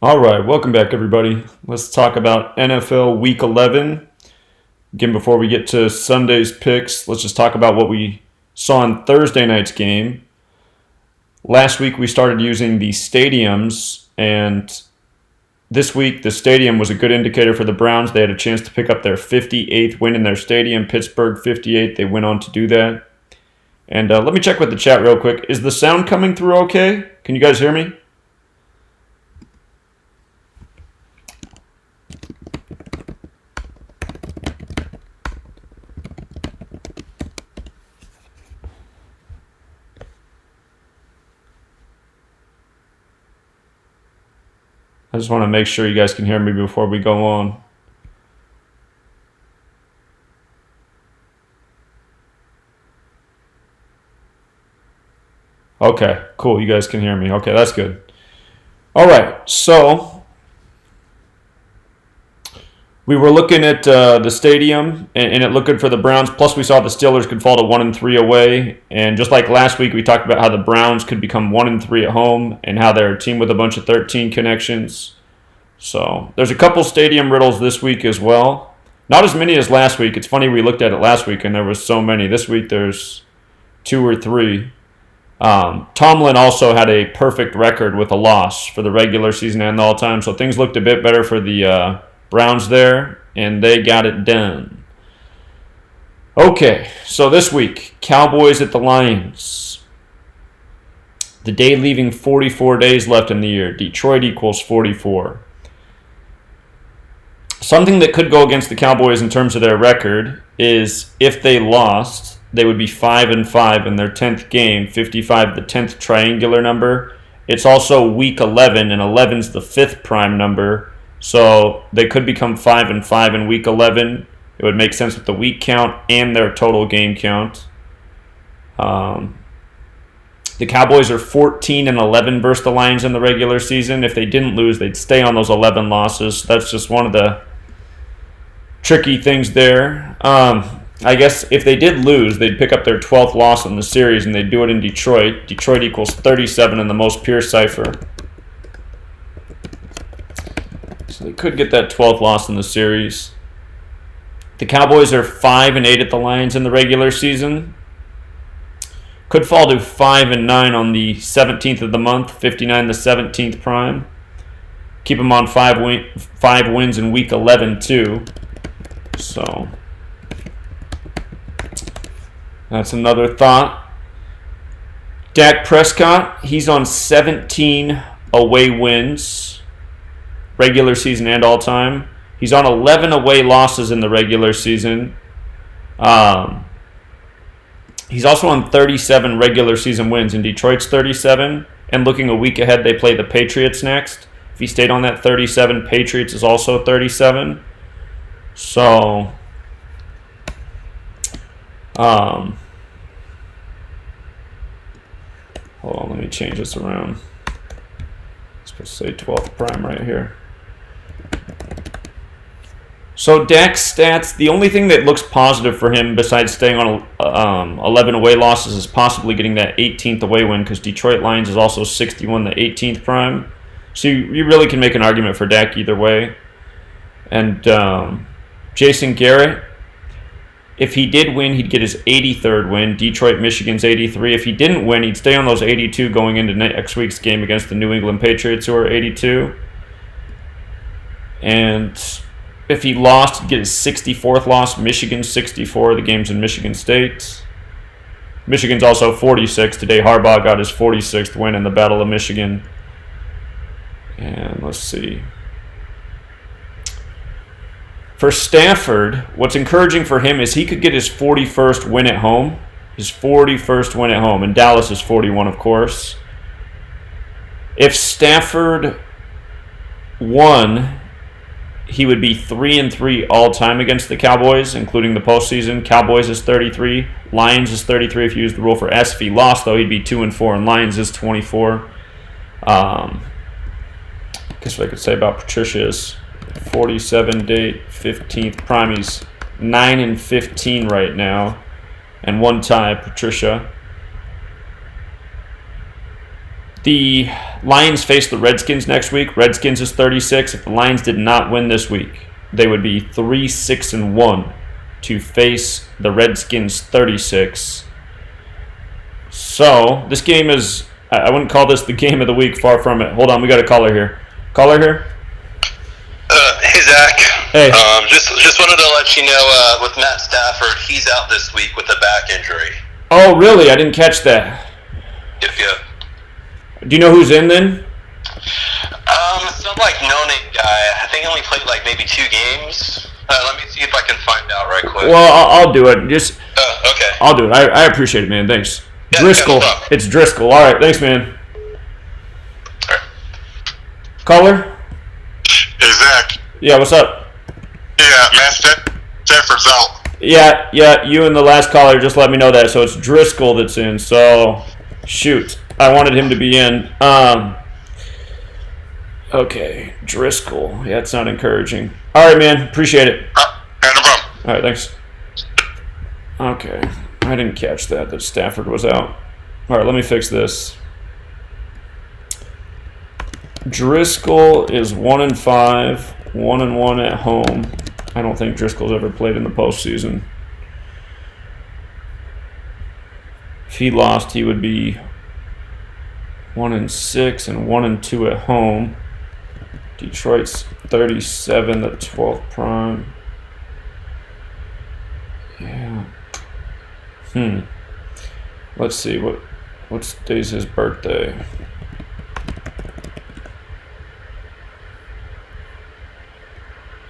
All right, welcome back, everybody. Let's talk about NFL Week 11. Again, before we get to Sunday's picks, let's just talk about what we saw in Thursday night's game. Last week, we started using the stadiums, and this week, the stadium was a good indicator for the Browns. They had a chance to pick up their 58th win in their stadium, Pittsburgh 58. They went on to do that. And let me check with the chat real quick. Is the sound coming through okay? Can you guys hear me? I just want to make sure you guys can hear me before we go on. Okay, cool. You guys can hear me. Okay, that's good. All right, so we were looking at the stadium, and it looked good for the Browns. Plus, we saw the Steelers could fall to 1-3 away. And just like last week, we talked about how the Browns could become 1-3 at home, and how they're a team with a bunch of 13 connections. So there's a couple stadium riddles this week as well. Not as many as last week. It's funny, we looked at it last week, and there was so many. This week, there's 2 or 3. Tomlin also had a perfect record with a loss for the regular season and the all-time, so things looked a bit better for the Browns there, and they got it done. Okay, so this week, Cowboys at the Lions. The day leaving 44 days left in the year. Detroit equals 44. Something that could go against the Cowboys in terms of their record is if they lost, they would be 5-5 in their 10th game, 55 the 10th triangular number. It's also week 11, and 11's the 5th prime number. So they could become 5-5 in week 11. It would make sense with the week count and their total game count. The Cowboys are 14-11 versus the Lions in the regular season. If they didn't lose, they'd stay on those 11 losses. That's just one of the tricky things there. I guess if they did lose, they'd pick up their 12th loss in the series, and they'd do it in Detroit. Detroit equals 37 in the most pure cipher. So they could get that 12th loss in the series. The Cowboys are 5-8 at the Lions in the regular season. Could fall to 5-9 on the 17th of the month, 59 the 17th prime. Keep them on 5 wins in week 11 too. So that's another thought. Dak Prescott, he's on 17 away wins, regular season and all-time. He's on 11 away losses in the regular season. He's also on 37 regular season wins, and Detroit's 37. And looking a week ahead, they play the Patriots next. If he stayed on that 37, Patriots is also 37. So, hold on, let me change this around. It's supposed to say 12th prime right here. So Dak's stats, the only thing that looks positive for him besides staying on 11 away losses is possibly getting that 18th away win, because Detroit Lions is also 61 the 18th prime. So you really can make an argument for Dak either way. And Jason Garrett, if he did win, he'd get his 83rd win. Detroit, Michigan's 83. If he didn't win, he'd stay on those 82 going into next week's game against the New England Patriots, who are 82. And if he lost, he'd get his 64th loss. Michigan's 64. The game's in Michigan State. Michigan's also 46. Today, Harbaugh got his 46th win in the Battle of Michigan. And let's see. For Stafford, what's encouraging for him is he could get his 41st win at home. His 41st win at home. And Dallas is 41, of course. If Stafford won, he would be 3-3 all-time against the Cowboys, including the postseason. Cowboys is 33. Lions is 33 if you use the rule for S. If he lost, though, he'd be 2-4, and Lions is 24. I guess what I could say about Patricia is 47 date, 15th prime. He's 9-15 right now, and 1 tie, Patricia. The Lions face the Redskins next week. Redskins is 36. If the Lions did not win this week, they would be 3-6-1 to face the Redskins 36. So this game is, I wouldn't call this the game of the week, far from it. Hold on, we got a caller here. Caller here? Hey, Zach. Hey. Just wanted to let you know, with Matt Stafford, he's out this week with a back injury. Oh, really? I didn't catch that. Yep. Do you know who's in then? Some no-name guy. I think he only played maybe 2 games. Let me see if I can find out right quick. Well, I'll do it. Just. Okay. I'll do it. I appreciate it, man. Thanks. Yeah, Driscoll. No problem. It's Driscoll. All right. Thanks, man. All right. Caller? Hey, Zach. Yeah, what's up? Yeah, Matt Stafford's out. Yeah, you and the last caller just let me know that. So it's Driscoll that's in. So, shoot. I wanted him to be in. Okay, Driscoll. Yeah, it's not encouraging. All right, man. Appreciate it. No problem. All right, thanks. Okay. I didn't catch that Stafford was out. All right, let me fix this. Driscoll is 1-5, 1-1 at home. I don't think Driscoll's ever played in the postseason. If he lost, he would be 1-6 and 1-2 at home. Detroit's 37, the 12th prime. Yeah. Let's see what day's his birthday.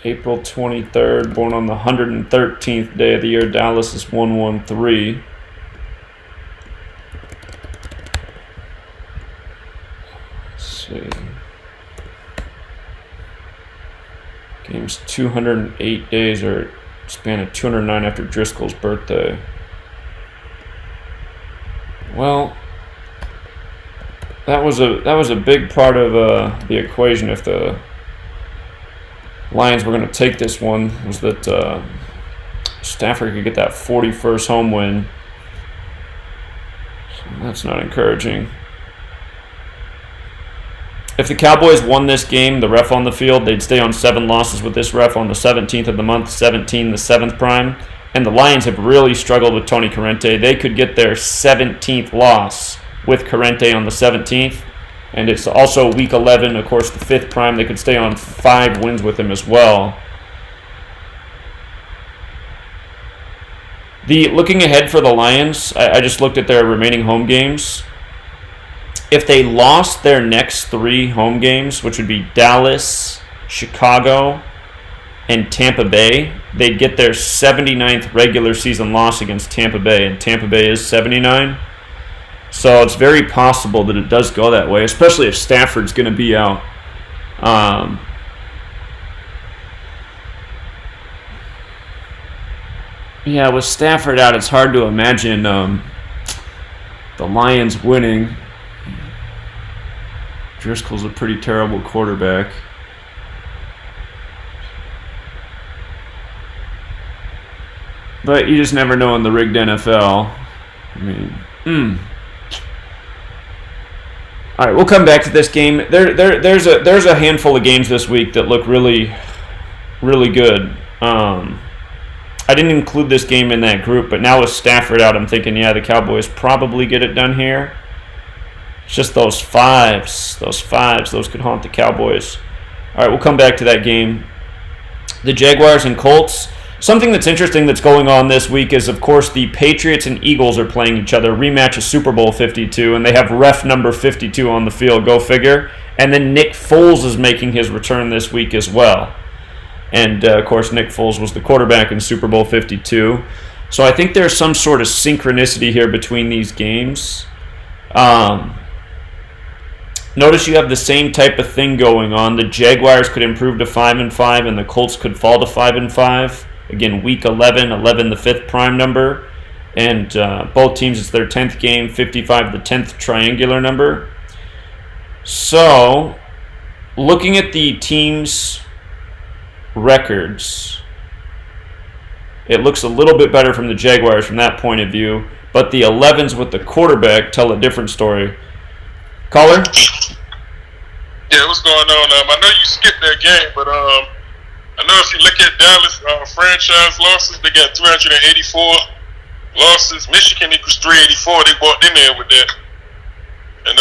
April 23rd, born on the 113th day of the year. Dallas is 113. Let's see. Game's 208 days, or span of 209 after Driscoll's birthday. Well, that was a big part of the equation. If the Lions were going to take this one, was that Stafford could get that 41st home win. So that's not encouraging. If the Cowboys won this game, the ref on the field, they'd stay on 7 losses with this ref on the 17th of the month, 17, the 7th prime. And the Lions have really struggled with Tony Corrente. They could get their 17th loss with Corrente on the 17th. And it's also week 11, of course, the 5th prime. They could stay on 5 wins with him as well. Looking ahead for the Lions, I just looked at their remaining home games. If they lost their next 3 home games, which would be Dallas, Chicago, and Tampa Bay, they'd get their 79th regular season loss against Tampa Bay, and Tampa Bay is 79. So it's very possible that it does go that way, especially if Stafford's going to be out. Yeah, with Stafford out, it's hard to imagine the Lions winning. Driscoll's a pretty terrible quarterback. But you just never know in the rigged NFL. I mean, All right, we'll come back to this game. There's a handful of games this week that look really, really good. I didn't include this game in that group, but now with Stafford out, I'm thinking, yeah, the Cowboys probably get it done here. It's just those fives, those could haunt the Cowboys. All right, we'll come back to that game. The Jaguars and Colts. Something that's interesting that's going on this week is, of course, the Patriots and Eagles are playing each other. Rematch of Super Bowl 52, and they have ref number 52 on the field. Go figure. And then Nick Foles is making his return this week as well. And, of course, Nick Foles was the quarterback in Super Bowl 52. So I think there's some sort of synchronicity here between these games. Notice you have the same type of thing going on. The Jaguars could improve to 5-5, and the Colts could fall to 5-5. Again, week 11, the 5th prime number. And both teams, it's their 10th game, 55, the 10th triangular number. So, looking at the teams' records, it looks a little bit better from the Jaguars from that point of view. But the 11s with the quarterback tell a different story. Caller? Yeah, what's going on? I know you skipped that game, but I know if you look at Dallas franchise losses, they got 384 losses. Michigan equals 384. They walked in there with that. And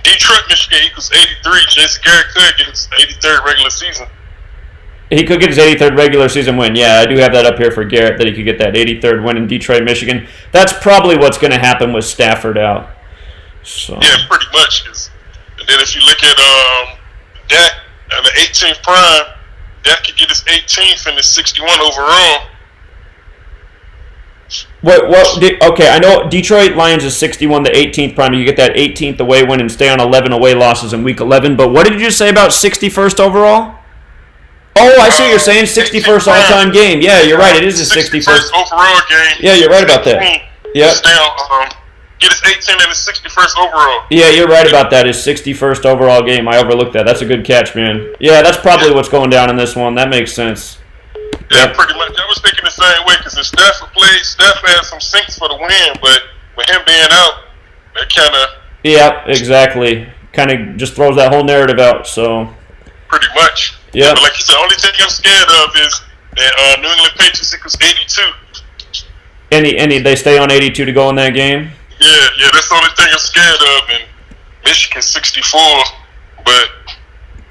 Detroit, Michigan equals 83. Jason Garrett could get his 83rd regular season. He could get his 83rd regular season win. Yeah, I do have that up here for Garrett, that he could get that 83rd win in Detroit, Michigan. That's probably what's going to happen with Stafford out. So. Yeah, pretty much. And then if you look at Dak on the 18th prime, Dak could get his 18th and his 61 overall. Okay, I know Detroit Lions is 61, the 18th prime. You get that 18th away win and stay on 11 away losses in week 11. But what did you just say about 61st overall? Oh, I see what you're saying. 61st all-time game. Yeah, you're right. It is his 61st overall game. Yeah, you're right about that. Yeah. Get his 18 and his 61st overall. Yeah, you're right about that. His 61st overall game. I overlooked that. That's a good catch, man. Yeah, that's probably what's going down in this one. That makes sense. Yeah, pretty much. I was thinking the same way because if Stafford played, Stafford had some sinks for the win, but with him being out, that kind of... Yeah, exactly. Kind of just throws that whole narrative out, so... Pretty much. Yeah. But like you said, the only thing I'm scared of is that New England Patriots equals 82. Any they stay on 82 to go in that game? Yeah, that's the only thing I'm scared of. And Michigan 64, but...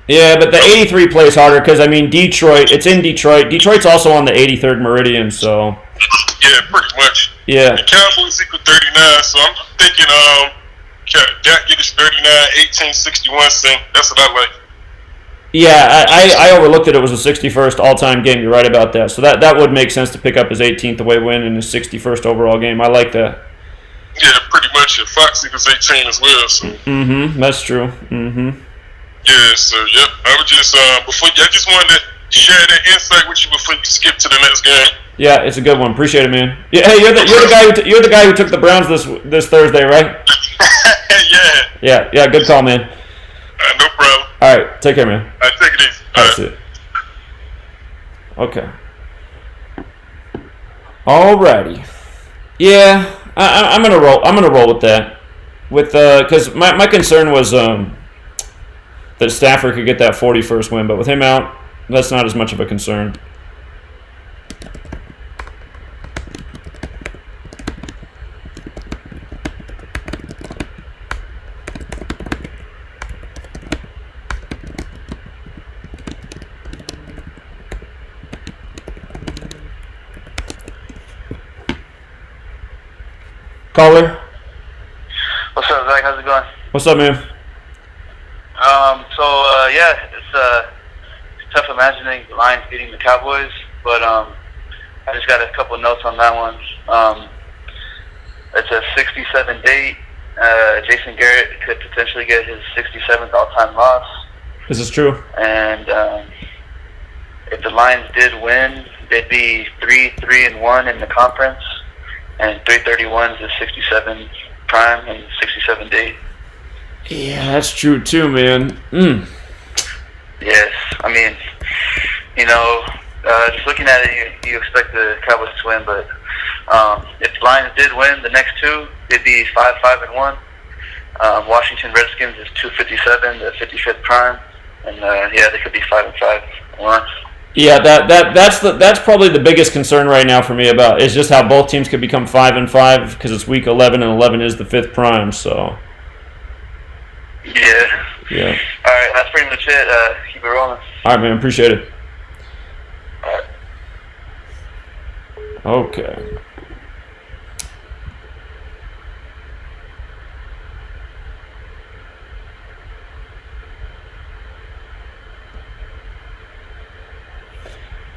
Yeah, but the 83 plays harder because, I mean, Detroit, it's in Detroit. Detroit's also on the 83rd meridian, so... Yeah, pretty much. Yeah. The Cowboys equal 39, so I'm thinking Dak get his 39, 18, 61 cent. That's what I like. Yeah, I overlooked it. It was a 61st all-time game. You're right about that. So that would make sense to pick up his 18th away win in his 61st overall game. I like that. Yeah, pretty much. Yeah, Fox equals 18 as well. So. That's true. Yeah, so yep. I would just I just wanted to share that insight with you before you skip to the next game. Yeah, it's a good one. Appreciate it, man. Yeah, hey, you're the guy who took the Browns this Thursday, right? Yeah. Yeah. Good call, man. No problem. All right, take care, man. All right, take it easy. That's it. Okay. Alrighty. Yeah, I'm gonna roll. I'm gonna roll with that. With because my concern was that Stafford could get that 41st win, but with him out, that's not as much of a concern. Caller? What's up, Zach? How's it going? What's up, man? It's tough imagining the Lions beating the Cowboys, but I just got a couple notes on that one. It's a 67 date. Jason Garrett could potentially get his 67th all-time loss. Is this true? And if the Lions did win, they'd be 3-3-1 in the conference, and 331 is the 67 prime and 67 date. Yeah, that's true too, man. Yes, I mean, just looking at it, you expect the Cowboys to win, but if the Lions did win the next two, it'd be 5-5-1. Washington Redskins is 257, the 55th prime, and they could be 5-5-1. Yeah, that's probably the biggest concern right now for me about is just how both teams could become 5-5 because it's week 11 and 11 is the 5th prime. So. Yeah. Yeah. All right, that's pretty much it. Keep it rolling. All right, man. Appreciate it. All right. Okay.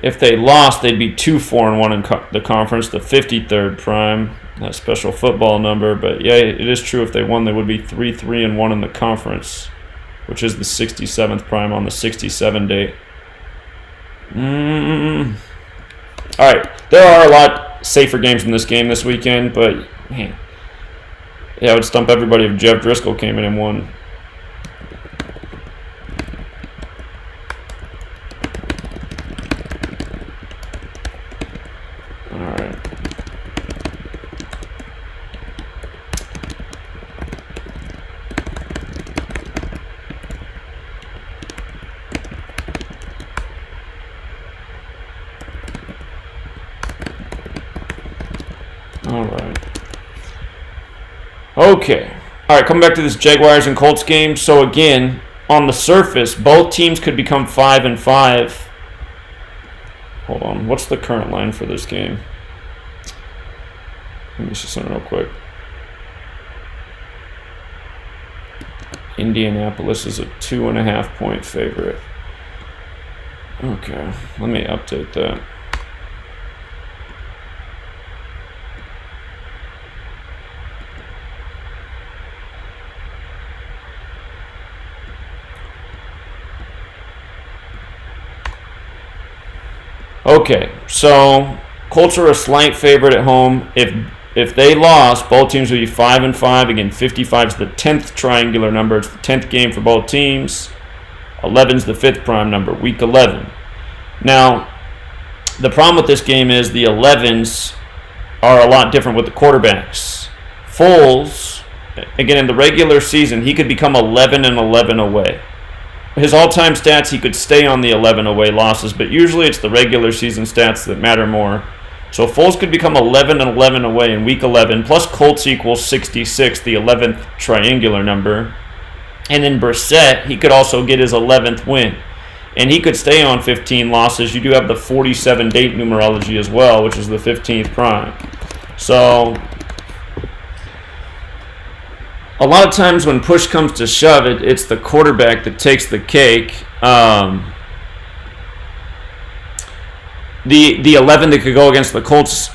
If they lost, they'd be 2-4-1 in the conference, the 53rd prime, that special football number. But yeah, it is true. If they won, they would be 3-3-1 in the conference, which is the 67th prime on the 67 date. All right, there are a lot safer games in this game this weekend, but man, yeah, I would stump everybody if Jeff Driscoll came in and won. Okay. All right, coming back to this Jaguars and Colts game. So again, on the surface, both teams could become 5-5. Hold on. What's the current line for this game? Let me see something real quick. Indianapolis is a 2.5-point favorite. Okay, let me update that. Okay, so Colts are a slight favorite at home. If they lost, both teams would be 5-5. Again, 55 is the 10th triangular number. It's the 10th game for both teams. 11 is the 5th prime number, week 11. Now, the problem with this game is the 11s are a lot different with the quarterbacks. Foles, again, in the regular season, he could become 11-11 away. His all-time stats, he could stay on the 11 away losses, but usually it's the regular season stats that matter more. So Foles could become 11-11 away in week 11, plus Colts equals 66, the 11th triangular number. And then Brissett, he could also get his 11th win. And he could stay on 15 losses. You do have the 47 date numerology as well, which is the 15th prime. So a lot of times when push comes to shove, it's the quarterback that takes the cake. The 11 that could go against the Colts,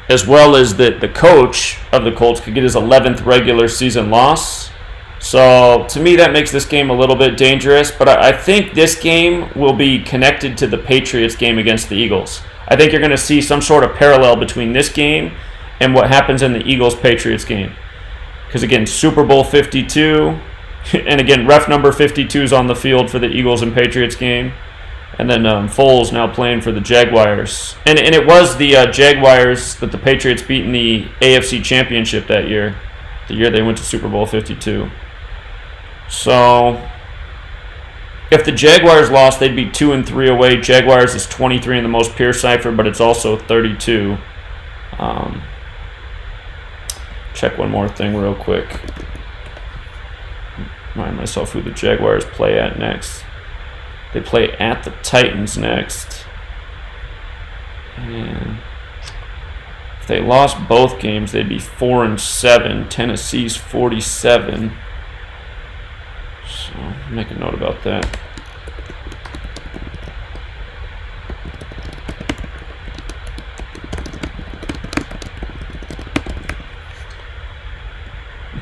as well as the coach of the Colts could get his 11th regular season loss. So to me, that makes this game a little bit dangerous. But I think this game will be connected to the Patriots game against the Eagles. I think you're going to see some sort of parallel between this game and what happens in the Eagles-Patriots game. Because again, Super Bowl 52, and again, ref number 52 is on the field for the Eagles and Patriots game. And then Foles now playing for the Jaguars. And it was the Jaguars that the Patriots beat in the AFC Championship that year. The year they went to Super Bowl 52. So, if the Jaguars lost, they'd be 2-3 away. Jaguars is 23 in the most pure cipher, but it's also 32. Check one more thing real quick. Remind myself who the Jaguars play at next. They play at the Titans next. And if they lost both games, they'd be 4-7. Tennessee's 47. So make a note about that.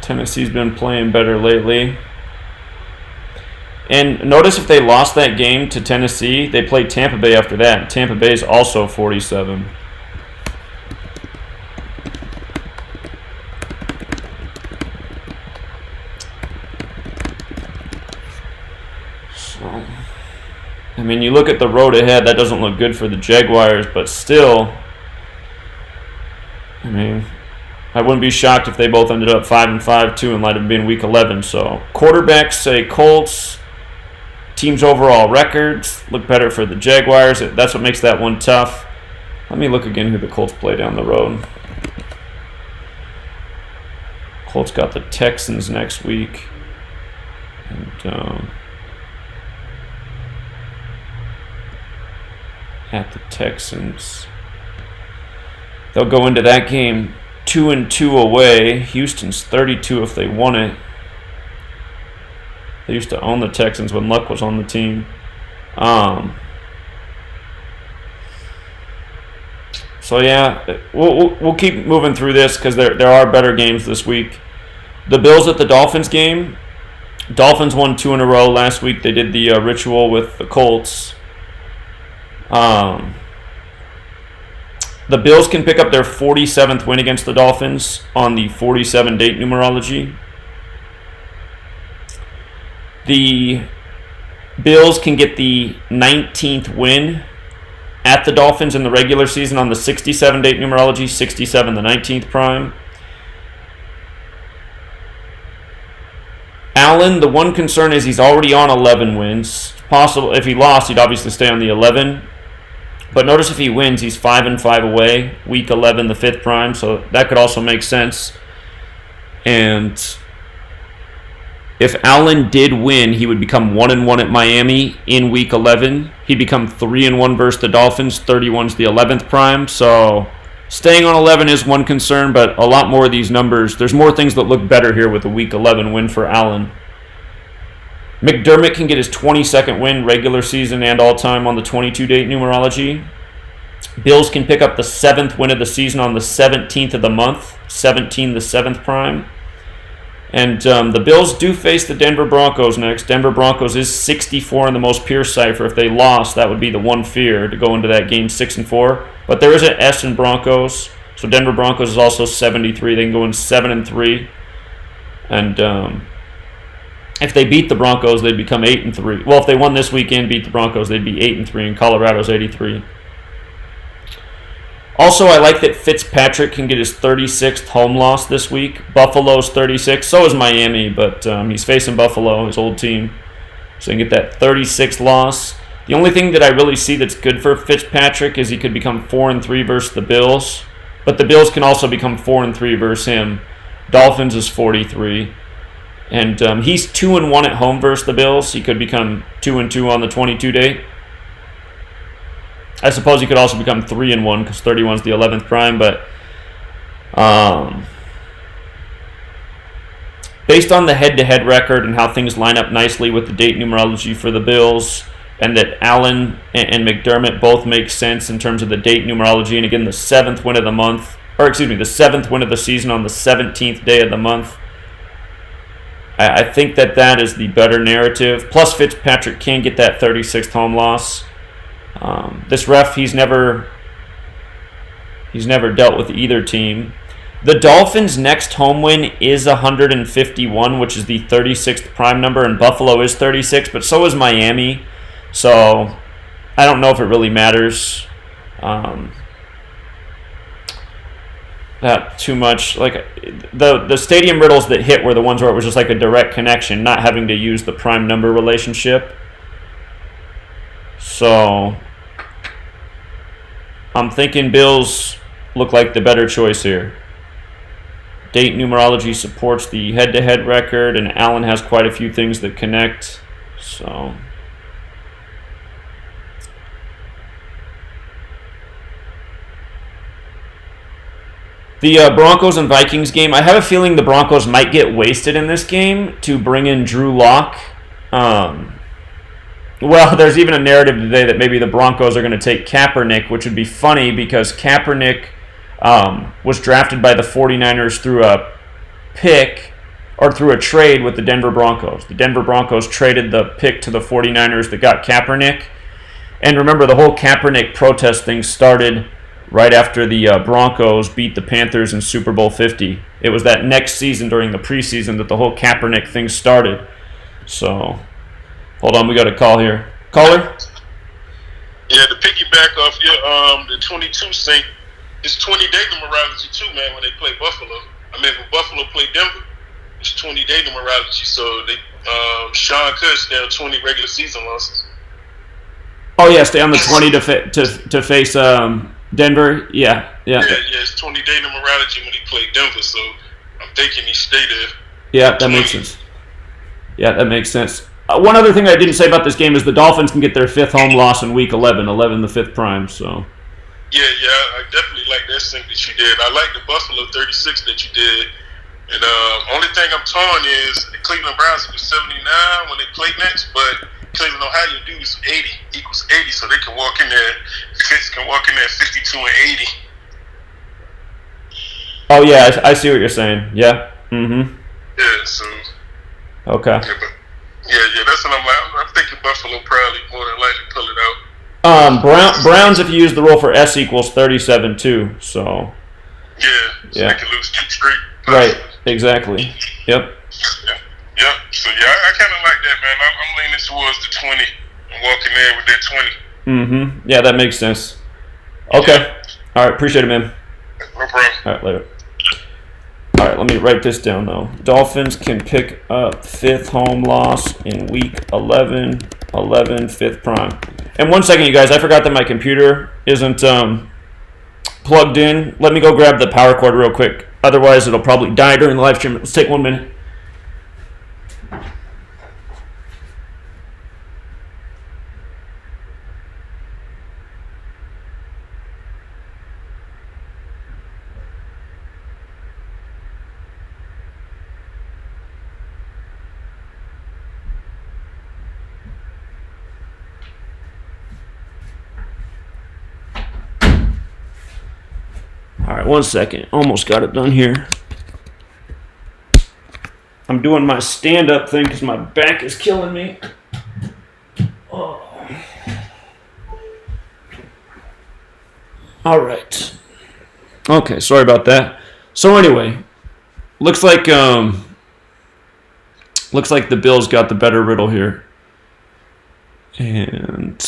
Tennessee's been playing better lately. And notice if they lost that game to Tennessee, they played Tampa Bay after that. Tampa Bay is also 47. So, I mean, you look at the road ahead, that doesn't look good for the Jaguars, but still, I mean, I wouldn't be shocked if they both ended up 5-5 too in light of being week 11. So, quarterbacks say Colts. Teams' overall records look better for the Jaguars. That's what makes that one tough. Let me look again who the Colts play down the road. Colts got the Texans next week. And at the Texans. They'll go into that game 2-2 away. Houston's 32 if they won it. They used to own the Texans when Luck was on the team. So yeah, we'll keep moving through this because there are better games this week. The Bills at the Dolphins game. Dolphins won 2 in a row last week. They did the ritual with the Colts. The Bills can pick up their 47th win against the Dolphins on the 47 date numerology. The Bills can get the 19th win at the Dolphins in the regular season on the 67 date numerology, 67 the 19th prime. Allen, the one concern is he's already on 11 wins. It's possible if he lost, he'd obviously stay on the 11. But notice if he wins, he's 5-5 away, week 11, the 5th prime, so that could also make sense. And if Allen did win, he would become 1-1 at Miami in Week 11. He'd become 3-1 versus the Dolphins. 31's the 11th prime. So staying on 11 is one concern, but a lot more of these numbers. There's more things that look better here with a Week 11 win for Allen. McDermott can get his 22nd win regular season and all-time on the 22-date numerology. Bills can pick up the 7th win of the season on the 17th of the month. 17, the 7th prime. And the Bills do face the Denver Broncos next. Denver Broncos is 64 in the most pure cipher. If they lost, that would be the one fear to go into that game 6-4. But there is an S in Broncos. So Denver Broncos is also 73. They can go in 7-3. And if they beat the Broncos, they'd become 8-3. Well, if they won this weekend, beat the Broncos, they'd be 8-3, and Colorado's 83. Also, I like that Fitzpatrick can get his 36th home loss this week. Buffalo's 36. So is Miami, but he's facing Buffalo, his old team. So he can get that 36th loss. The only thing that I really see that's good for Fitzpatrick is he could become 4-3 versus the Bills. But the Bills can also become 4-3 versus him. Dolphins is 43. And he's 2-1 at home versus the Bills. He could become 2-2 on the 22 date. I suppose he could also become 3-1 because 31's the 11th prime. But based on the head-to-head record and how things line up nicely with the date numerology for the Bills, and that Allen and McDermott both make sense in terms of the date numerology, and again the 7th win of the month, or excuse me, the 7th win of the season on the 17th day of the month. I think that is the better narrative. Plus, Fitzpatrick can get that 36th home loss. This ref, he's never dealt with either team. The Dolphins' next home win is 151, which is the 36th prime number, and Buffalo is 36, but so is Miami. So I don't know if it really matters that too much. Like the stadium riddles that hit were the ones where it was just like a direct connection, not having to use the prime number relationship. So I'm thinking Bills look like the better choice here. Date numerology supports the head-to-head record, and Allen has quite a few things that connect. So the Broncos and Vikings game, I have a feeling the Broncos might get wasted in this game to bring in Drew Lock. Well, there's even a narrative today that maybe the Broncos are going to take Kaepernick, which would be funny because Kaepernick was drafted by the 49ers through a pick or through a trade with the Denver Broncos. The Denver Broncos traded the pick to the 49ers that got Kaepernick. And remember, the whole Kaepernick protest thing started right after the Broncos beat the Panthers in Super Bowl 50. It was that next season during the preseason that the whole Kaepernick thing started. So hold on, we got a call here. Caller? Yeah, to piggyback off your the 22 sync, it's 20-day numerology too, man. When they play Buffalo, when Buffalo play Denver, it's 20-day numerology. So they Sean could stay on 20 regular season losses. Oh yeah, stay on the 20 to face Denver. Yeah. It's 20-day numerology when he played Denver. So I'm thinking he stayed there. Yeah, that makes sense. Yeah, that makes sense. One other thing I didn't say about this game is the Dolphins can get their 5th home loss in Week 11, the 5th prime. So. Yeah, I definitely like that sync that you did. I like the Buffalo 36 that you did. And only thing I'm torn is the Cleveland Browns equals 79 when they play next, but Cleveland, Ohio dudes 80 equals 80, so they can walk in there. Fitz can walk in there 52 and 80. Oh yeah, I see what you're saying. Yeah. Mm-hmm. Yeah. So. Okay. Yeah, that's what I'm like. I'm thinking Buffalo probably more than likely pull it out. Browns, if you use the rule for S equals 37 too. So. Yeah. They can lose 2 straight. Right. Exactly. Yep. Yeah. So I kind of like that, man. I'm leaning towards the 20 and walking there with that 20. Mm-hmm. Yeah, that makes sense. Okay. Yeah. All right. Appreciate it, man. No problem. All right. Later. All right. Let me write this down though. Dolphins can pick up 5th home loss in Week 11, 5th prime. And 1 second, you guys. I forgot that my computer isn't plugged in. Let me go grab the power cord real quick. Otherwise, it'll probably die during the live stream. Let's take 1 minute. All right, 1 second. Almost got it done here. I'm doing my stand-up thing because my back is killing me. Oh. All right. Okay, sorry about that. So anyway, looks like the Bills got the better riddle here. And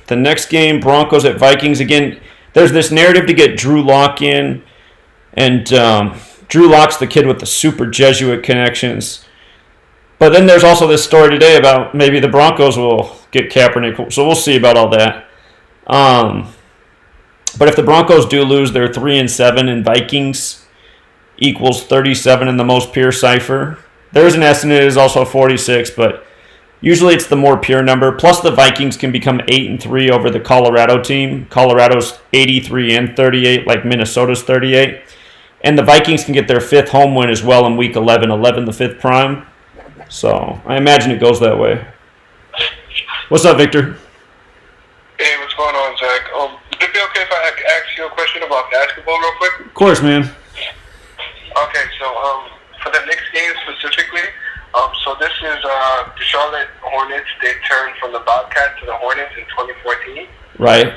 the next game, Broncos at Vikings again. There's this narrative to get Drew Lock in, and Drew Lock's the kid with the super Jesuit connections. But then there's also this story today about maybe the Broncos will get Kaepernick, so we'll see about all that. But if the Broncos do lose, they're 3-7, and Vikings equals 37 in the most pure cipher. There's an S, and it is also 46, but usually it's the more pure number. Plus the Vikings can become 8-3 over the Colorado team. Colorado's 83-38, like Minnesota's 38. And the Vikings can get their 5th home win as well in Week 11, the 5th prime. So I imagine it goes that way. What's up, Victor? Hey, what's going on, Zach? Would it be okay if I ask you a question about basketball real quick? Of course, man. Okay, so for the Knicks game specifically, so this is the Charlotte Hornets. They turned from the Bobcats to the Hornets in 2014. Right.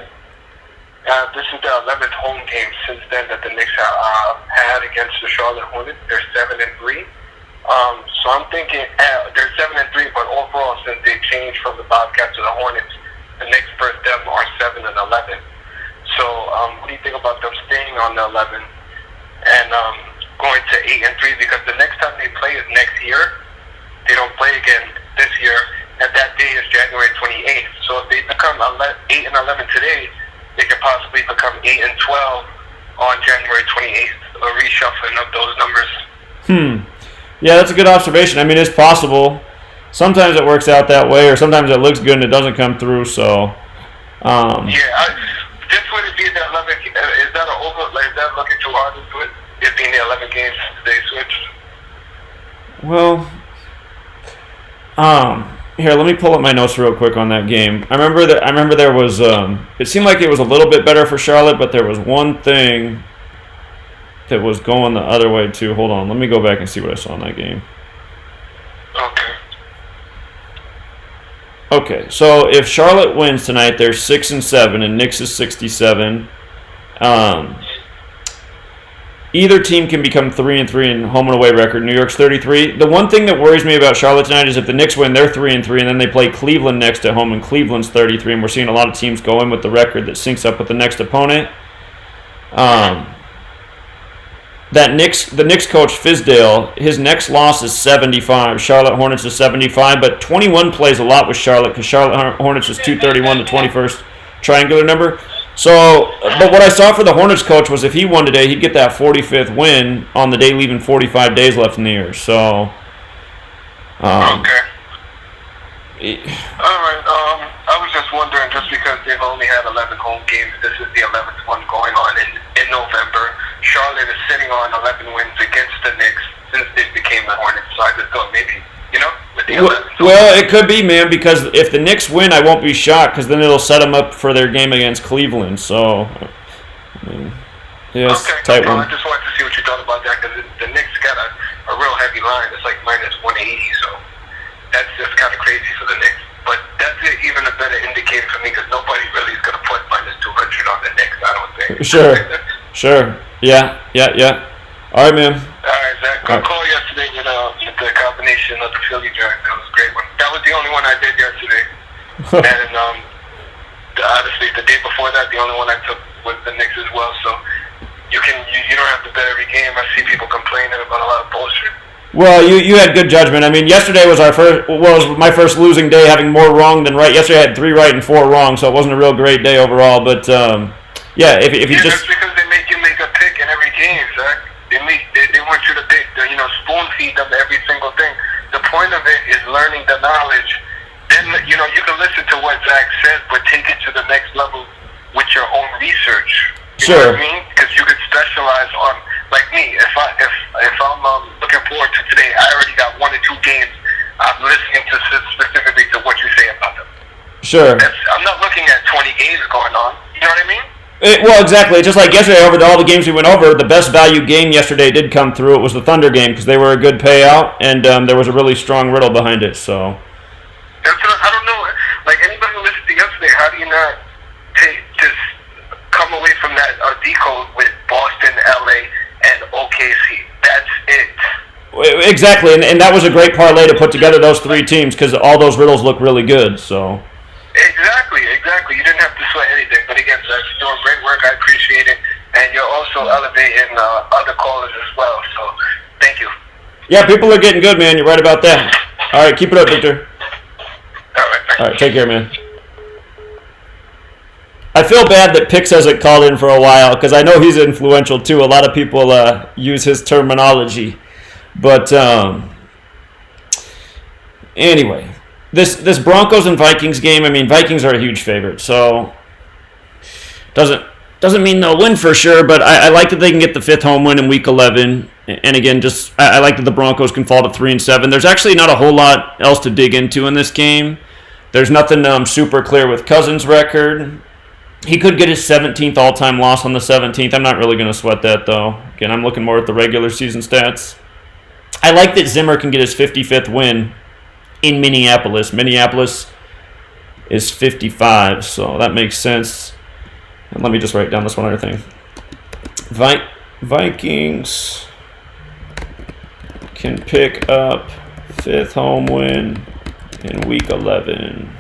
This is their 11th home game since then that the Knicks have had against the Charlotte Hornets. They're 7-3. So I'm thinking they're 7-3, but overall, since they changed from the Bobcats to the Hornets, the Knicks versus them are 7-11. So what do you think about them staying on the 11 and going to 8-3? Because the next time they play is next year. They don't play again this year, and that day is January 28th. So if they become 8-11 today, they could possibly become 8-12 on January 28th. A reshuffling of those numbers. Yeah, that's a good observation. I mean, it's possible. Sometimes it works out that way, or sometimes it looks good and it doesn't come through. So, this would it be the 11? Is that an over? Like, is that looking too hard to do it? It being the 11 games they switched. Well, here, let me pull up my notes real quick on that game. I remember there was it seemed like it was a little bit better for Charlotte, but there was one thing that was going the other way too. Hold on, let me go back and see what I saw in that game. Okay, so if Charlotte wins tonight, they're 6-7, and Knicks is 67. Either team can become 3-3 in home and away record. New York's 33. The one thing that worries me about Charlotte tonight is if the Knicks win, they're 3-3, and then they play Cleveland next at home, and Cleveland's 33. And we're seeing a lot of teams go in with the record that syncs up with the next opponent. The Knicks coach Fizdale, his next loss is 75. Charlotte Hornets is 75, but 21 plays a lot with Charlotte because Charlotte Hornets is 231, the 21st triangular number. So, but what I saw for the Hornets coach was if he won today, he'd get that 45th win on the day, leaving 45 days left in the year. So, Okay. All right. I was just wondering, just because they've only had 11 home games, this is the 11th one going on in November. Charlotte is sitting on 11 wins against the Knicks since they became the Hornets. So I just thought maybe, with the 11th. Well, it could be, man, because if the Knicks win, I won't be shocked because then it'll set them up for their game against Cleveland. So, yeah, it's a tight one. I just wanted to see what you thought about that because the Knicks got a real heavy line. It's like minus 180, so that's just kind of crazy for the Knicks. But that's even a better indicator for me because nobody really is going to put minus 200 on the Knicks, I don't think. Sure. Yeah. All right, man. All right, Zach. Good call yesterday, with the combination of the Philly drive. That was a great one. That was the only one I did yesterday. And honestly, the day before that, the only one I took was the Knicks as well. So you don't have to bet every game. I see people complaining about a lot of bullshit. Well, you had good judgment. I mean, yesterday was my first losing day, having more wrong than right. Yesterday I had 3 right and 4 wrong, so it wasn't a real great day overall. But if you just that's because they make you make a pick in every game, Zach. They them every single thing. The point of it is learning the knowledge. Then, you can listen to what Zach says, but take it to the next level with your own research. You know what I mean? Because you could specialize on, like me, if I'm looking forward to today, I already got 1 or 2 games. I'm listening to specifically to what you say about them. Sure. I'm not looking at 20 games going on. You know what I mean? Well, exactly. Just like yesterday, over all the games we went over, the best value game yesterday did come through. It was the Thunder game because they were a good payout, and there was a really strong riddle behind it. So. I don't know. Like, anybody who listened to yesterday, how do you not just come away from that decode with Boston, LA, and OKC? That's it. Exactly, and that was a great parlay to put together those 3 teams because all those riddles look really good. So. Exactly. You didn't have to sweat anything. But again, Zach, you're doing great work. I appreciate it. And you're also elevating other callers as well. So, thank you. Yeah, people are getting good, man. You're right about that. All right, keep it up, Victor. All right, take care, man. I feel bad that Pix hasn't called in for a while because I know he's influential too. A lot of people use his terminology. But anyway, this Broncos and Vikings game, I mean, Vikings are a huge favorite, so doesn't mean they'll win for sure, but I like that they can get the 5th home win in Week 11. And again, I like that the Broncos can fall to 3-7. There's actually not a whole lot else to dig into in this game. There's nothing super clear with Cousins' record. He could get his 17th all-time loss on the 17th. I'm not really going to sweat that, though. Again, I'm looking more at the regular season stats. I like that Zimmer can get his 55th win in Minneapolis. Minneapolis is 55, so that makes sense. And let me just write down this one other thing. Vikings can pick up 5th home win in Week 11.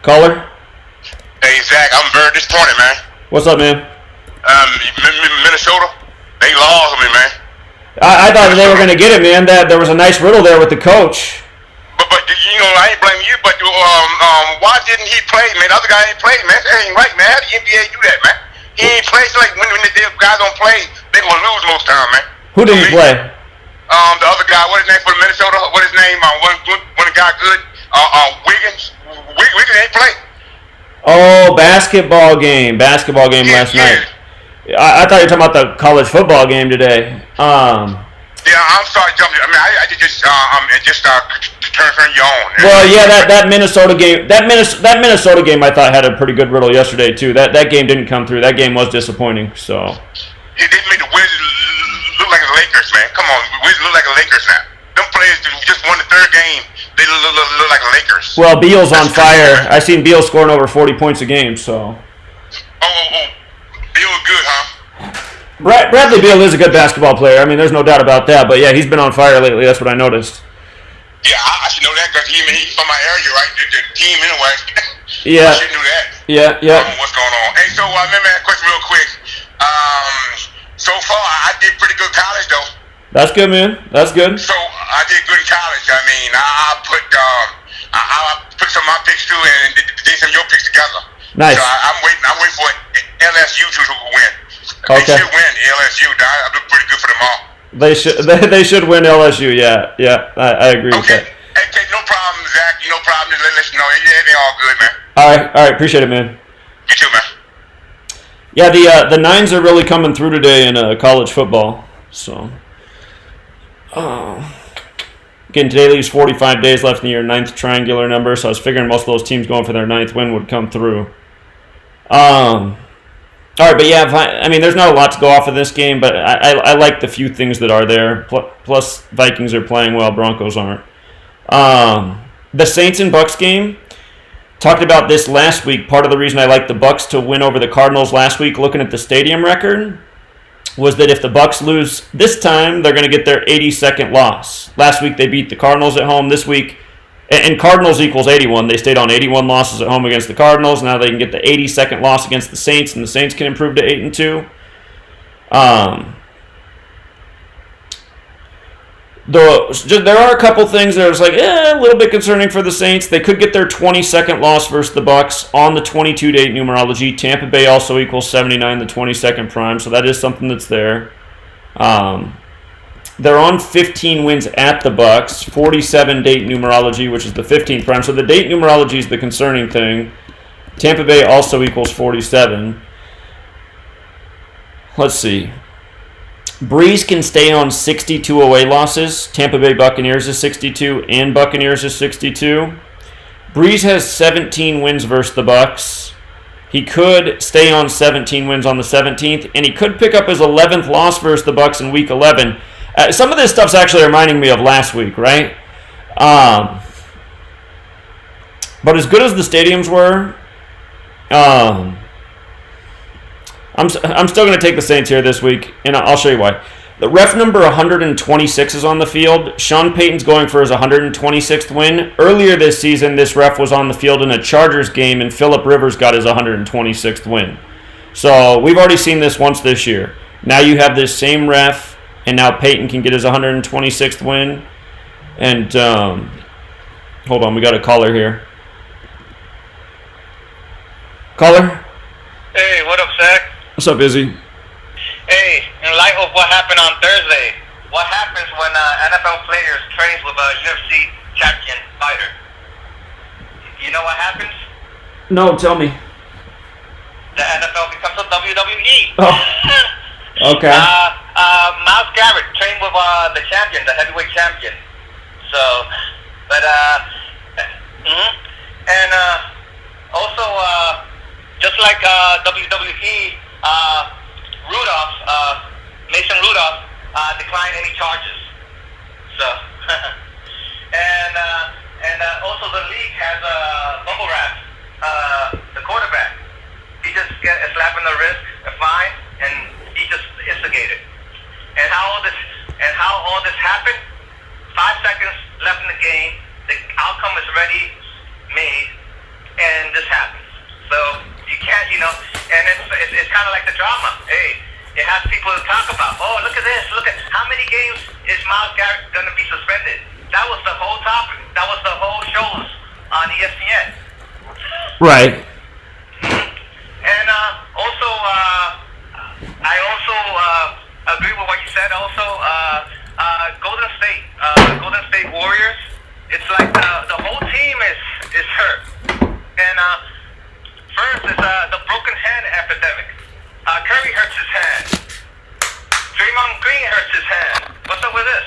Caller? Hey, Zach, I'm very disappointed, man. What's up, man? Minnesota, they lost me, man. I thought they were going to get it, man. There was a nice riddle there with the coach. But I ain't blaming you, but why didn't he play, man? The other guy ain't played, man. That ain't right, man. How the NBA do that, man? He ain't play. So like when the guys don't play, they gonna lose most time, man. Who didn't play? The other guy, what his name for Minnesota? What his name? One guy good. Wiggins. Wiggins ain't play. Oh, basketball game last night. I thought you were talking about the college football game today. Yeah, I'm sorry, jumping. I mean, I just turn you on. Well, yeah, that Minnesota game, that Minnesota game, I thought had a pretty good riddle yesterday too. That game didn't come through. That game was disappointing. So. It didn't make the Wizards look like the Lakers, man. Come on, Wizards look like the Lakers now. Them players just won the 3rd game. They look like the Lakers. Well, Beal's on fire. I seen Beal scoring over 40 points a game. So. Oh, Beal good, huh? Bradley Beal is a good basketball player. I mean, there's no doubt about that. But yeah, he's been on fire lately. That's what I noticed. Yeah, I should know that because he's from my area, right? The team, anyway. Yeah. I should know that. Yeah. What's going on? Hey, so let me ask a question real quick. So far, I did pretty good college, though. That's good, man. That's good. So I did good in college. I mean, I put some of my picks too, and did some of your picks together. Nice. So I'm waiting for LSU to win. Okay. They should win LSU. I look pretty good for them all. They should win LSU. Yeah. I agree with that. Okay, no problem, Zach. No problem. Just let us know. Everything all good, man. All right. Appreciate it, man. You too, man. Yeah, the Nines are really coming through today in college football. So, again, today leaves 45 days left in the year, 9th triangular number. So I was figuring most of those teams going for their 9th win would come through. All right, but yeah, I mean, there's not a lot to go off of this game, but I like the few things that are there. Plus, Vikings are playing well, Broncos aren't. The Saints and Bucks game, talked about this last week. Part of the reason I liked the Bucks to win over the Cardinals last week, looking at the stadium record, was that if the Bucks lose this time, they're going to get their 82nd loss. Last week they beat the Cardinals at home. This week, and Cardinals equals 81. They stayed on 81 losses at home against the Cardinals. Now they can get the 82nd loss against the Saints, and the Saints can improve to 8-2. There are a couple things that are a little bit concerning for the Saints. They could get their 22nd loss versus the Bucks on the 22-date numerology. Tampa Bay also equals 79, the 22nd prime, so that is something that's there. they're on 15 wins at the Bucks, 47 date numerology, which is the 15th prime. So the date numerology is the concerning thing. Tampa Bay also equals 47. Let's see. Breeze can stay on 62 away losses. Tampa Bay Buccaneers is 62 and Buccaneers is 62. Breeze has 17 wins versus the Bucks. He could stay on 17 wins on the 17th, and he could pick up his 11th loss versus the Bucks in Week 11. Some of this stuff's actually reminding me of last week, right? But as good as the stadiums were, I'm still going to take the Saints here this week, and I'll show you why. The ref number 126 is on the field. Sean Payton's going for his 126th win. Earlier this season, this ref was on the field in a Chargers game, and Phillip Rivers got his 126th win. So we've already seen this once this year. Now you have this same ref, and now Payton can get his 126th win. And hold on, we got a caller here. Caller? Hey, what up, Zach? What's up, Izzy? Hey, in light of what happened on Thursday, what happens when NFL players train with a UFC champion fighter? You know what happens? No, tell me. The NFL becomes a WWE. Oh, okay. Myles Garrett trained with the champion, the heavyweight champion. So, but and also just like WWE, Mason Rudolph declined any charges. So, and also the league has bubble wrap the quarterback. He just get a slap in the wrist, a fine, and he just instigated. And how all this happened? 5 seconds left in the game. The outcome is already made, and this happens. So you can't, and it's kind of like the drama. Hey, it has people to talk about. Oh, look at this. Look at how many games is Myles Garrett going to be suspended? That was the whole topic. That was the whole shows on ESPN. Right. And also, I also agree with what you said. Also, Golden State Warriors. It's like the whole team is hurt. And first is the broken hand epidemic. Curry hurts his hand. Draymond Green hurts his hand. What's up with this?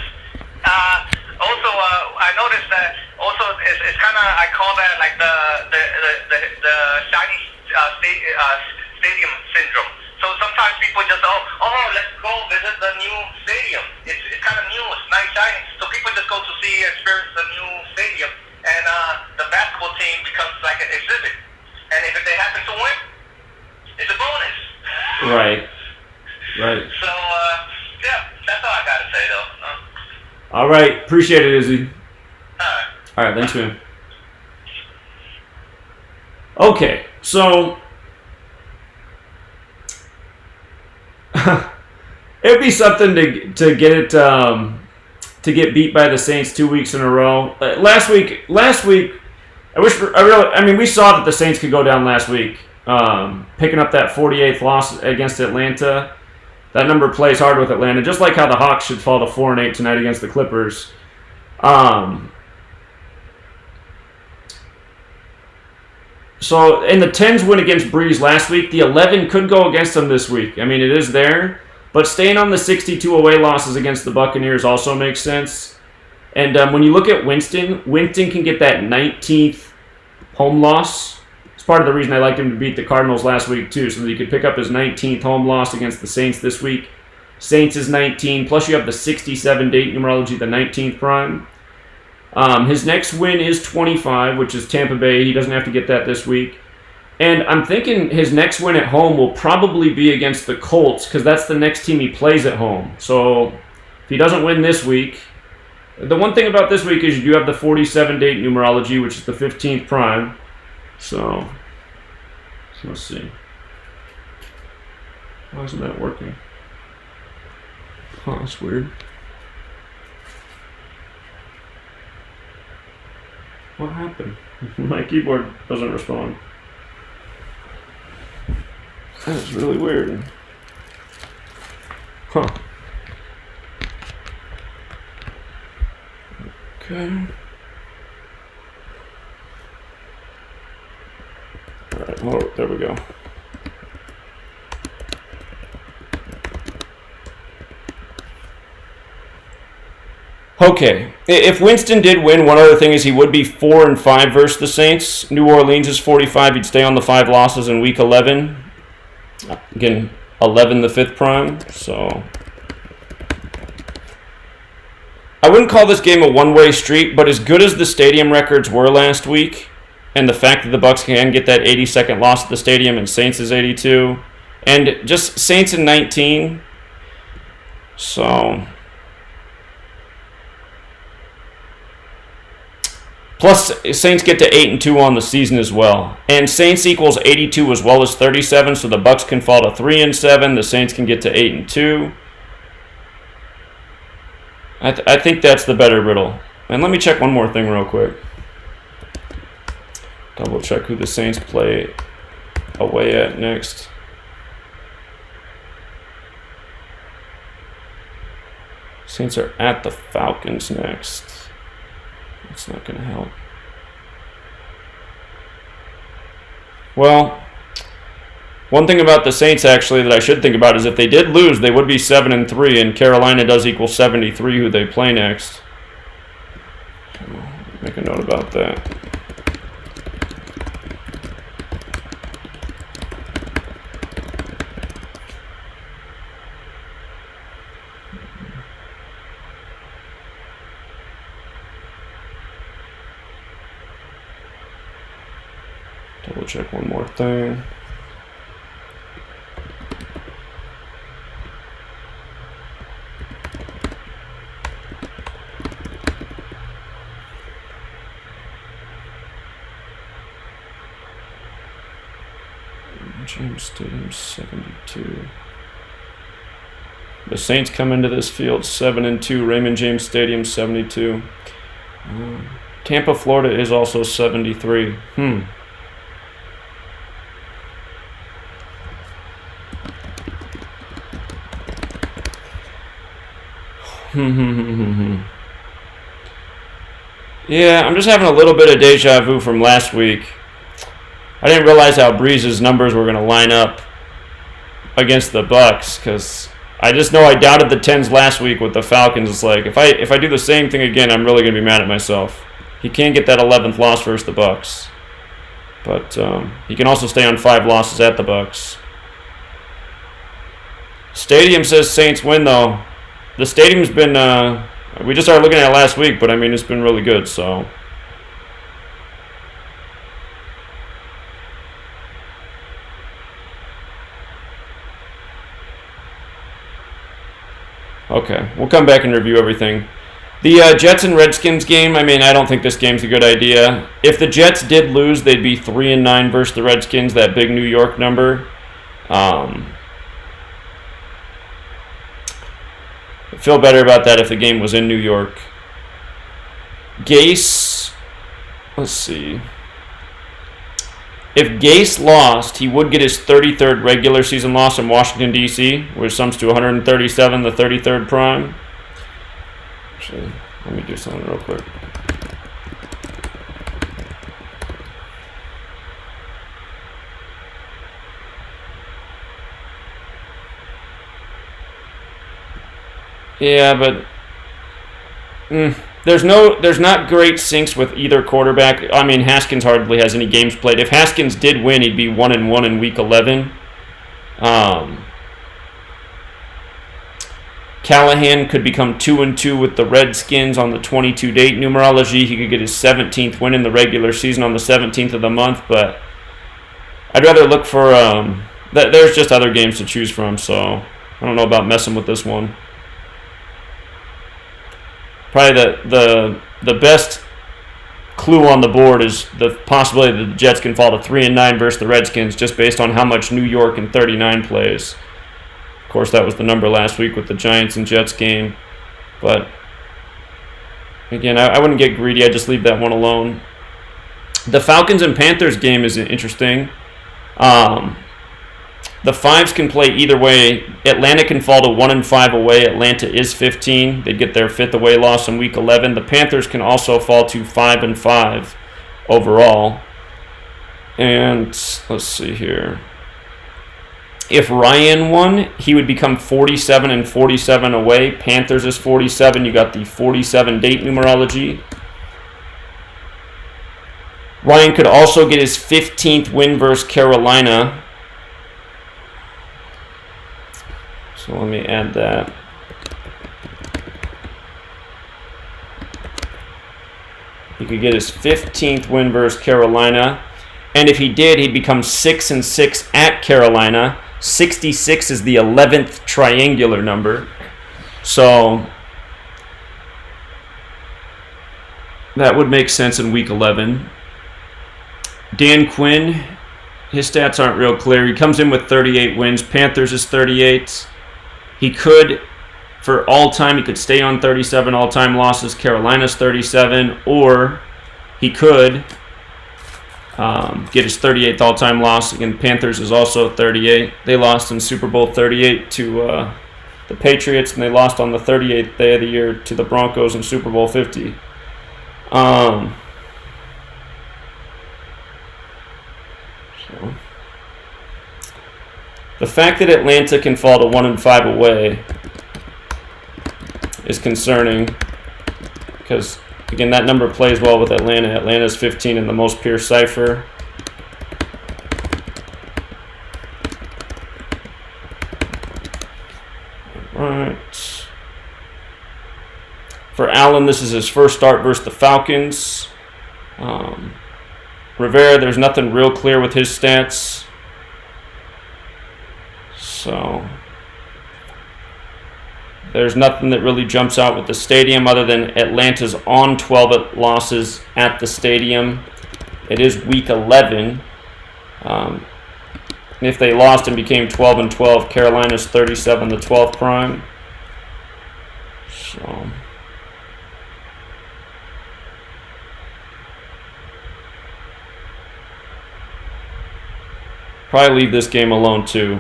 Also, I noticed that also it's kind of, I call that like the shiny stadium syndrome. So sometimes people just let's go visit the new stadium. It's kind of new. It's nice, shiny. So people just go to see and experience the new stadium, and the basketball team becomes like an exhibit. And if they happen to win, it's a bonus. Right. Right. So yeah, that's all I gotta say though. All right. Appreciate it, Izzy. All right. Thanks, man. Okay. So it'd be something to get it to get beat by the Saints 2 weeks in a row. Last week, we saw that the Saints could go down last week, picking up that 48th loss against Atlanta. That number plays hard with Atlanta, just like how the Hawks should fall to 4-8 tonight against the Clippers. So, in the 10s win against Breeze last week, the 11 could go against them this week. I mean, it is there. But staying on the 62 away losses against the Buccaneers also makes sense. And when you look at Winston can get that 19th home loss. It's part of the reason I liked him to beat the Cardinals last week, too, so that he could pick up his 19th home loss against the Saints this week. Saints is 19, plus you have the 67 date numerology, the 19th prime. His next win is 25, which is Tampa Bay. He doesn't have to get that this week. And I'm thinking his next win at home will probably be against the Colts, because that's the next team he plays at home. So if he doesn't win this week, the one thing about this week is you do have the 47 date numerology, which is the 15th prime. So let's see. Why isn't that working? Huh, that's weird. What happened? My keyboard doesn't respond. That is really weird. Huh. Okay. All right. Oh, there we go. Okay, if Winston did win, one other thing is he would be 4-5 versus the Saints. New Orleans is 45. He'd stay on the 5 losses in Week 11. Again, 11 the 5th prime. So I wouldn't call this game a one-way street, but as good as the stadium records were last week, and the fact that the Bucs can get that 82nd loss at the stadium and Saints is 82, and just Saints in 19. So. Plus, Saints get to 8-2 on the season as well. And Saints equals 82 as well as 37, so the Bucs can fall to 3-7. The Saints can get to 8-2. I think that's the better riddle. And let me check one more thing real quick. Double check who the Saints play away at next. Saints are at the Falcons next. It's not going to help. Well, one thing about the Saints actually that I should think about is if they did lose, they would be 7-3, and Carolina does equal 73 who they play next. Make a note about that. Double check one more thing. James Stadium 72. The Saints come into this field 7-2. Raymond James Stadium 72. Tampa, Florida is also 73. Yeah, I'm just having a little bit of deja vu from last week. I didn't realize how Breeze's numbers were going to line up against the Bucs, because I just know I doubted the 10s last week with the Falcons. It's like, if I do the same thing again, I'm really going to be mad at myself. He can't get that 11th loss versus the Bucs, but he can also stay on 5 losses at the Bucs. Stadium says Saints win, though. The stadium's been, we just started looking at it last week, but I mean, it's been really good, so. Okay, we'll come back and review everything. The Jets and Redskins game, I mean, I don't think this game's a good idea. If the Jets did lose, they'd be 3-9 versus the Redskins, that big New York number. I feel better about that if the game was in New York. Gase, let's see. If Gase lost, he would get his 33rd regular season loss in Washington, D.C., which sums to 137, the 33rd prime. Actually, let me do something real quick. Yeah, but there's not great syncs with either quarterback. I mean, Haskins hardly has any games played. If Haskins did win, he'd be 1-1 in Week 11. Callahan could become 2-2 with the Redskins on the 22-date numerology. He could get his 17th win in the regular season on the 17th of the month, but I'd rather look for there's just other games to choose from, so I don't know about messing with this one. Probably the best clue on the board is the possibility that the Jets can fall to 3-9 versus the Redskins, just based on how much New York in 39 plays. Of course, that was the number last week with the Giants and Jets game. But again, I wouldn't get greedy. I'd just leave that one alone. The Falcons and Panthers game is interesting. The 5s can play either way. Atlanta can fall to 1-5 away. Atlanta is 15. They'd get their 5th away loss in Week 11. The Panthers can also fall to 5-5 overall. And let's see here. If Ryan won, he would become 47-47 away. Panthers is 47. You got the 47 date numerology. Ryan could also get his 15th win versus Carolina. So let me add that. He could get his 15th win versus Carolina. And if he did, he'd become 6-6 at Carolina. 66 is the 11th triangular number. So that would make sense in Week 11. Dan Quinn, his stats aren't real clear. He comes in with 38 wins. Panthers is 38. He could, for all time, he could stay on 37 all-time losses. Carolina's 37. Or he could get his 38th all-time loss. Again, Panthers is also 38. They lost in Super Bowl 38 to the Patriots, and they lost on the 38th day of the year to the Broncos in Super Bowl 50. The fact that Atlanta can fall to 1-5 away is concerning because, again, that number plays well with Atlanta. Atlanta's 15 in the most pure cipher. All right. For Allen, this is his first start versus the Falcons. Rivera, there's nothing real clear with his stats. So there's nothing that really jumps out with the stadium other than Atlanta's on 12 losses at the stadium. It is Week 11. If they lost and became 12-12, Carolina's 37, the 12th prime. So probably leave this game alone too.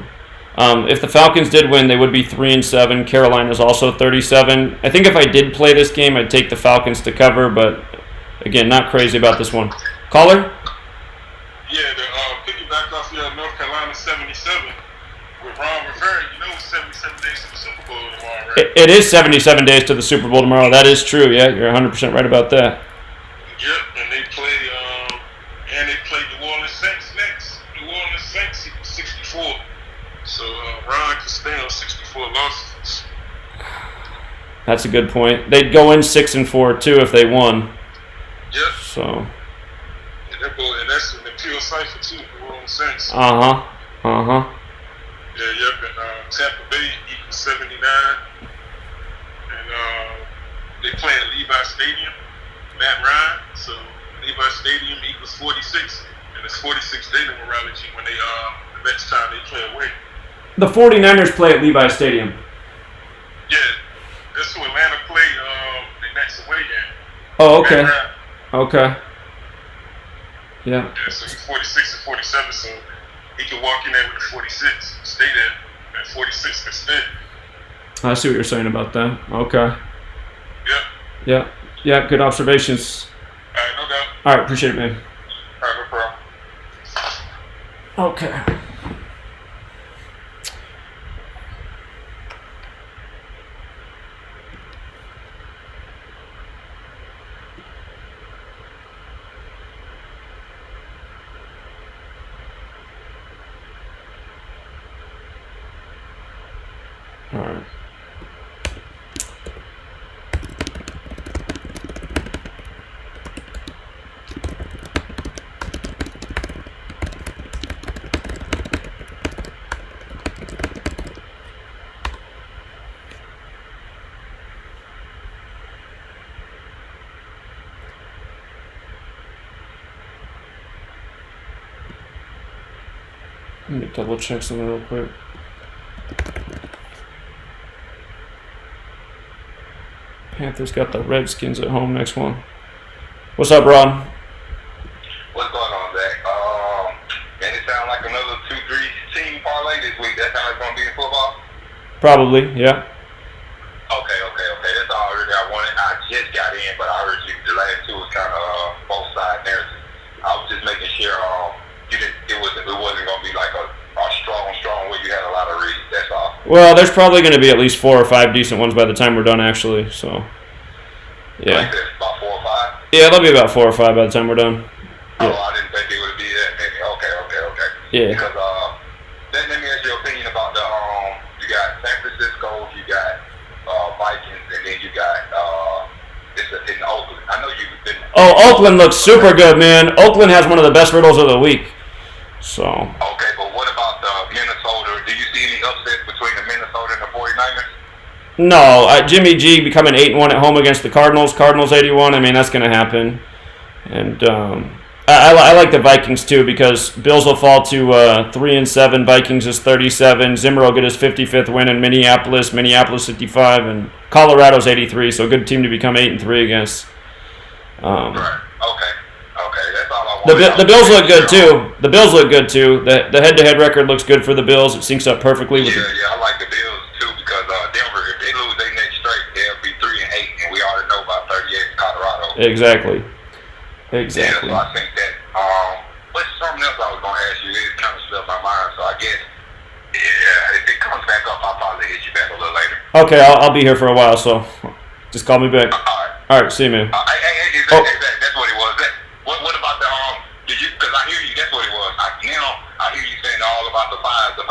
If the Falcons did win, they would be 3-7. Carolina's also 37. I think if I did play this game, I'd take the Falcons to cover, but again, not crazy about this one. Caller? Yeah, the piggyback off your North Carolina 77 with Ron Rivera, you know it's 77 days to the Super Bowl tomorrow, right? It is 77 days to the Super Bowl tomorrow. That is true. Yeah, you're 100% right about that. Yep, and they play New Orleans Saints next. New Orleans Saints 64. So Ron can stay on 64 losses. That's a good point. They'd go in 6-4 too if they won. Yep. So. And that's in the pure cipher too. New Orleans Saints. Yeah. Yep. And Tampa Bay equals 79, and they play at Levi Stadium. Matt Ryan. So Levi Stadium equals 46, and it's 46 day numerology when they the next time they play away. The 49ers play at Levi Stadium. Yeah, that's who Atlanta play the next away game. Oh, okay. Okay. Yeah. Yeah, so he's 46 and 47, so he can walk in there with a 46, stay there, and 46 can stay. I see what you're saying about that. Okay. Yep. Yeah, good observations. All right, no doubt. All right, appreciate it, man. All right, no problem. Okay. All right. Let me double check something real quick. Panthers got the Redskins at home next one. What's up, Rod? What's going on, Zach? Man, it sounds like another 2-3 team parlay this That's how it's gonna be in football. Probably, yeah. Okay. That's all really I wanted. I just got in, but I heard you. The last two was kind of both side narratives. I was just making sure you didn't. It wasn't gonna be like a strong where you had a lot of reads. That's all. Well, there's probably going to be at least 4 or 5 decent ones by the time we're done, actually. So, yeah. Like this, about 4 or 5. Yeah, there'll be about 4 or 5 by the time we're done. Yeah. Oh, I didn't think it would be that many. Okay. Yeah. Because let me ask your opinion about the you got San Francisco, you got Vikings, and then you got it's in Oakland. I know you've been. Oh, Oakland looks super good, man. Oakland has one of the best riddles of the week. So. Okay, but what about Minnesota? Do you see any upsets between the Minnesota and the 49ers? No, Jimmy G becoming 8-1 at home against the Cardinals. Cardinals 81. I mean, that's going to happen. And I like the Vikings too because Bills will fall to 3-7. Vikings is 37. Zimmer will get his 55th win in Minneapolis. Minneapolis 55 and Colorado's 83. So a good team to become 8-3 against. Right. Okay. That's all I want. The Bills look good too. The Bills look good too. The head-to-head record looks good for the Bills. It syncs up perfectly with. I like the Bills too because Denver, if they lose their next straight, they'll be 3-8, and we already know about 38 in Colorado. Exactly. Yeah, so I think that. But something else I was going to ask you. It kind of slipped my mind, so I guess. Yeah, if it comes back up, I'll probably hit you back a little later. Okay, I'll be here for a while, so just call me back. All right, see you, man. Exactly, that's what it was. What about the Did you? Because I hear you. That's what it was. I hear you saying all about the fives, and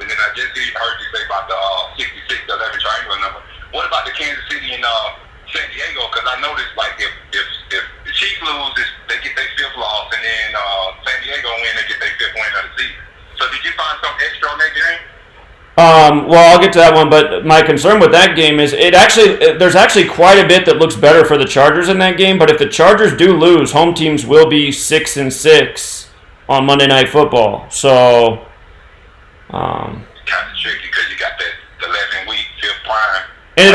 then I just heard you say about the 66, the 11 triangular number. What about the Kansas City and San Diego? Because I noticed like if the Chiefs lose, they get their 5th loss, and then San Diego win, they get their 5th win of the season. So did you find some extra on that game? Well, I'll get to that one, but my concern with that game is there's actually quite a bit that looks better for the Chargers in that game. But if the Chargers do lose, home teams will be 6-6 on Monday Night Football. So, kind of tricky because you got that 11-week 5th prime, and it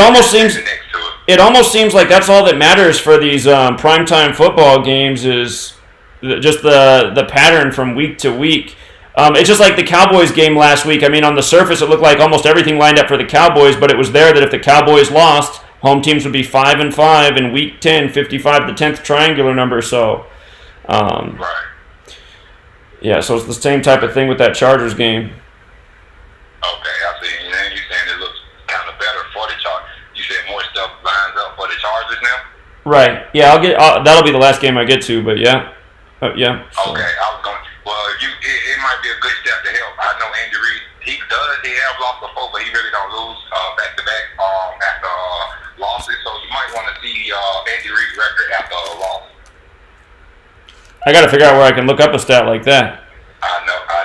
almost seems like that's all that matters for these primetime football games is just the pattern from week to week. It's just like the Cowboys game last week. I mean, on the surface, it looked like almost everything lined up for the Cowboys, but it was there that if the Cowboys lost, home teams would be 5-5 in Week 10, 55, the 10th triangular number. So, right. Yeah, so it's the same type of thing with that Chargers game. Okay, I see. And then you saying it looks kind of better for the Chargers. You said more stuff lines up for the Chargers now? Right. Yeah, that'll be the last game I get to, but yeah. Yeah. So. Okay, I was going to. Well, it might be a good step to help. I know Andy Reid, he have lost before, but he really don't lose back-to-back after losses, so you might want to see Andy Reid's record after a loss. I got to figure out where I can look up a stat like that. I know. I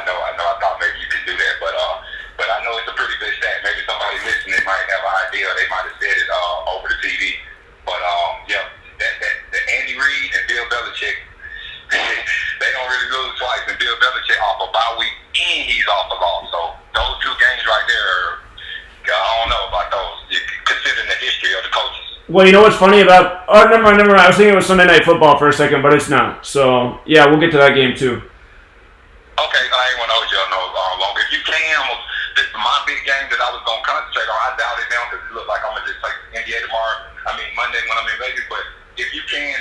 thought maybe you could do that, but I know it's a pretty good stat. Maybe somebody listening might have an idea. They might have said it over the TV. But, yeah, that Andy Reid and Bill Belichick, they don't really lose twice, and Bill Belichick off a bye week, and he's off a loss. So those 2 games right there, I don't know about those, considering the history of the coaches. Well, you know what's funny about... Oh, never mind. I was thinking it was Sunday Night Football for a second, but it's not. So, yeah, we'll get to that game, too. Okay, I ain't want to hold you on no longer. If you can, my big game that I was going to concentrate on, I doubt it now because it looks like I'm going to just play NBA tomorrow. Monday when I'm in Vegas, but if you can,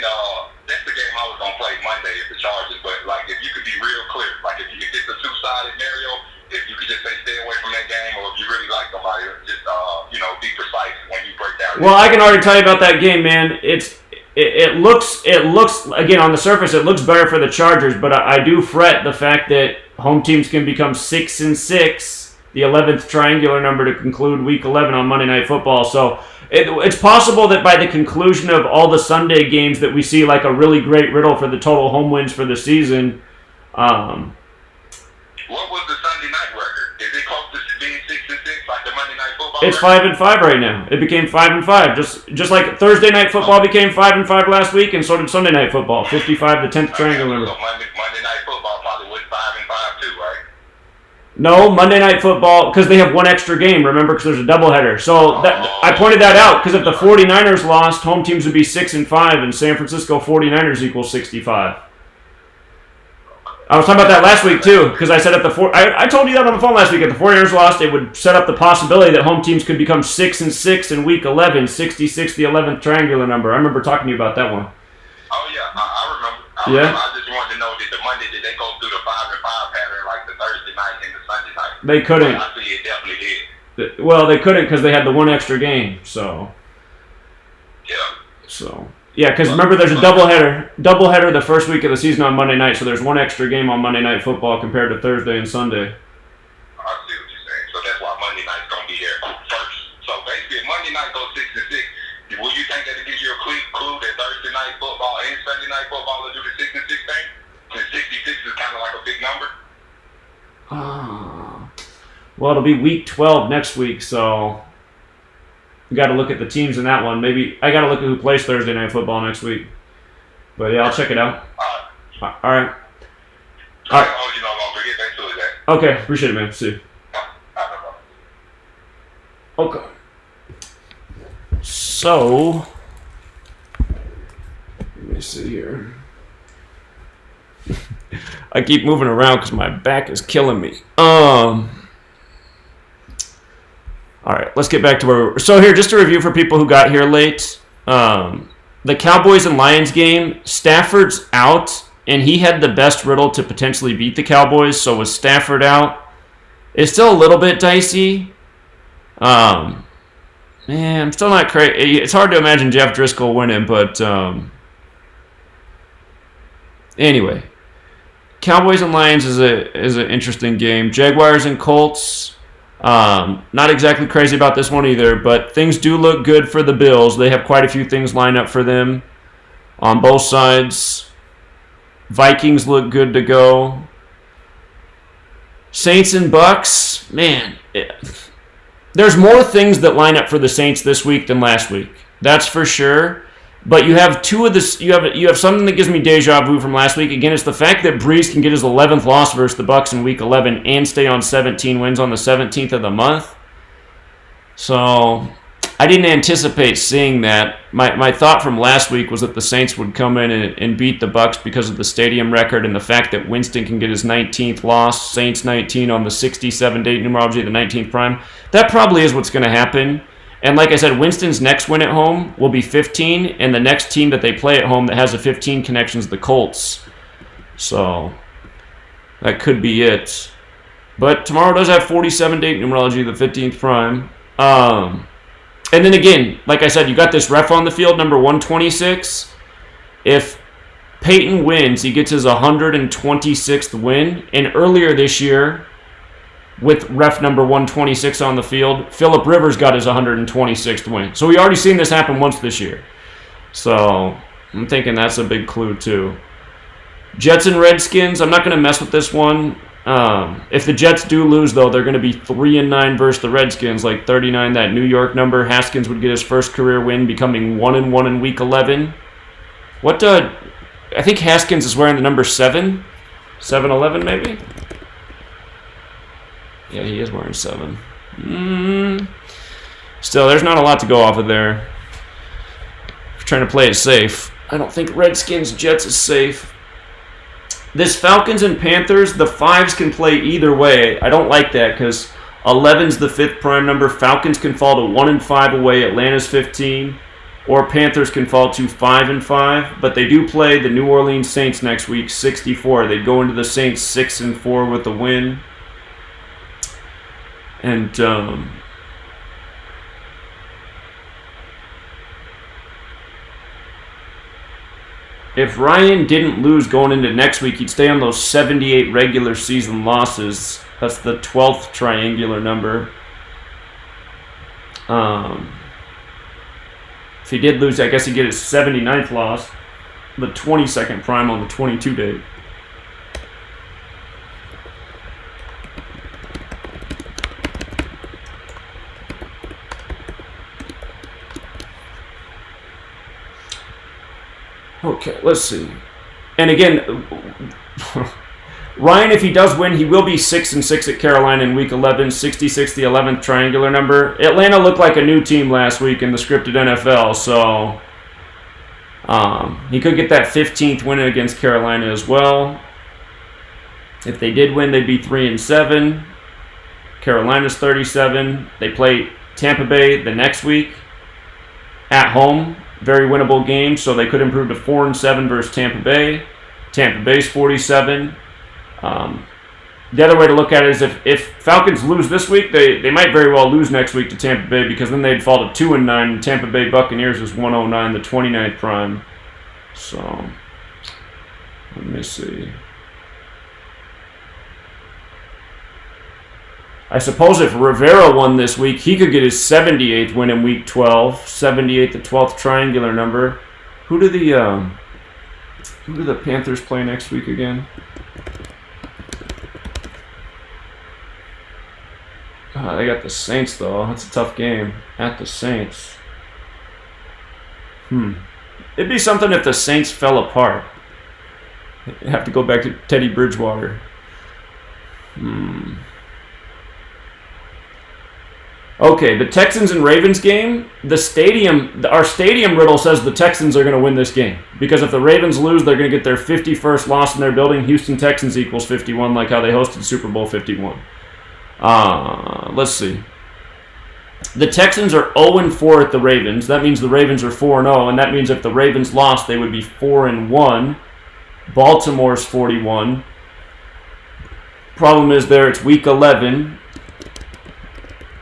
that's the game I was going to play Monday at the Chargers, but, like, if you could be real clear, like, if it's a 2-sided scenario, if you could just say stay away from that game, or if you really like somebody, just, be precise when you break down. Well, I can already tell you about that game, man. It looks, again, on the surface, it looks better for the Chargers, but I do fret the fact that home teams can become 6-6, the 11th triangular number to conclude Week 11 on Monday Night Football. So it's possible that by the conclusion of all the Sunday games that we see like a really great riddle for the total home wins for the season. What was the Sunday night record? Is it close to being 6-6 like the Monday Night Football? It's 5-5 right now. It became 5-5, just like Thursday Night Football became 5-5 last week, and so did Sunday Night Football. 55, the 10th triangular number. So Monday Night Football probably was 5-5 too, right? No, Monday Night Football, because they have one extra game, remember, because there's a doubleheader. So I pointed that out, because if the 49ers lost, home teams would be 6-5, and San Francisco 49ers equals 65. I was talking about that last week too, because I said at the I told you that on the phone last week. If the 49ers lost, it would set up the possibility that home teams could become 6-6 in Week 11, 66 the 11th triangular number. I remember talking to you about that one. Oh yeah, I remember. Yeah. I just wanted to know did they go through the 5-5 pattern like the Thursday night and the Sunday night? They couldn't. I see it definitely did. Well, they couldn't because they had the one extra game. So. Yeah. So. Yeah, because remember, there's a doubleheader the first week of the season on Monday night, so there's one extra game on Monday Night Football compared to Thursday and Sunday. I see what you're saying. So that's why Monday night's going to be there first. So basically, if Monday night goes 6-6, will you think that it gives you a clue that Thursday night football and Sunday night football will do the 6-6 thing? Since 66 is kind of like a big number. Well, it'll be Week 12 next week, so we got to look at the teams in that one. Maybe I got to look at who plays Thursday Night Football next week. But yeah, I'll check it out. All right. Okay, appreciate it, man. See you. Okay. So, let me see here. I keep moving around because my back is killing me. All right, let's get back to where we were. So here, just a review for people who got here late. The Cowboys and Lions game, Stafford's out, and he had the best riddle to potentially beat the Cowboys, so with Stafford out, it's still a little bit dicey. Man, I'm still not crazy. It's hard to imagine Jeff Driscoll winning, but anyway. Cowboys and Lions is an interesting game. Jaguars and Colts. Not exactly crazy about this one either, but things do look good for the Bills. They have quite a few things lined up for them on both sides. Vikings look good to go. Saints and Bucks, man, there's more things that line up for the Saints this week than last week. That's for sure. But you have you have something that gives me deja vu from last week. Again, it's the fact that Breeze can get his 11th loss versus the Bucks in Week 11 and stay on 17 wins on the 17th of the month. So I didn't anticipate seeing that. My thought from last week was that the Saints would come in and beat the Bucks because of the stadium record and the fact that Winston can get his 19th loss, Saints 19 on the 67-date numerology, the 19th prime. That probably is what's going to happen. And like I said, Winston's next win at home will be 15, and the next team that they play at home that has a 15 connection is the Colts. So that could be it. But tomorrow does have 47-date numerology, the 15th prime. And then again, like I said, you got this ref on the field, number 126. If Peyton wins, he gets his 126th win. And earlier this year, with ref number 126 on the field, Phillip Rivers got his 126th win. So we already seen this happen once this year. So I'm thinking that's a big clue too. Jets and Redskins, I'm not going to mess with this one. If the Jets do lose, though, they're going to be 3-9 versus the Redskins, like 39, that New York number. Haskins would get his first career win, becoming 1-1 in Week 11. I think Haskins is wearing the number 7? 7-11 maybe? Yeah, he is wearing 7. Still, there's not a lot to go off of there. If you're trying to play it safe. I don't think Redskins-Jets is safe. This Falcons and Panthers, the 5s can play either way. I don't like that because 11's the 5th prime number. Falcons can fall to 1-5 away. Atlanta's 15. Or Panthers can fall to 5-5. But they do play the New Orleans Saints next week, 64. They'd go into the Saints 6-4 with a win. And if Ryan didn't lose going into next week, he'd stay on those 78 regular season losses. That's the 12th triangular number. If he did lose, I guess he'd get his 79th loss, the 22nd prime on the 22 date. Okay, let's see. And again, Ryan, if he does win, he will be 6-6 at Carolina in Week 11, 66, the 11th triangular number. Atlanta looked like a new team last week in the scripted NFL, so he could get that 15th win against Carolina as well. If they did win, they'd be 3-7. Carolina's 37. They play Tampa Bay the next week at home. Very winnable game, so they could improve to 4-7 versus Tampa Bay. Tampa Bay's 47. The other way to look at it is if Falcons lose this week, they might very well lose next week to Tampa Bay, because then they'd fall to 2-9. Tampa Bay Buccaneers is 109, the 29th prime. So, let me see. I suppose if Rivera won this week, he could get his 78th win in Week 12. 78, the 12th triangular number. Who do the Panthers play next week again? They got the Saints, though. That's a tough game. At the Saints. It'd be something if the Saints fell apart. You'd have to go back to Teddy Bridgewater. Okay, the Texans and Ravens game. Our stadium riddle says the Texans are going to win this game. Because if the Ravens lose, they're going to get their 51st loss in their building. Houston Texans equals 51, like how they hosted Super Bowl 51. Let's see. The Texans are 0-4 at the Ravens. That means the Ravens are 4-0, and that means if the Ravens lost, they would be 4-1. Baltimore's 41. Problem is there, it's Week 11.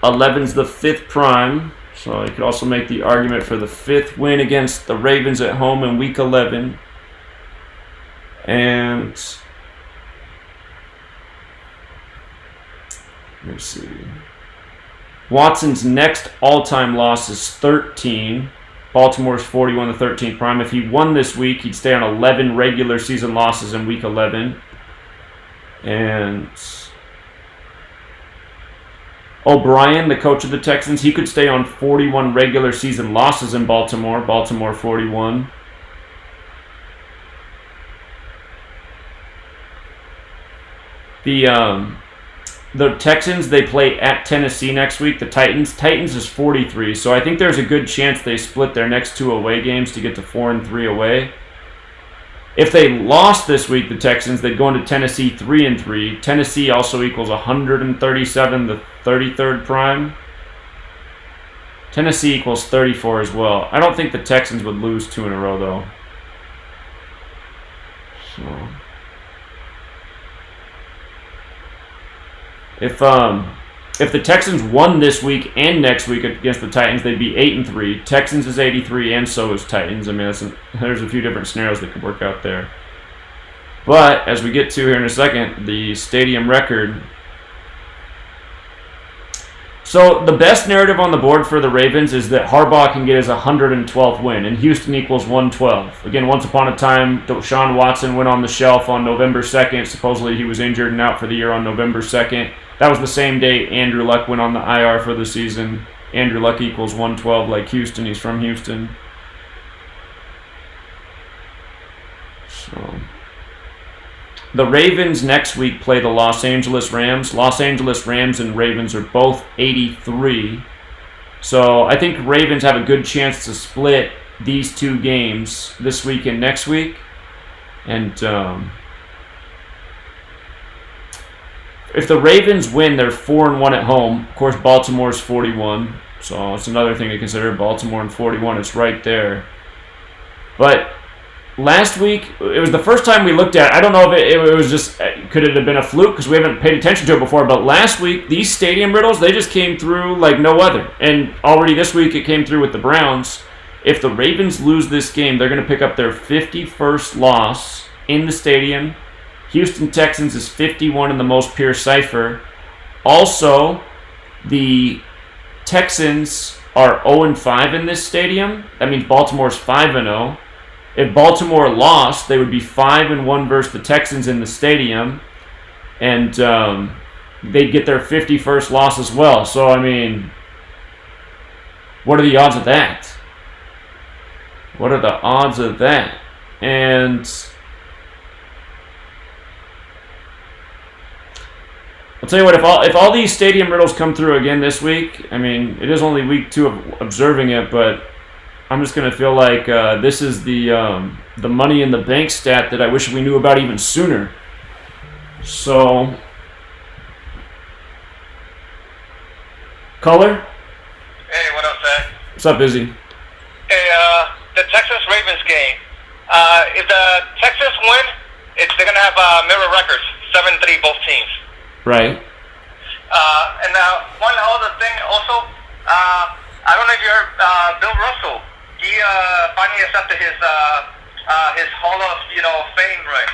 11's the 5th prime, so you could also make the argument for the 5th win against the Ravens at home in Week 11. And let's see. Watson's next all-time loss is 13. Baltimore's 41, the 13th prime. If he won this week, he'd stay on 11 regular season losses in Week 11. And O'Brien, the coach of the Texans, he could stay on 41 regular season losses in Baltimore. Baltimore 41. The Texans, they play at Tennessee next week. The Titans is 43, so I think there's a good chance they split their next 2 away games to get to 4-3 away. If they lost this week, the Texans, they'd go into Tennessee 3-3. Tennessee also equals 137, the 33rd prime. Tennessee equals 34 as well. I don't think the Texans would lose 2 in a row, though. So if the Texans won this week and next week against the Titans, they'd be 8-3. Texans is 83, and so is Titans. I mean, there's a few different scenarios that could work out there. But as we get to here in a second, the stadium record. So the best narrative on the board for the Ravens is that Harbaugh can get his 112th win, and Houston equals 112. Again, once upon a time, Deshaun Watson went on the shelf on November 2nd. Supposedly he was injured and out for the year on November 2nd. That was the same day Andrew Luck went on the IR for the season. Andrew Luck equals 112 like Houston. He's from Houston. So the Ravens next week play the Los Angeles Rams. Los Angeles Rams and Ravens are both 83. So I think Ravens have a good chance to split these 2 games this week and next week. And if the Ravens win, they're 4-1 at home. Of course, Baltimore's 41. So it's another thing to consider. Baltimore and 41 is right there. But last week, it was the first time we looked at it. I don't know if it was just, could it have been a fluke because we haven't paid attention to it before, but last week, these stadium riddles, they just came through like no other. And already this week, it came through with the Browns. If the Ravens lose this game, they're going to pick up their 51st loss in the stadium. Houston Texans is 51 in the most pure cipher. Also, the Texans are 0-5 in this stadium. That means Baltimore's 5-0. If Baltimore lost, they would be 5-1 versus the Texans in the stadium, and they'd get their 51st loss as well. So, I mean, what are the odds of that? What are the odds of that? And I'll tell you what, if all these stadium riddles come through again this week, I mean, it is only week 2 of observing it, but I'm just going to feel like this is the money in the bank stat that I wish we knew about even sooner. So, caller? Hey, what up, Zach? What's up, Izzy? Hey, the Texas-Ravens game. If the Texans win, they're going to have mirror records, 7-3 both teams. Right. And one other thing also, I don't know if you heard Bill Russell. He finally accepted his Hall of Fame right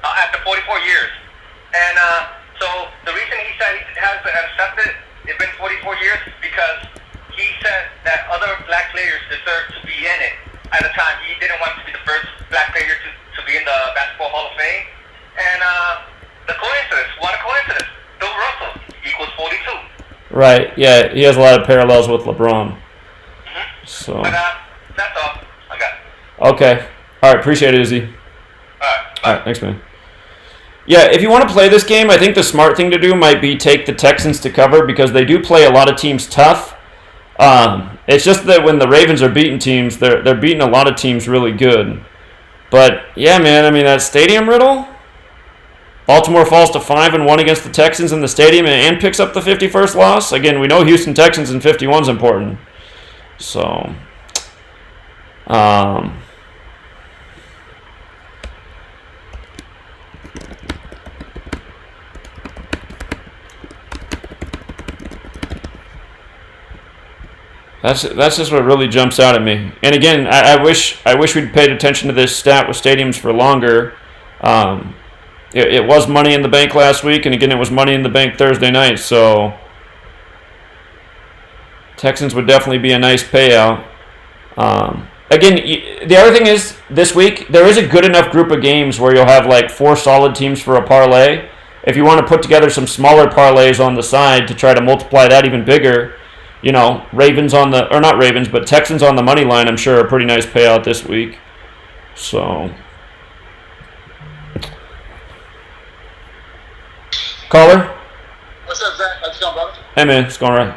after 44 years. And so the reason he said he has accepted it's been 44 years because he said that other black players deserve to be in it. At the time, he didn't want to be the first black player to be in the Basketball Hall of Fame. And the coincidence, what a coincidence. Bill Russell equals 42. Right, yeah, he has a lot of parallels with LeBron. Mm-hmm. So. But that's all I got. Okay. All right, appreciate it, Izzy. All right, thanks, man. Yeah, if you want to play this game, I think the smart thing to do might be take the Texans to cover because they do play a lot of teams tough. It's just that when the Ravens are beating teams, they're beating a lot of teams really good. But, yeah, man, I mean, that stadium riddle, Baltimore falls to 5-1 against the Texans in the stadium and picks up the 51st loss. Again, we know Houston Texans and 51 is important. So, That's just what really jumps out at me. And again, I wish we'd paid attention to this stat with stadiums for longer. It was Money in the Bank last week, and again, it was Money in the Bank Thursday night. So Texans would definitely be a nice payout. Again, the other thing is this week there is a good enough group of games where you'll have like 4 solid teams for a parlay. If you want to put together some smaller parlays on the side to try to multiply that even bigger. Ravens not Ravens, but Texans on the money line, I'm sure a pretty nice payout this week. So, caller? What's up, Zach? How's it going, brother? Hey, man, it's going right.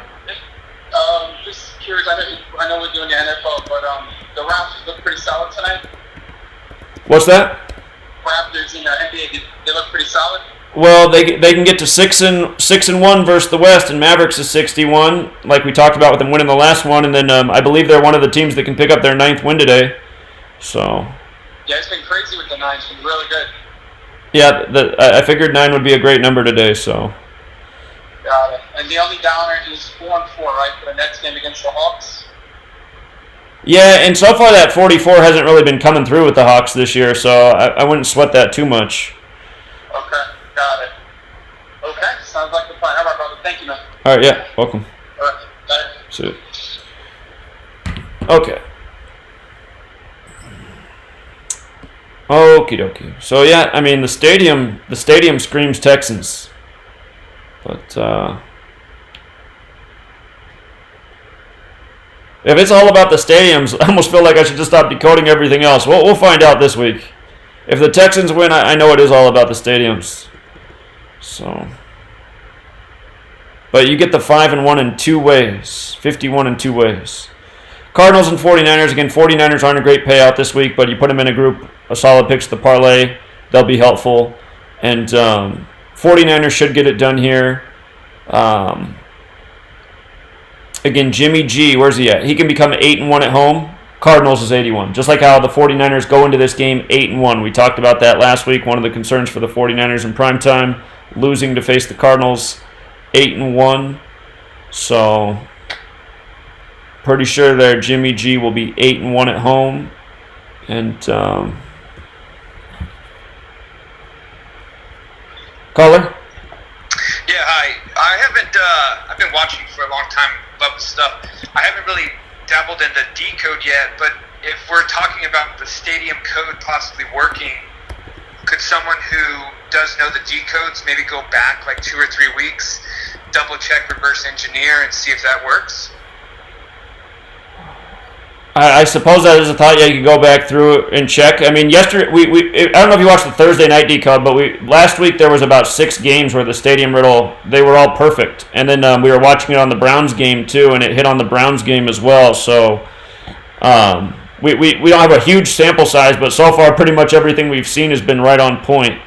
Just curious, I know we're doing the NFL, but the Raptors look pretty solid tonight. What's that? Raptors in the NBA, they look pretty solid. Well, they can get to 6-1 versus the West, and Mavericks is 61, like we talked about with them winning the last one, and then I believe they're one of the teams that can pick up their 9th win today. So. Yeah, it's been crazy with the 9. It's been really good. Yeah, I figured 9 would be a great number today. So. Got it. And the only downer is 4-4, right, for the next game against the Hawks. Yeah, and so far that 44 hasn't really been coming through with the Hawks this year, so I wouldn't sweat that too much. Okay. Got it. Okay, sounds like the plan. All right, brother. Thank you, man. All right, yeah, welcome. All right, bye. See you. Okay. Okie dokie. So yeah, I mean the stadium screams Texans, but if it's all about the stadiums, I almost feel like I should just stop decoding everything else. We'll find out this week. If the Texans win, I know it is all about the stadiums. So, but you get the 5-1 in 2 ways, 51 in 2 ways. Cardinals and 49ers, again, 49ers aren't a great payout this week, but you put them in a group, a solid picks to parlay, they'll be helpful. And 49ers should get it done here. Again, Jimmy G, where's he at? He can become 8-1 at home. Cardinals is 81. Just like how the 49ers go into this game 8-1. We talked about that last week. One of the concerns for the 49ers in primetime, losing to face the Cardinals 8-1. So, pretty sure there Jimmy G will be 8-1 at home. And, caller? Yeah, hi. I've been watching for a long time, love the stuff. I haven't really dabbled into Decode yet, but if we're talking about the stadium code possibly working, could someone who does know the decodes maybe go back like 2 or 3 weeks, double check, reverse engineer, and see if that works? I suppose that is a thought. Yeah, you can go back through and check. I mean, yesterday I don't know if you watched the Thursday night decode, but last week there was about 6 games where the stadium riddle, they were all perfect, and then we were watching it on the Browns game too, and it hit on the Browns game as well. So we don't have a huge sample size, but so far pretty much everything we've seen has been right on point.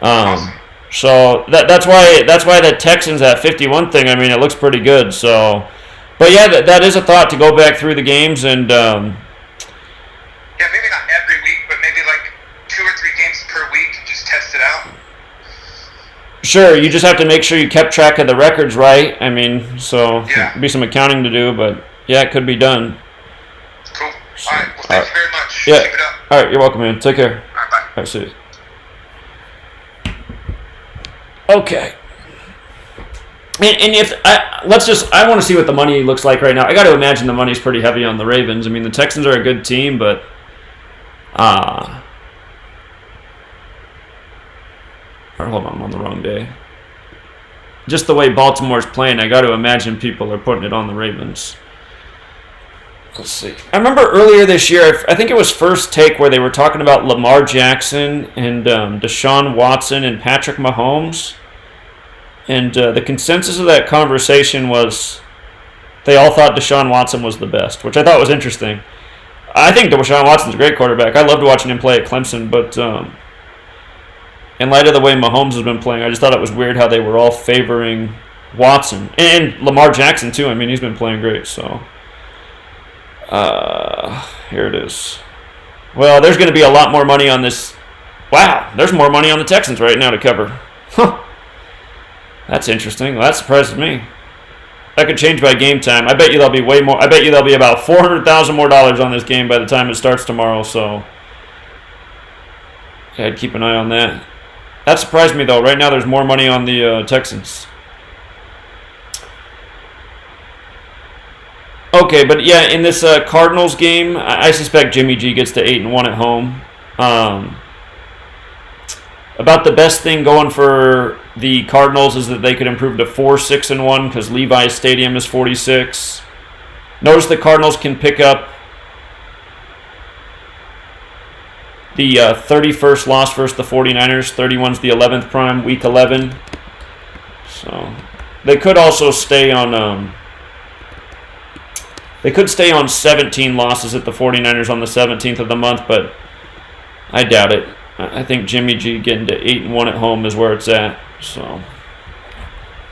Awesome. So that's why the Texans at 51 thing. I mean, it looks pretty good. So, but yeah, that is a thought to go back through the games and. Yeah, maybe not every week, but maybe like 2 or 3 games per week. Just test it out. Sure, you just have to make sure you kept track of the records right. I mean, so Yeah. be some accounting to do, but yeah, it could be done. Cool. All right. Well, thank you very much. Yeah. Keep it up. All right, you're welcome, man. Take care. All right, bye. All right, see you. Okay. And if I want to see what the money looks like right now. I got to imagine the money's pretty heavy on the Ravens. I mean, the Texans are a good team, but or hold on, I'm on the wrong day. Just the way Baltimore's playing, I got to imagine people are putting it on the Ravens. Let's see. I remember earlier this year, I think it was First Take, where they were talking about Lamar Jackson and Deshaun Watson and Patrick Mahomes. And the consensus of that conversation was they all thought Deshaun Watson was the best, which I thought was interesting. I think Deshaun Watson's a great quarterback. I loved watching him play at Clemson, but in light of the way Mahomes has been playing, I just thought it was weird how they were all favoring Watson. And Lamar Jackson, too. I mean, he's been playing great, so... here it is. Well, there's going to be a lot more money on this. Wow, there's more money on the Texans right now to cover. Huh. That's interesting. Well, that surprises me. That could change by game time. I bet you there'll be way more. I bet you there'll be about $400,000 more on this game by the time it starts tomorrow. So, yeah, I'd keep an eye on that. That surprised me, though. Right now, there's more money on the Texans. Okay, but yeah, in this Cardinals game, I suspect Jimmy G gets to 8-1 at home. About the best thing going for the Cardinals is that they could improve to 4-6-1 because Levi's Stadium is 46. Notice the Cardinals can pick up the 31st loss versus the 49ers. 31's the 11th prime, week 11. So they could also stay on... They could stay on 17 losses at the 49ers on the 17th of the month, but I doubt it. I think Jimmy G getting to 8-1 at home is where it's at. So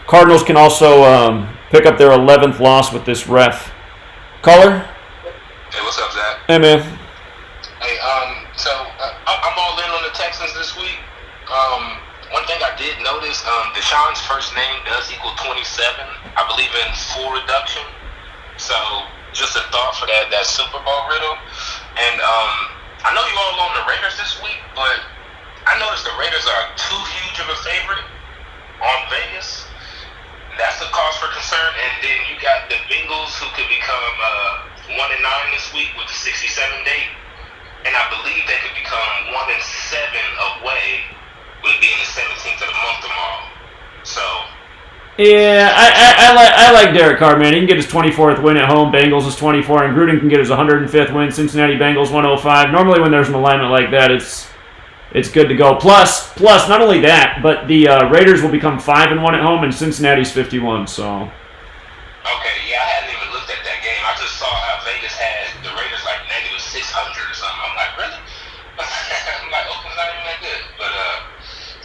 Cardinals can also pick up their 11th loss with this ref. Caller? Hey, what's up, Zach? Hey, man. Hey, so I'm all in on the Texans this week. One thing I did notice, Deshaun's first name does equal 27, I believe, in full reduction. So just a thought for that Super Bowl riddle. And I know you all on the Raiders this week, but I noticed the Raiders are too huge of a favorite on Vegas. That's a cause for concern. And then you got the Bengals, who could become 1-9 this week with the 67 date. And I believe they could become 1-7 away with being the 17th of the month tomorrow. So... Yeah, I like Derek Carr, man. He can get his 24th win at home. Bengals is 24, and Gruden can get his 105th win. Cincinnati Bengals 105. Normally, when there's an alignment like that, it's good to go. Plus, not only that, but the Raiders will become 5-1 at home, and Cincinnati's 51. So. Okay, yeah, I hadn't even looked at that game. I just saw how Vegas had the Raiders like negative 600 or something. I'm like, really? I'm like, Oakland's not even that good, but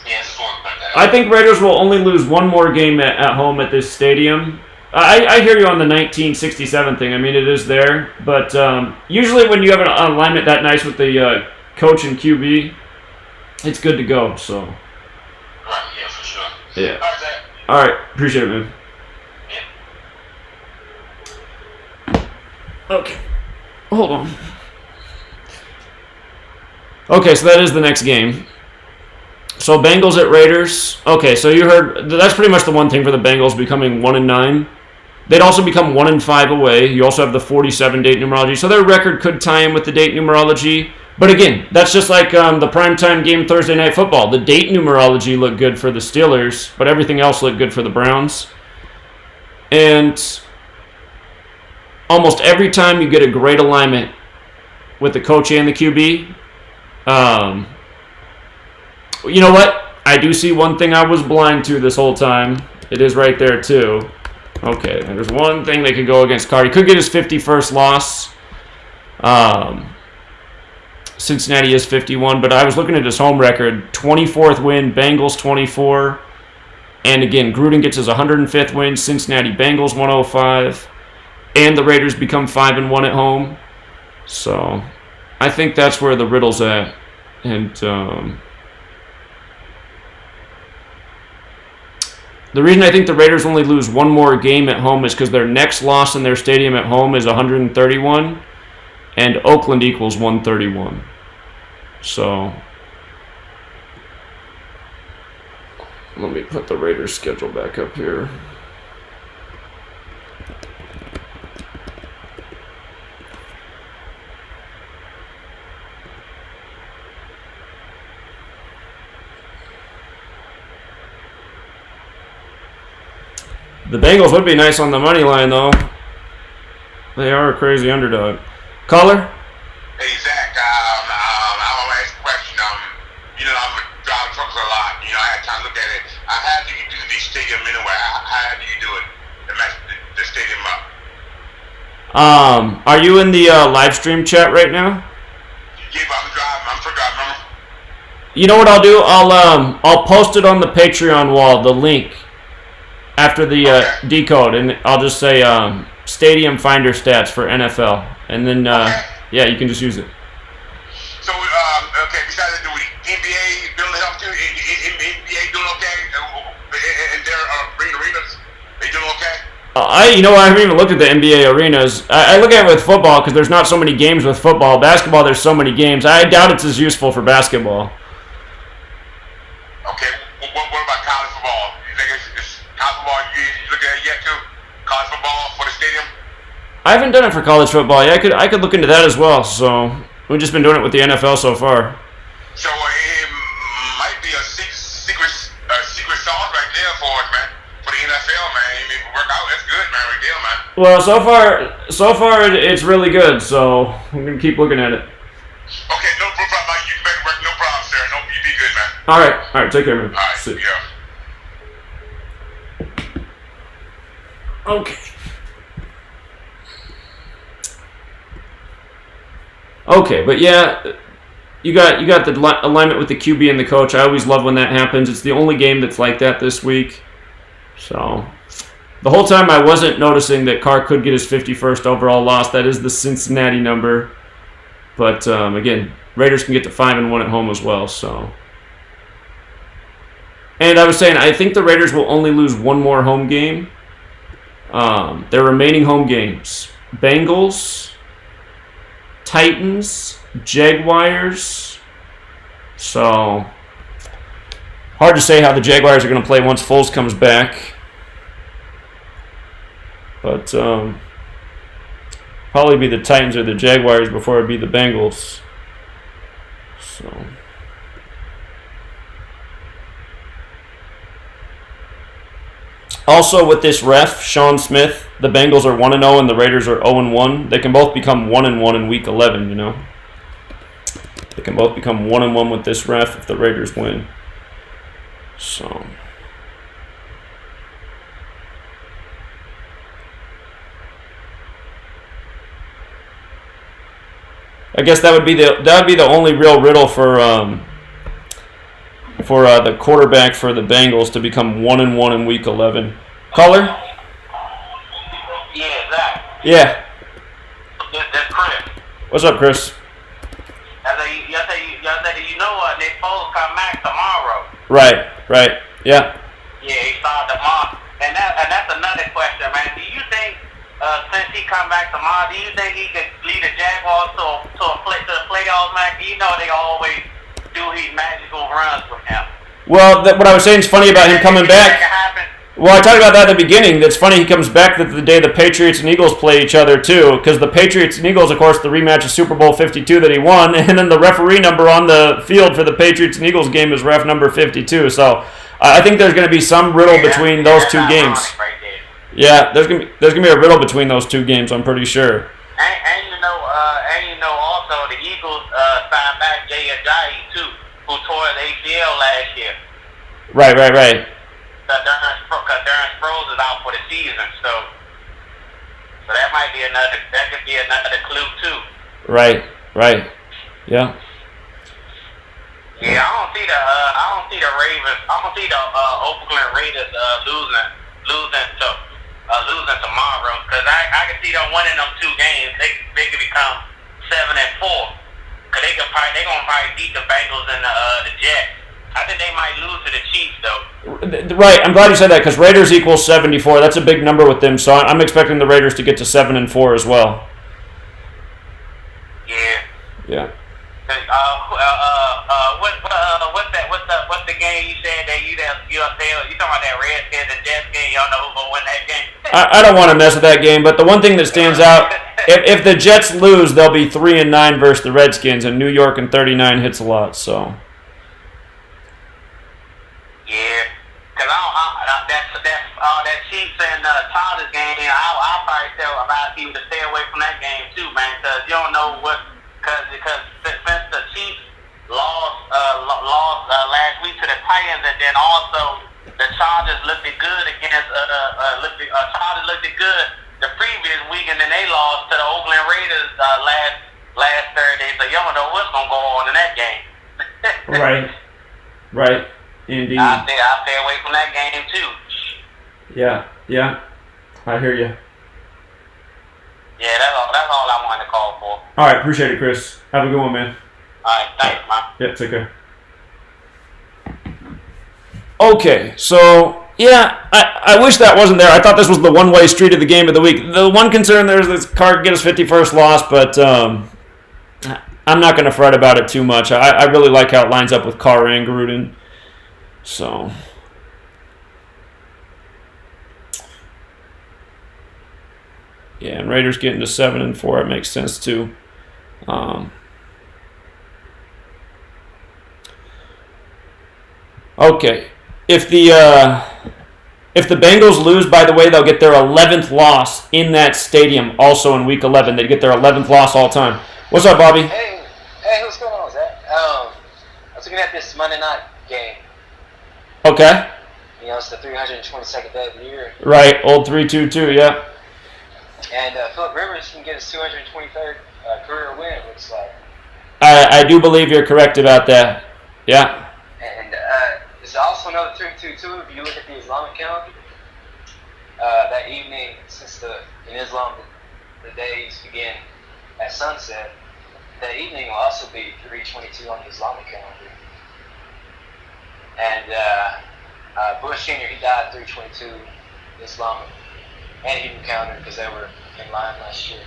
yeah, it's like that. I think Raiders will only lose one more game at home at this stadium. I hear you on the 1967 thing. I mean, it is there. But usually when you have an alignment that nice with the coach and QB, it's good to go. So. Right, yeah, for sure. Yeah. All right, Zach. All right. Appreciate it, man. Yeah. Okay. Hold on. Okay, so that is the next game. So Bengals at Raiders. Okay, so you heard that's pretty much the one thing for the Bengals becoming 1-9. They'd also become 1-5 away. You also have the 47 date numerology, so their record could tie in with the date numerology. But again, that's just like the primetime game Thursday Night Football. The date numerology looked good for the Steelers, but everything else looked good for the Browns. And almost every time you get a great alignment with the coach and the QB. You know what? I do see one thing I was blind to this whole time. It is right there, too. Okay, there's one thing they could go against Carr. He could get his 51st loss. Cincinnati is 51, but I was looking at his home record. 24th win, Bengals 24. And again, Gruden gets his 105th win, Cincinnati Bengals 105. And the Raiders become 5-1 at home. So I think that's where the riddle's at. And the reason I think the Raiders only lose one more game at home is because their next loss in their stadium at home is 131. And Oakland equals 131. So let me put the Raiders schedule back up here. The Bengals would be nice on the money line, though. They are a crazy underdog. Caller? Hey, Zach, I want to ask a question. I'm driving trucks a lot. I had time to look at it. How do you do the stadium anyway? How do you do it to match the stadium up? Are you in the live stream chat right now? Yeah, but I'm driving. I'm for driving. Remember? You know what I'll do? I'll post it on the Patreon wall, the link, after the Decode, and I'll just say Stadium Finder stats for NFL, and then yeah, you can just use it. So okay, besides that, the NBA building help too. NBA doing okay, and their arenas, they doing okay. I haven't even looked at the NBA arenas. I look at it with football because there's not so many games with football. Basketball, there's so many games. I doubt it's as useful for basketball. Okay, what about college football? You think it's college football you look at it yet too? College football for the stadium? I haven't done it for college football. Yeah, I could look into that as well. So we've just been doing it with the NFL so far. So it might be a secret sauce right there for us, man. For the NFL, man. If it work out, that's good, man. Right there, man. Well, so far it's really good. So we're gonna keep looking at it. Okay, no problem. You better work. No problem, sir. No, you be good, man. All right. Take care, man. All right, See. yeah. Okay. Okay, but yeah, you got the alignment with the QB and the coach. I always love when that happens. It's the only game that's like that this week. So the whole time I wasn't noticing that Carr could get his 51st overall loss. That is the Cincinnati number. But again, Raiders can get to 5-1 at home as well. So, and I was saying I think the Raiders will only lose one more home game. Their remaining home games: Bengals, Titans, Jaguars. So hard to say how the Jaguars are going to play once Foles comes back. But probably be the Titans or the Jaguars before it'd be the Bengals. So also with this ref, Sean Smith, the Bengals are 1-0 and the Raiders are 0-1. They can both become 1-1 in Week 11, They can both become 1-1 with this ref if the Raiders win. So I guess that would be the only real riddle for the quarterback for the Bengals to become 1-1 in Week 11. Caller? Yeah, Zach. Yeah. That's Chris. What's up, Chris? Nick Foles come back tomorrow. Right. Yeah. Yeah, he started tomorrow. And that's another question, man. Do you think since he come back tomorrow, do you think he could lead the Jaguars to the playoffs, man? You know they always do these magical runs with him. Well, what I was saying is funny about him coming back. Well, I talked about that at the beginning. That's funny he comes back the day the Patriots and Eagles play each other, too. Because the Patriots and Eagles, of course, the rematch of Super Bowl 52 that he won. And then the referee number on the field for the Patriots and Eagles game is ref number 52. So I think there's going to be some riddle between those two games. Right there. Yeah, there's gonna be a riddle between those two games, I'm pretty sure. And also the Eagles signed back Jay Ajayi, too, who tore his ACL last year. Right. Because Darren Sproles is out for the season, so that could be another clue too. Right. Yeah. don't see the Ravens. I don't see the Oakland Raiders losing tomorrow, because I can see them winning them 2 games. They could become 7-4, because they're gonna probably beat the Bengals and the Jets. I think they might lose to the Chiefs though. Right, I'm glad you said that, because Raiders equals 74. That's a big number with them, so I'm expecting the Raiders to get to 7-4 as well. Yeah. Yeah. What's the game you said that you talking about that Redskins and Jets game? Y'all know who's gonna win that game? I don't want to mess with that game, but the one thing that stands out, if the Jets lose, they'll be 3-9 versus the Redskins, and New York and 39 hits a lot. So. Yeah, because that Chiefs and Chargers game, I'll probably tell about people to stay away from that game too, man, because you don't know what. Because since the Chiefs lost last week to the Titans, and then also the Chargers looked good against Chargers looked good the previous week, and then they lost to the Oakland Raiders last Thursday. So you don't know what's gonna go on in that game. Right. Indeed. I'll stay away from that game too. Yeah. I hear you. Yeah, that's all I wanted to call for. All right, appreciate it, Chris. Have a good one, man. All right, thanks, man. Yeah, take care. Okay, so, yeah, I wish that wasn't there. I thought this was the one-way street of the game of the week. The one concern there is this Carr could get his 51st loss, but I'm not going to fret about it too much. I really like how it lines up with Carr and Gruden. So... yeah, and Raiders getting to 7-4, it makes sense too. Okay, if the Bengals lose, by the way, they'll get their 11th loss in that stadium. Also in Week 11, they get their 11th loss all time. What's up, Bobby? Hey, what's going on, Zach? I was looking at this Monday night game. Okay. You know, it's the 322nd day of the year. Right, old 3-2-2, yeah. And Philip Rivers can get his 223rd career win, it looks like. I do believe you're correct about that. Yeah. And there's also another 3-2-2 if you look at the Islamic calendar. That evening, since in Islam the days begin at sunset, that evening will also be 3:22 on the Islamic calendar. And Bush Sr., he died 3:22 Islamic and Hebrew calendar because they were in line last year.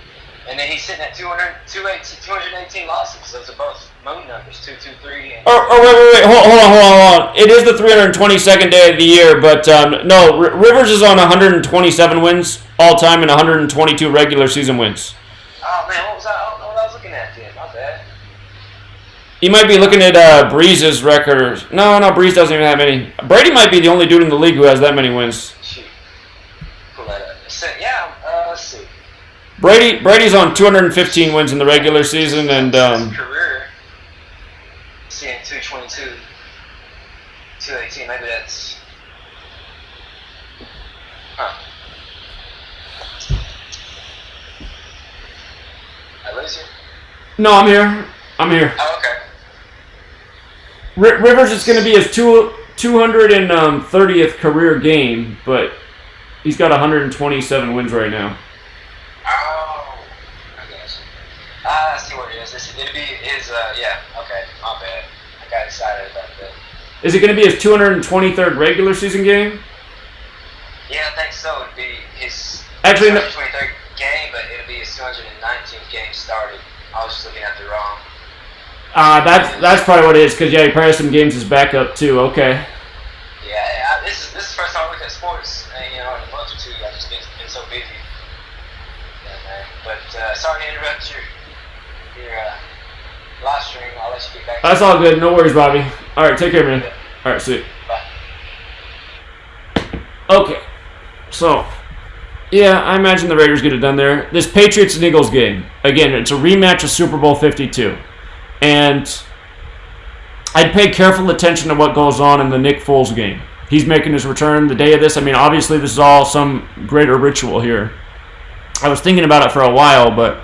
And then he's sitting at 218 losses. Those are both moon numbers, 223. And wait, hold on. It is the 322nd day of the year, but no, Rivers is on 127 wins all time and 122 regular season wins. Oh man, what was I? I don't know what I was looking at then. My bad. You might be looking at Breeze's record. No, Breeze doesn't even have many. Brady might be the only dude in the league who has that many wins. Shoot. Pull that up. Let's see. Brady's on 215 wins in the regular season, and his career, seeing 222, 218. Maybe that's. I lose you? No, I'm here. Oh, okay. Rivers is going to be his 230th career game, but he's got 127 wins right now. Oh, I guess. I see what it is. It'd be his, okay, my bad. I got excited about that. Is it going to be his 223rd regular season game? Yeah, I think so. It'd be his 223rd game, but it'll be his 219th game started. I was just looking at the wrong. That's probably what it is, because, he probably has some games as backup, too. Okay. Yeah, this is the first time I looked at sports, in a month or two. I've just been so busy. Yeah, man. But sorry to interrupt your live stream. I'll let you get back. That's all good. No worries, Bobby. All right, take care, man. All right, see you. Bye. Okay. So, yeah, I imagine the Raiders get it done there. This Patriots and Eagles game, again, it's a rematch of Super Bowl 52. And I'd pay careful attention to what goes on in the Nick Foles game. He's making his return the day of this. I mean, obviously, this is all some greater ritual here. I was thinking about it for a while, but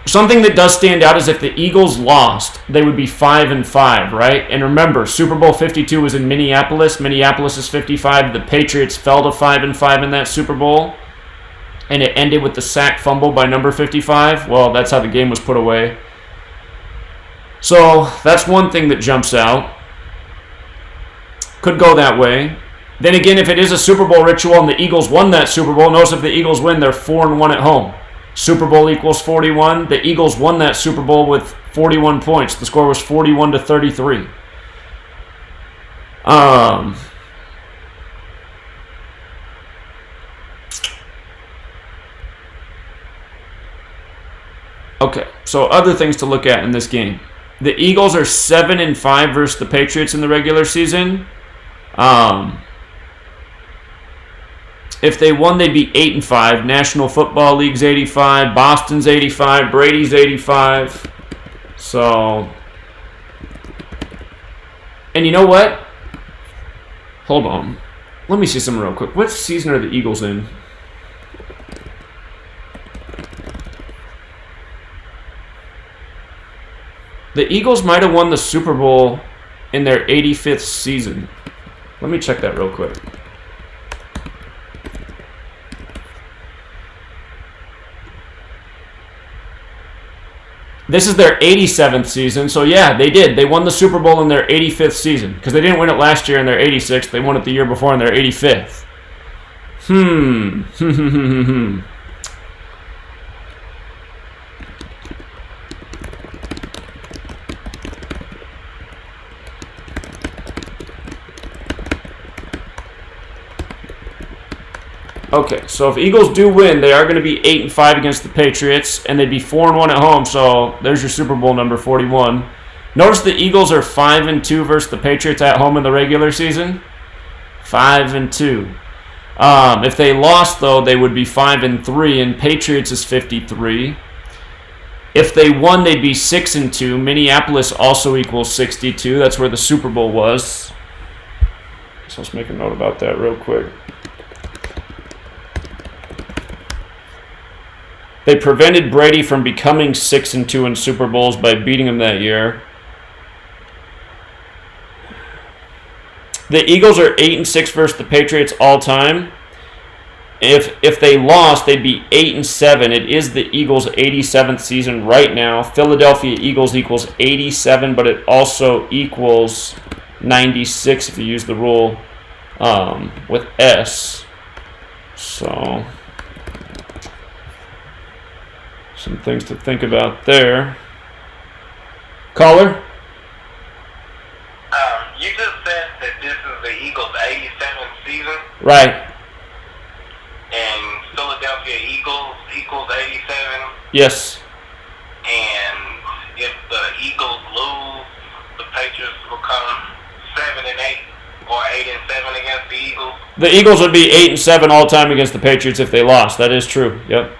something that does stand out is if the Eagles lost, they would be 5-5, right? And remember, Super Bowl 52 was in Minneapolis. Minneapolis is 55. The Patriots fell to 5-5 in that Super Bowl, and it ended with the sack fumble by number 55. Well, that's how the game was put away. So that's one thing that jumps out. Could go that way. Then again, if it is a Super Bowl ritual and the Eagles won that Super Bowl, notice if the Eagles win, they're 4-1 at home. Super Bowl equals 41. The Eagles won that Super Bowl with 41 points. The score was 41-33. Okay, so other things to look at in this game. The Eagles are 7-5 versus the Patriots in the regular season. If they won, they'd be 8-5. National Football League's 85. Boston's 85. Brady's 85. So, and you know what? Hold on. Let me see something real quick. What season are the Eagles in? The Eagles might have won the Super Bowl in their 85th season. Let me check that real quick. This is their 87th season, so yeah, they did. They won the Super Bowl in their 85th season, because they didn't win it last year in their 86th. They won it the year before in their 85th. Okay, so if Eagles do win, they are going to be 8-5 against the Patriots, and they'd be 4-1 at home. So there's your Super Bowl number 41. Notice the Eagles are 5-2 versus the Patriots at home in the regular season. 5-2. If they lost, though, they would be 5-3, and Patriots is 53. If they won, they'd be 6-2. Minneapolis also equals 62. That's where the Super Bowl was. So let's make a note about that real quick. They prevented Brady from becoming 6-2 in Super Bowls by beating him that year. The Eagles are 8-6 versus the Patriots all time. If they lost, they'd be 8-7. It is the Eagles' 87th season right now. Philadelphia Eagles equals 87, but it also equals 96 if you use the rule with S. So, some things to think about there. Caller? You just said that this is the Eagles' 87th season. Right. And Philadelphia Eagles equals 87. Yes. And if the Eagles lose, the Patriots will come 7-8 or 8-7 against the Eagles. The Eagles would be 8-7 all time against the Patriots if they lost. That is true. Yep.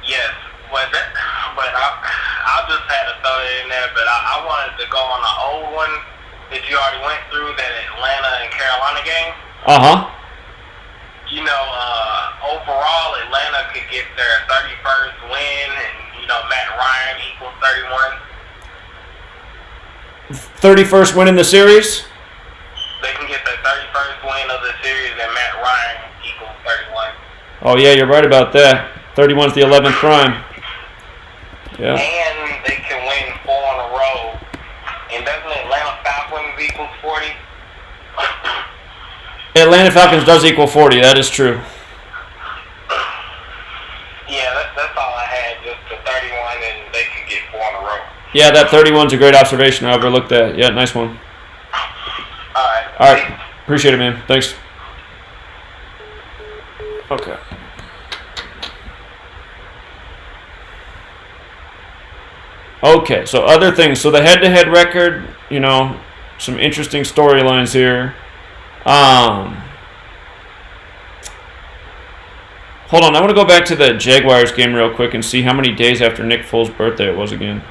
Yes, but I just had to throw it in there. But I wanted to go on the old one that you already went through, that Atlanta and Carolina game. You know, overall, Atlanta could get their 31st win, and, Matt Ryan equals 31. 31st win in the series? They can get their 31st win of the series, and Matt Ryan equals 31. Oh, yeah, you're right about that. 31's the 11th prime. Yeah. And they can win 4 in a row. And doesn't Atlanta Falcons equals 40? Atlanta Falcons does equal 40. That is true. Yeah, that's all I had. Just the 31, and they can get 4 in a row. Yeah, that 31's a great observation. I overlooked that. Yeah, nice one. All right. Appreciate it, man. Thanks. Okay. Okay, so other things. So the head-to-head record, some interesting storylines here. Hold on, I want to go back to the Jaguars game real quick and see how many days after Nick Foles' birthday it was again.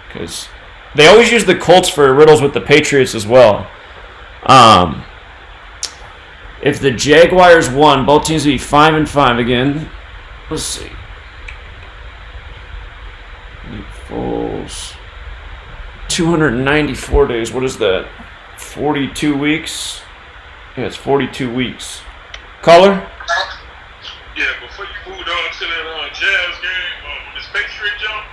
Because they always use the Colts for riddles with the Patriots as well. If the Jaguars won, both teams would be 5-5 again. Let's see. Foles. 294 days. What is that? 42 weeks? Yeah, it's 42 weeks. Caller? Yeah, before you moved on to that Jazz game, this Patriot jump,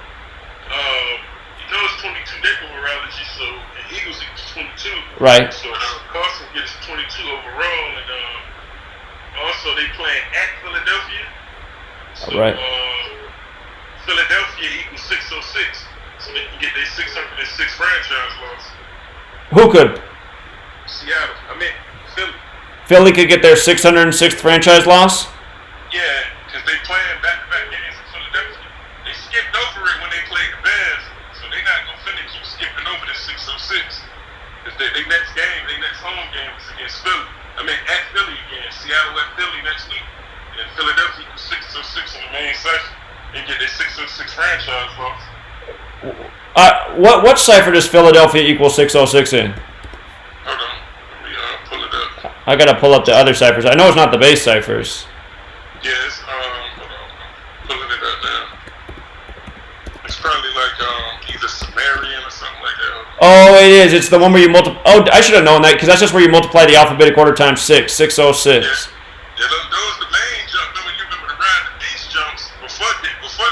you know it's 22 day numerology, so the Eagles equals 22. Right. So Carson gets 22 overall, and also they playing at Philadelphia. So, All right. Philadelphia equals 606, so they can get their 606 franchise loss. Who could? Seattle. I mean, Philly. Philly could get their 606th franchise loss? Yeah, because they playing back-to-back games in Philadelphia. They skipped over it when they played the Bears, so they're not going to finna keep skipping over this 606. Because their next game, their next home game is against Philly. I mean, at Philly again. Seattle at Philly next week. And Philadelphia equals 606 in the main session. They get their 606 franchise loss. What cipher does Philadelphia equal 606 in? Hold on. Let me pull it up. I gotta pull up the other ciphers. I know it's not the base ciphers. Yeah, it's, hold on. Pulling it up now. It's probably like either Sumerian or something like that. Oh, it is. It's the one where you multiply. Oh, I should have known that because that's just where you multiply the alphabetic order times 6. 606. Yeah, those the main jump. Remember, you remember the ride the beast jumps before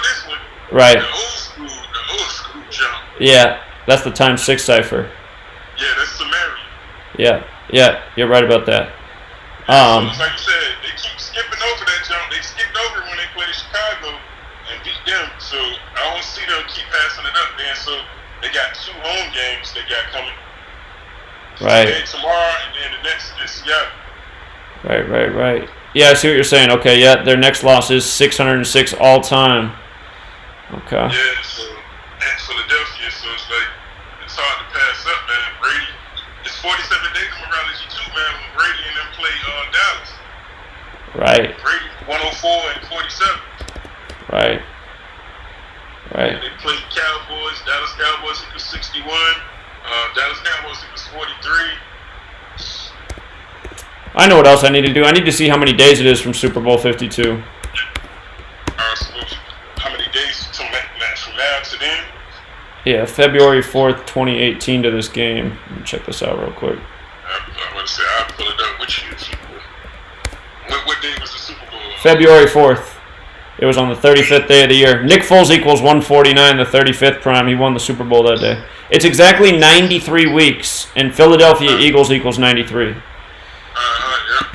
this one. Right. The old school jump. Yeah, that's the times 6 cipher. Yeah, that's Sumerian. Yeah, you're right about that. So it's like you said, they keep skipping over that jump. They skipped over it when they played Chicago and beat them. So I don't see them keep passing it up then. So they got 2 home games they got coming. Right. Today, tomorrow, and then the next is Seattle. Right. Yeah, I see what you're saying. Okay, yeah, their next loss is 606 all time. Okay. Yeah, so at Philadelphia, so it's like it's hard to pass up, man. Brady, it's 47 day numerology too, man. When Brady and them play Dallas. Right. Brady 104 and 47. Right. And they play Cowboys. Dallas Cowboys equals 61. Dallas Cowboys equals 43. I know what else I need to do. I need to see how many days it is from Super Bowl 52. So how many days from now to then? Yeah, February 4th, 2018 to this game. Let me check this out real quick. I'm going to say I'll pull it up with you. What day was the Super Bowl? February 4th. It was on the 35th day of the year. Nick Foles equals 149, the 35th prime. He won the Super Bowl that day. It's exactly 93 weeks, and Philadelphia Eagles equals 93. Yeah.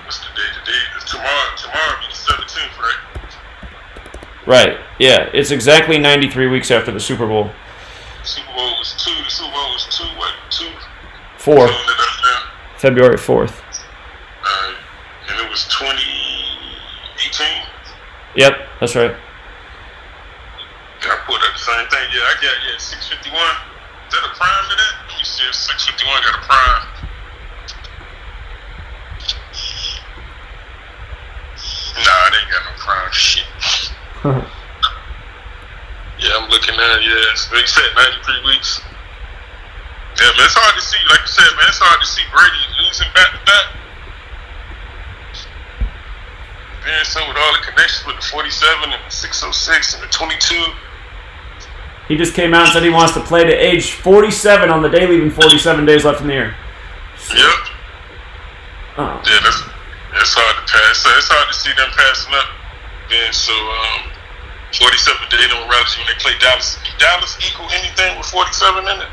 What's the day? Today is tomorrow be the 17th, right? Right. Yeah, it's exactly 93 weeks after the Super Bowl. Super Bowl was 2. The Super Bowl was 2. What? 2? 4. February 4th. And it was 2018. Yep, that's right. I pulled up the same thing. Yeah, I got 651. Is that a prime to that? Let me see if 651 got a prime. Nah, it ain't got no prime shit. Yeah, I'm looking at it, yeah. So you said 93 weeks. Yeah, man, it's hard to see. Like you said, man, it's hard to see Brady losing back-to-back. Man, so with all the connections with the 47 and the 606 and the 22. He just came out and said he wants to play to age 47 on the day, leaving 47 days left in the year. So, yep. Yeah, that's hard to pass. It's hard to see them passing up. Yeah, so 47 day numerology when they play Dallas. Dallas equal anything with 47 in it?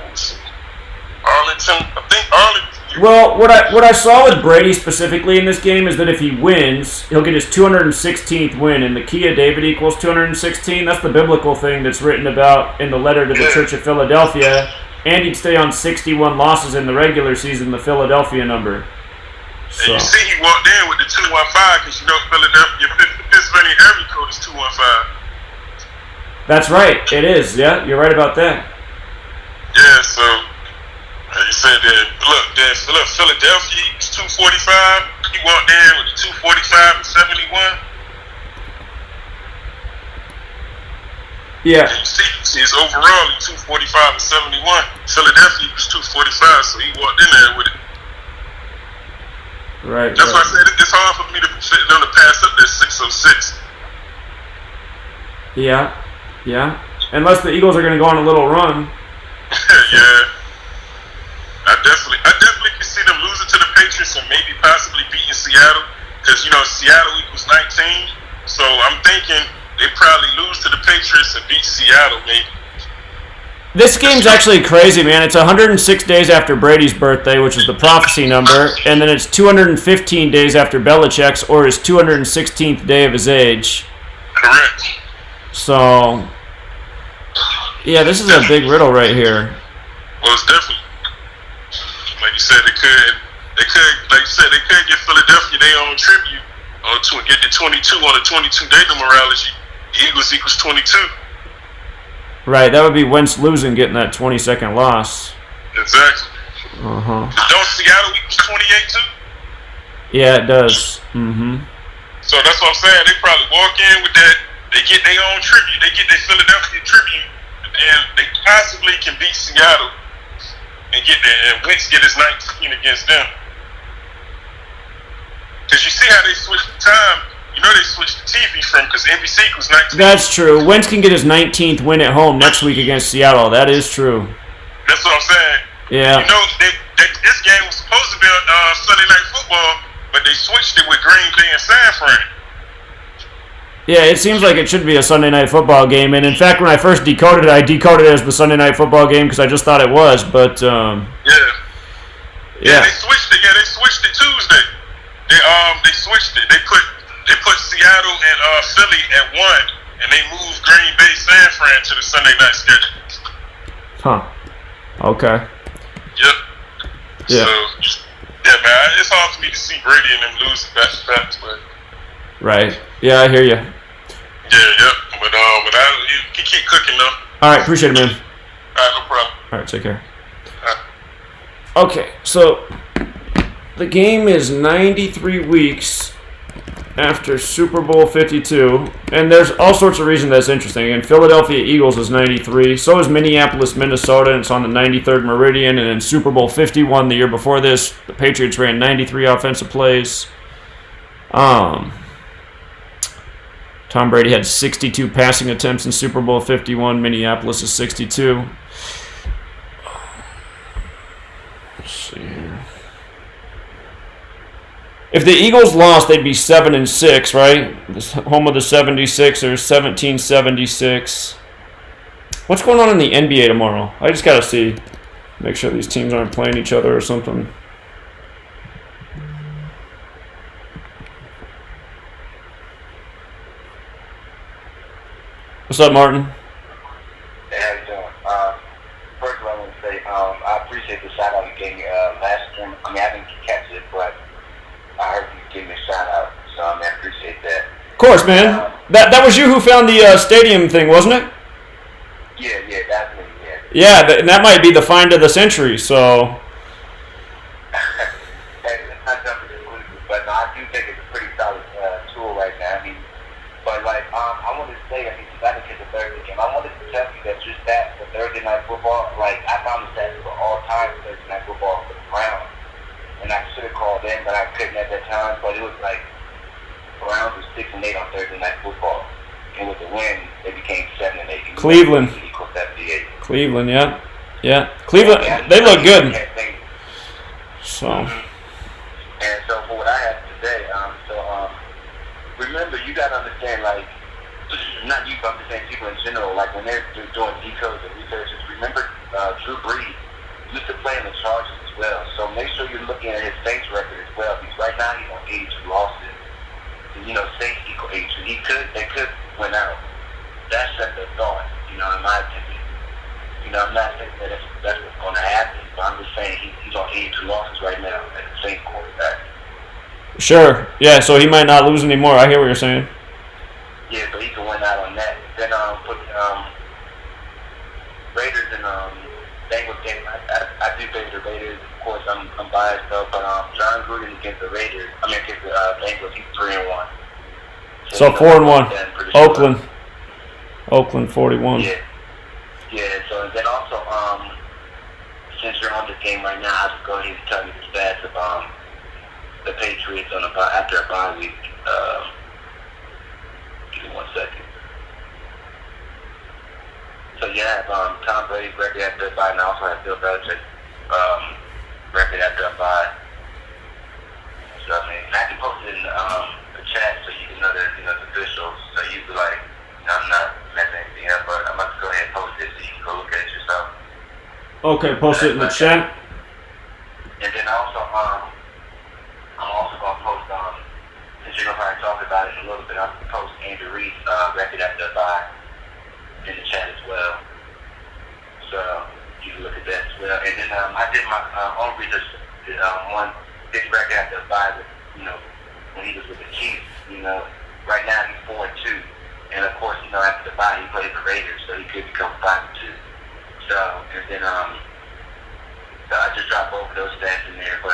Arlington, I think Arlington. Well, what I saw with Brady specifically in this game is that if he wins, he'll get his 216th win, and the Kia David equals 216. That's the biblical thing that's written about in the letter to the Church of Philadelphia, and he'd stay on 61 losses in the regular season, the Philadelphia number. So. And you see he walked in with the 215 because you know Philadelphia, Pennsylvania area code is 215. That's right, it is. Yeah, you're right about that. Yeah, so you said that. Look, Philadelphia is 245. He walked in with the 245 and 71. Yeah. And you see his overall 245 and 71. Philadelphia was 245, so he walked in there with it. Right. That's why I said it's hard for me to fit them to pass up that 606. Yeah. Unless the Eagles are going to go on a little run. Yeah. I definitely can see them losing to the Patriots and maybe possibly beating Seattle because Seattle equals 19. So I'm thinking they probably lose to the Patriots and beat Seattle maybe. This game's actually crazy, man. It's 106 days after Brady's birthday, which is the prophecy number, and then it's 215 days after Belichick's, or his 216th day of his age. Correct. So, yeah, this is a big riddle right here. Well, it's definitely, like you said, they could, like you said, they could get Philadelphia their own tribute, to get the 22 on the 22-day numerology. Eagles equals 22. Right, that would be Wentz losing, getting that 20-second loss. Exactly. Don't Seattle equals 28 too? Yeah, it does. So that's what I'm saying. They probably walk in with that. They get their own tribute. They get their Philadelphia tribute, and they possibly can beat Seattle and get there. And Wentz get his 19 against them. Because you see how they switched the time. They switched the TV from because NBC equals 19. That's true. Wentz can get his 19th win at home next week against Seattle. That is true. That's what I'm saying. Yeah. This game was supposed to be on Sunday Night Football, but they switched it with Green Bay and San Fran. Yeah, it seems like it should be a Sunday Night Football game. And in fact, when I first decoded it, I decoded it as the Sunday Night Football game because I just thought it was. But yeah, they switched it. Yeah, they switched it Tuesday. They switched it. They put Seattle and Philly at 1, and they moved Green Bay, San Fran to the Sunday night schedule. Huh. Okay. Yep. Yeah. So, yeah, man, it's hard for me to see Brady and them losing back to back, but. Right. Yeah, I hear you. Yeah, yep. But you can keep cooking though. All right, appreciate it, man. All right, no problem. All right, take care. All right. Okay, so the game is 93 weeks after Super Bowl 52, and there's all sorts of reasons that's interesting. And Philadelphia Eagles is 93, so is Minneapolis, Minnesota, and it's on the 93rd meridian. And in Super Bowl 51, the year before this, the Patriots ran 93 offensive plays. Tom Brady had 62 passing attempts in Super Bowl 51. Minneapolis is 62. Let's see here. If the Eagles lost, they'd be 7-6, right? This home of the 76ers, 1776. What's going on in the NBA tomorrow? I just gotta see, make sure these teams aren't playing each other or something. What's up, Martin? Hey, how you doing? First of all, I want to say I appreciate the shout out you gave me last stream. I mean, I didn't catch it, but I heard you give me a shout out, so I appreciate that. Of course, man. That was you who found the stadium thing, wasn't it? Yeah, that's me. Yeah, and that might be the find of the century. So. Not jumping conclusions, but no, I do think it's a pretty solid tool right now. I mean, but like I wanted to say, I mean, I didn't get the Thursday game. I wanted to tell you that just that for Thursday night football, like I found the stats for all time Thursday night football for the Browns. And I should have called in, but I couldn't at that time. But it was like Browns was 6-8 on Thursday night football, and with the win, they became 7-8. Cleveland. Equals 78. Cleveland, yeah. Cleveland, they look good. So. And so for what I have today, remember you gotta understand, like, not you, but I'm just saying people in general, like when they're doing decodes and researches. Remember, Drew Brees used to play in the Chargers as well. So make sure you're looking at his Saints record as well, because right now he's on 82 losses. So, Saints equal 82. They could win out. That's just a thought, in my opinion. I'm not saying that that's what's going to happen, but I'm just saying he's on 82 losses right now at the Saints quarterback. Sure. Yeah, so he might not lose anymore. I hear what you're saying. Yeah, so he can win out on that. Then put Raiders and Bengals game. I do favor the Raiders. Of course, I'm biased though, but John Gruden against the Raiders. Against the Bengals, he's 3-1. So 4-1. Oakland. Oakland 41. Yeah. So then also, since you're on the game right now, I'll just go ahead and tell you the stats of the Patriots on after a bye week. Give me 1 second. So you have Tom Brady record after a bye, and I also have Bill Belichick record after a bye. So I mean, I can post it in the chat so you can know that it's official. So you be like, I'm not messing anything up, but I'm about to go ahead and post it so you can go look at it yourself. Okay, post it in the chat. And then also, I'm also gonna post since you're gonna probably talk about it in a little bit, I'm gonna post Andrew Reed's record after a bye in the chat as well. So you can look at that as well. And then I did my own research. One big record after a bye, when he was with the Chiefs. Right now he's 4-2, and of course, after the bye he played the Raiders, so he could become 5-2. So and then so I just dropped both of those stats in there, but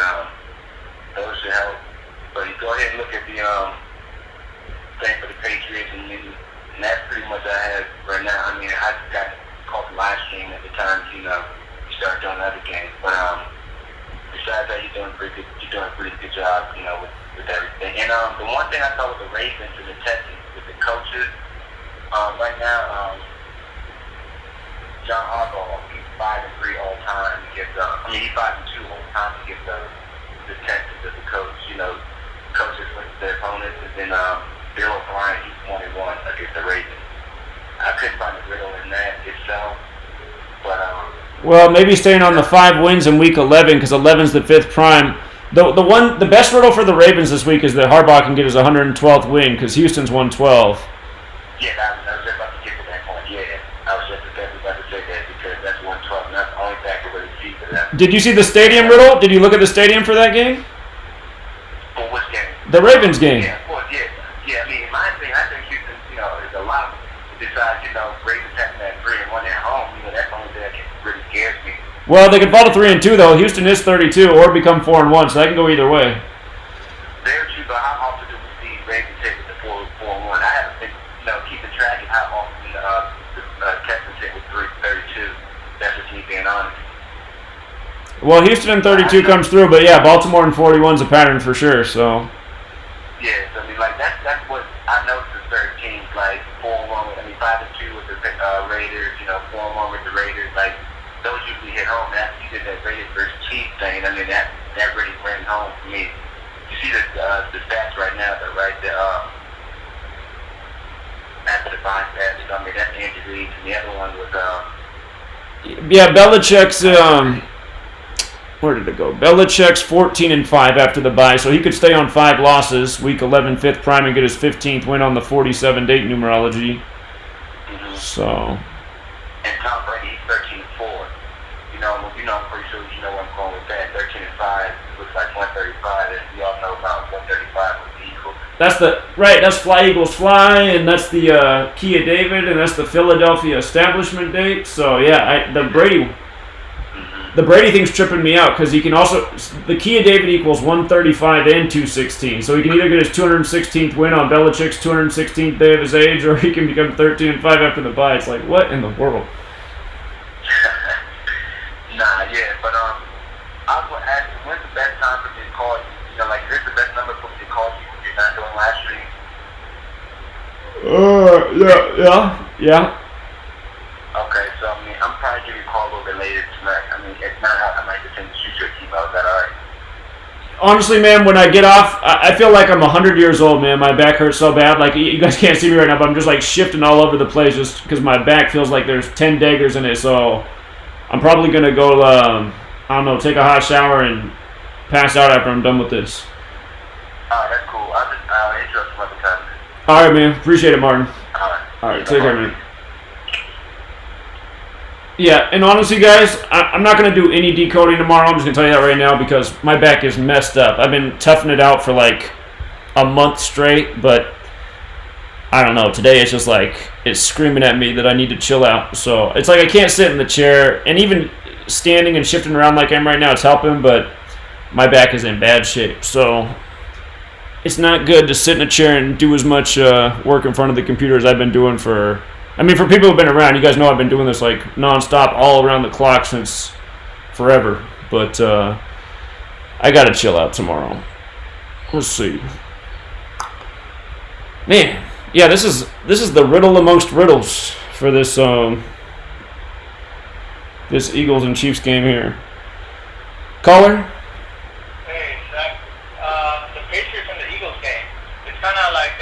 those should help. But you go ahead and look at the thing for the Patriots, and that's pretty much what I have right now. I mean, I just got caught the live stream at the time, you start doing other games. But besides that, you're doing a pretty good job, with everything. And the one thing I saw with the Ravens and the Texans, with the coaches, right now, John Harbaugh, he's 5-3 all time against. He's 5-2 all time against the Texans as a coach. Coaches with their opponents, and then Bill O'Brien, he's 1-1 against the Ravens. I couldn't find a riddle in that itself, but well, maybe staying on the 5 wins in Week 11 because 11's the 5th prime. The best riddle for the Ravens this week is that Harbaugh can get his 112th win because Houston's won 12. Yeah, I was just about to get to that point. Yeah, I was just about to say that because that's 112, and that's the only factor where the season. Did you see the stadium riddle? Did you look at the stadium for that game? For what game? The Ravens game. Yeah, of course, yeah. I mean, in my opinion, I think Houston, is a lot. Besides, Ravens having that 3-1 at home, that's the only thing that really scares me. Well, they could fall to 3-2 though. Houston is 32, or become 4-1, so that can go either way. Very true, but how often do we see Ravens hit with the 4-1? I haven't been, keeping track of how often the Texans hit with 32. That's just me being honest. Well, Houston in 32 comes through, but yeah, Baltimore in 41 is a pattern for sure. So. Yeah, so I mean, that's what I noticed with certain teams, 4-1. 5-2 with the Raiders, 4-1 with the Raiders. Those usually hit home. After you did that Raiders versus Chiefs thing, I mean, that really went home for me. You see the stats right now, after the bye stats. I mean, that's Andrew Reed, and the other one was yeah, Belichick's where did it go? Belichick's 14-5 after the bye, so he could stay on 5 losses, Week 11, 5th prime, and get his 15th win on the 47-date numerology. Mm-hmm. So. And Tom Brady, he's 13-4. I'm pretty sure you know where I'm going with that. 13-5 looks like 135, and we all know about 135 with the Eagles. That's Fly Eagles Fly, and that's the Kia David, and that's the Philadelphia establishment date. So yeah, the Brady thing's tripping me out because he can also the Kia David equals 135 and 216. So he can either get his 216th win on Belichick's 216th day of his age, or he can become 13-5 after the bye. It's like, what in the world? Nah, yeah, but I was going to ask you, when's the best time for me to call you? Is this the best number for me to call you when you're not doing live streams? Yeah. Okay, so I mean, I'm probably giving you a call a little bit later tonight. I mean, if not, I might just send you your email. Is that alright? Honestly, man, when I get off, I feel like I'm 100 years old, man. My back hurts so bad. You guys can't see me right now, but I'm just shifting all over the place just because my back feels like there's 10 daggers in it. So I'm probably going to go, take a hot shower and pass out after I'm done with this. Alright, that's cool. I'll interrupt some other time. Alright, man. Appreciate it, Martin. Alright, take care, man. Yeah, and honestly, guys, I'm not going to do any decoding tomorrow. I'm just going to tell you that right now because my back is messed up. I've been toughing it out for a month straight, but I don't know. Today it's just it's screaming at me that I need to chill out. So it's I can't sit in the chair, and even standing and shifting around like I am right now, it's helping, but my back is in bad shape. So it's not good to sit in a chair and do as much work in front of the computer as I've been doing for people who've been around. You guys know I've been doing this nonstop all around the clock since forever. But I got to chill out tomorrow. Let's see. Man, yeah, this is the riddle amongst riddles for this this Eagles and Chiefs game here. Caller? Hey, Zach. The Patriots and the Eagles game. It's kind of like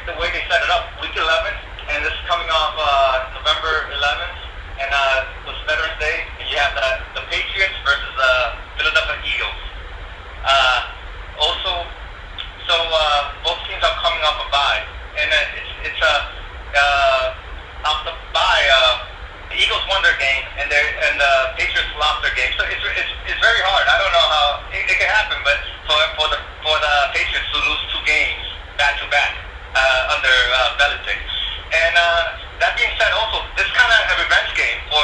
the way they set it up. Week 11, and this is coming off November 11th, and it was Veterans Day, and you have the Patriots versus the Philadelphia Eagles. Also, so both teams are coming off a bye, and it's off the bye. The Eagles won their game, and the Patriots lost their game. So it's very hard. I don't know how it can happen, but for the Patriots to lose 2 games back to back under Belichick, and that being said, also this kind of a revenge game for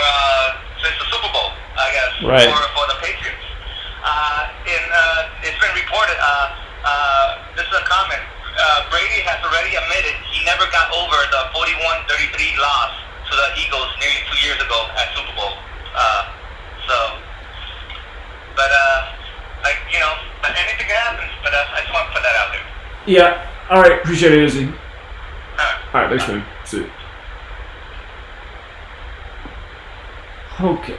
since the Super Bowl, I guess, right. for the Patriots. It's been reported. This is a comment. Brady has already admitted he never got over the 41-33 loss to the Eagles nearly 2 years ago at Super Bowl. But anything happens. But I just want to put that out there. Yeah. All right. Appreciate it, Izzy. All right. Thanks, man. See you. Okay.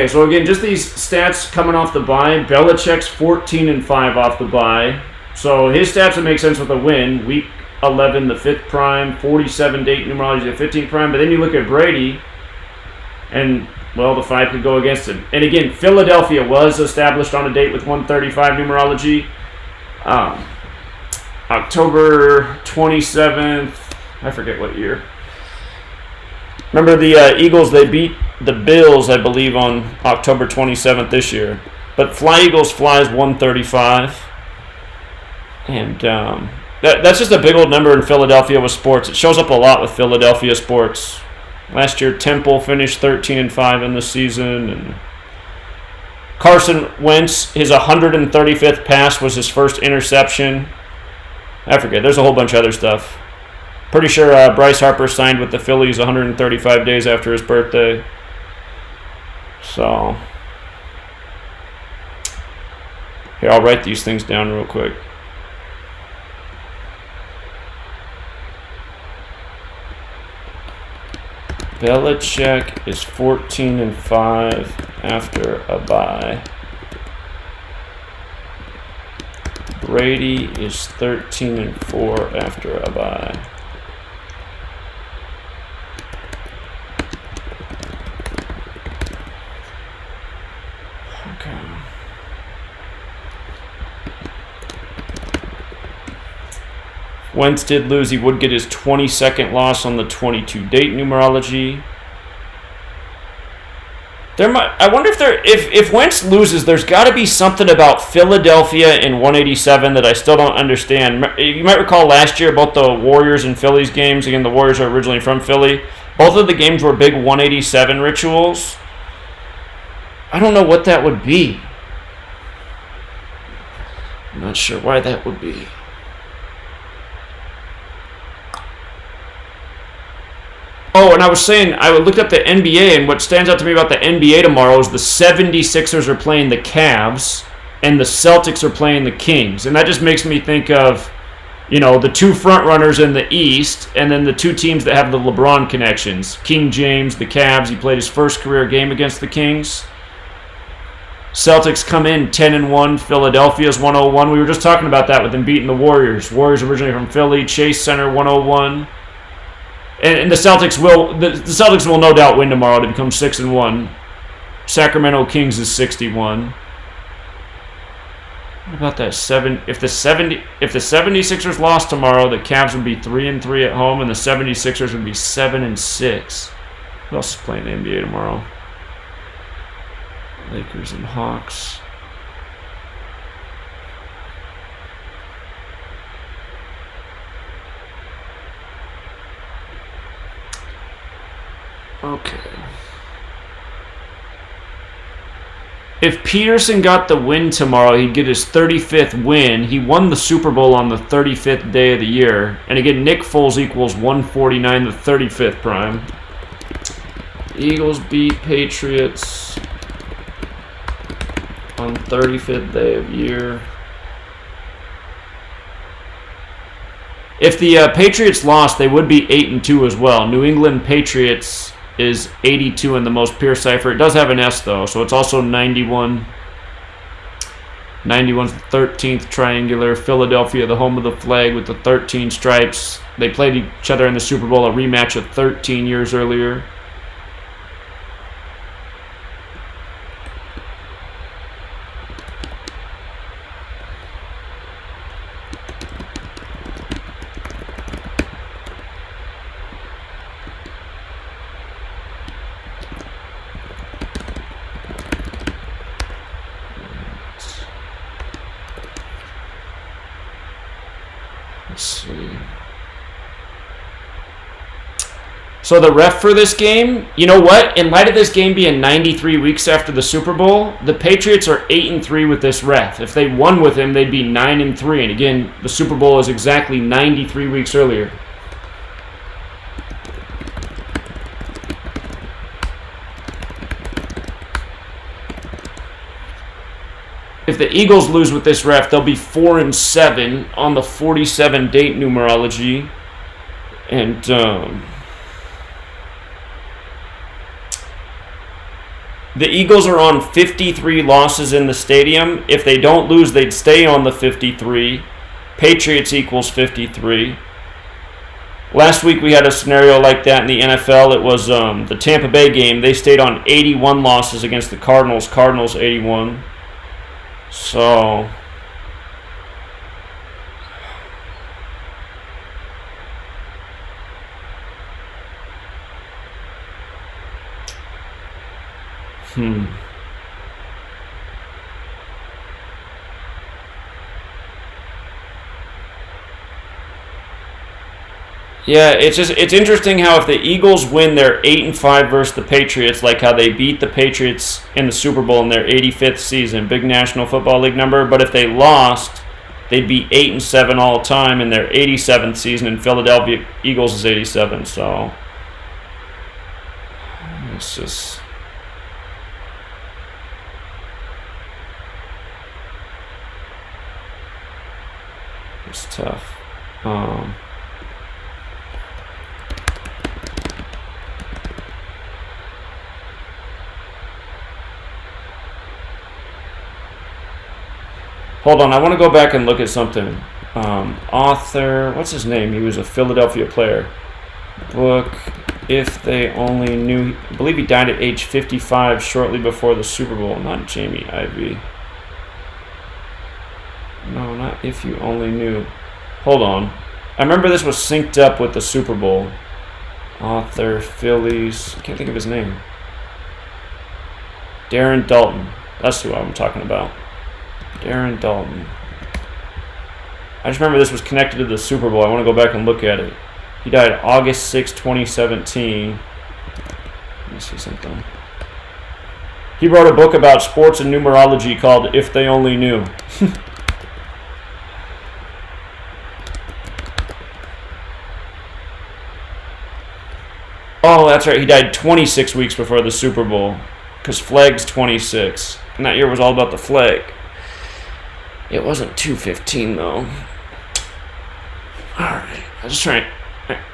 So again, just these stats coming off the bye. Belichick's 14-5 off the bye. So his stats would make sense with a win. Week 11, the 5th prime. 47 date numerology, the 15th prime. But then you look at Brady, and, well, the 5 could go against him. And again, Philadelphia was established on a date with 135 numerology. October 27th. I forget what year. Remember the Eagles, they beat the Bills, I believe, on October 27th this year. But Fly Eagles flies 135. And that's just a big old number in Philadelphia with sports. It shows up a lot with Philadelphia sports. Last year, Temple finished 13-5 in the season. And Carson Wentz, his 135th pass was his first interception. I forget. There's a whole bunch of other stuff. Pretty sure Bryce Harper signed with the Phillies 135 days after his birthday. So, here, I'll write these things down real quick. Belichick is 14-5 after a bye. Brady is 13-4 after a bye. Wentz did lose. He would get his 22nd loss on the 22 date numerology. I wonder if Wentz loses, there's got to be something about Philadelphia in 187 that I still don't understand. You might recall last year both the Warriors and Phillies games. Again, the Warriors are originally from Philly. Both of the games were big 187 rituals. I don't know what that would be. I'm not sure why that would be. Oh, and I was saying, I looked up the NBA, and what stands out to me about the NBA tomorrow is the 76ers are playing the Cavs, and the Celtics are playing the Kings. And that just makes me think of, the two front runners in the East, and then the two teams that have the LeBron connections. King James, the Cavs, he played his first career game against the Kings. Celtics come in 10-1, Philadelphia's 101. We were just talking about that with them beating the Warriors. Warriors originally from Philly, Chase Center 101. And the Celtics will no doubt win tomorrow to become 6-1. Sacramento Kings is 61. What about that 7? If the 76ers lost tomorrow, the Cavs would be 3-3 at home, and the 76ers would be 7-6. Who else is playing the NBA tomorrow? Lakers and Hawks. Okay. If Peterson got the win tomorrow, he'd get his 35th win. He won the Super Bowl on the 35th day of the year. And again, Nick Foles equals 149, the 35th prime. Eagles beat Patriots on 35th day of year. If the Patriots lost, they would be 8-2 as well. New England Patriots is 82 in the most pure cipher. It does have an S though, so it's also 91. 91's the 13th triangular. Philadelphia, the home of the flag with the 13 stripes. They played each other in the Super Bowl, a rematch of 13 years earlier. Let's see. So the ref for this game, you know what? In light of this game being 93 weeks after the Super Bowl, the Patriots are 8-3 with this ref. If they won with him, they'd be 9-3. And again, the Super Bowl is exactly 93 weeks earlier. If the Eagles lose with this ref, they'll be 4-7 on the 47 date numerology. And the Eagles are on 53 losses in the stadium. If they don't lose, they'd stay on the 53. Patriots equals 53. Last week we had a scenario like that in the NFL. It was the Tampa Bay game. They stayed on 81 losses against the Cardinals. Cardinals 81. So yeah, it's interesting how if the Eagles win, they're 8-5 versus the Patriots, like how they beat the Patriots in the Super Bowl in their 85th season, big National Football League number. But if they lost, they'd be 8-7 all time in their 87th season, and Philadelphia Eagles is 87. So it's just tough. Hold on, I want to go back and look at something. Author, what's his name? He was a Philadelphia player. Book, If They Only Knew. I believe he died at age 55 shortly before the Super Bowl. Not Jamie Ivey. No, not If You Only Knew. Hold on. I remember this was synced up with the Super Bowl. Author, Phillies. I can't think of his name. Darren Dalton. That's who I'm talking about. Darren Dalton. I just remember this was connected to the Super Bowl. I want to go back and look at it. He died August 6, 2017. Let me see something. He wrote a book about sports and numerology called If They Only Knew. Oh, that's right. He died 26 weeks before the Super Bowl. Because flag's 26. And that year was all about the flag. It wasn't 215 though. Alright. I was just trying.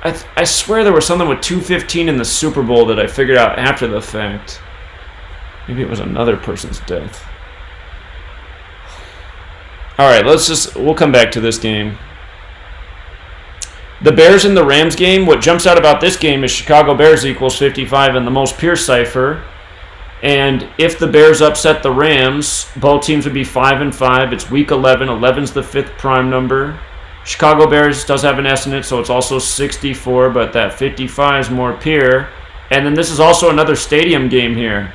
I swear there was something with 215 in the Super Bowl that I figured out after the fact. Maybe it was another person's death. Alright, we'll come back to this game. The Bears and the Rams game, what jumps out about this game is Chicago Bears equals 55 in the most pure cipher. And if the Bears upset the Rams, both teams would be 5-5. It's week 11. 11's the 5th prime number. Chicago Bears does have an S in it, so it's also 64, but that 55 is more pure. And then this is also another stadium game here.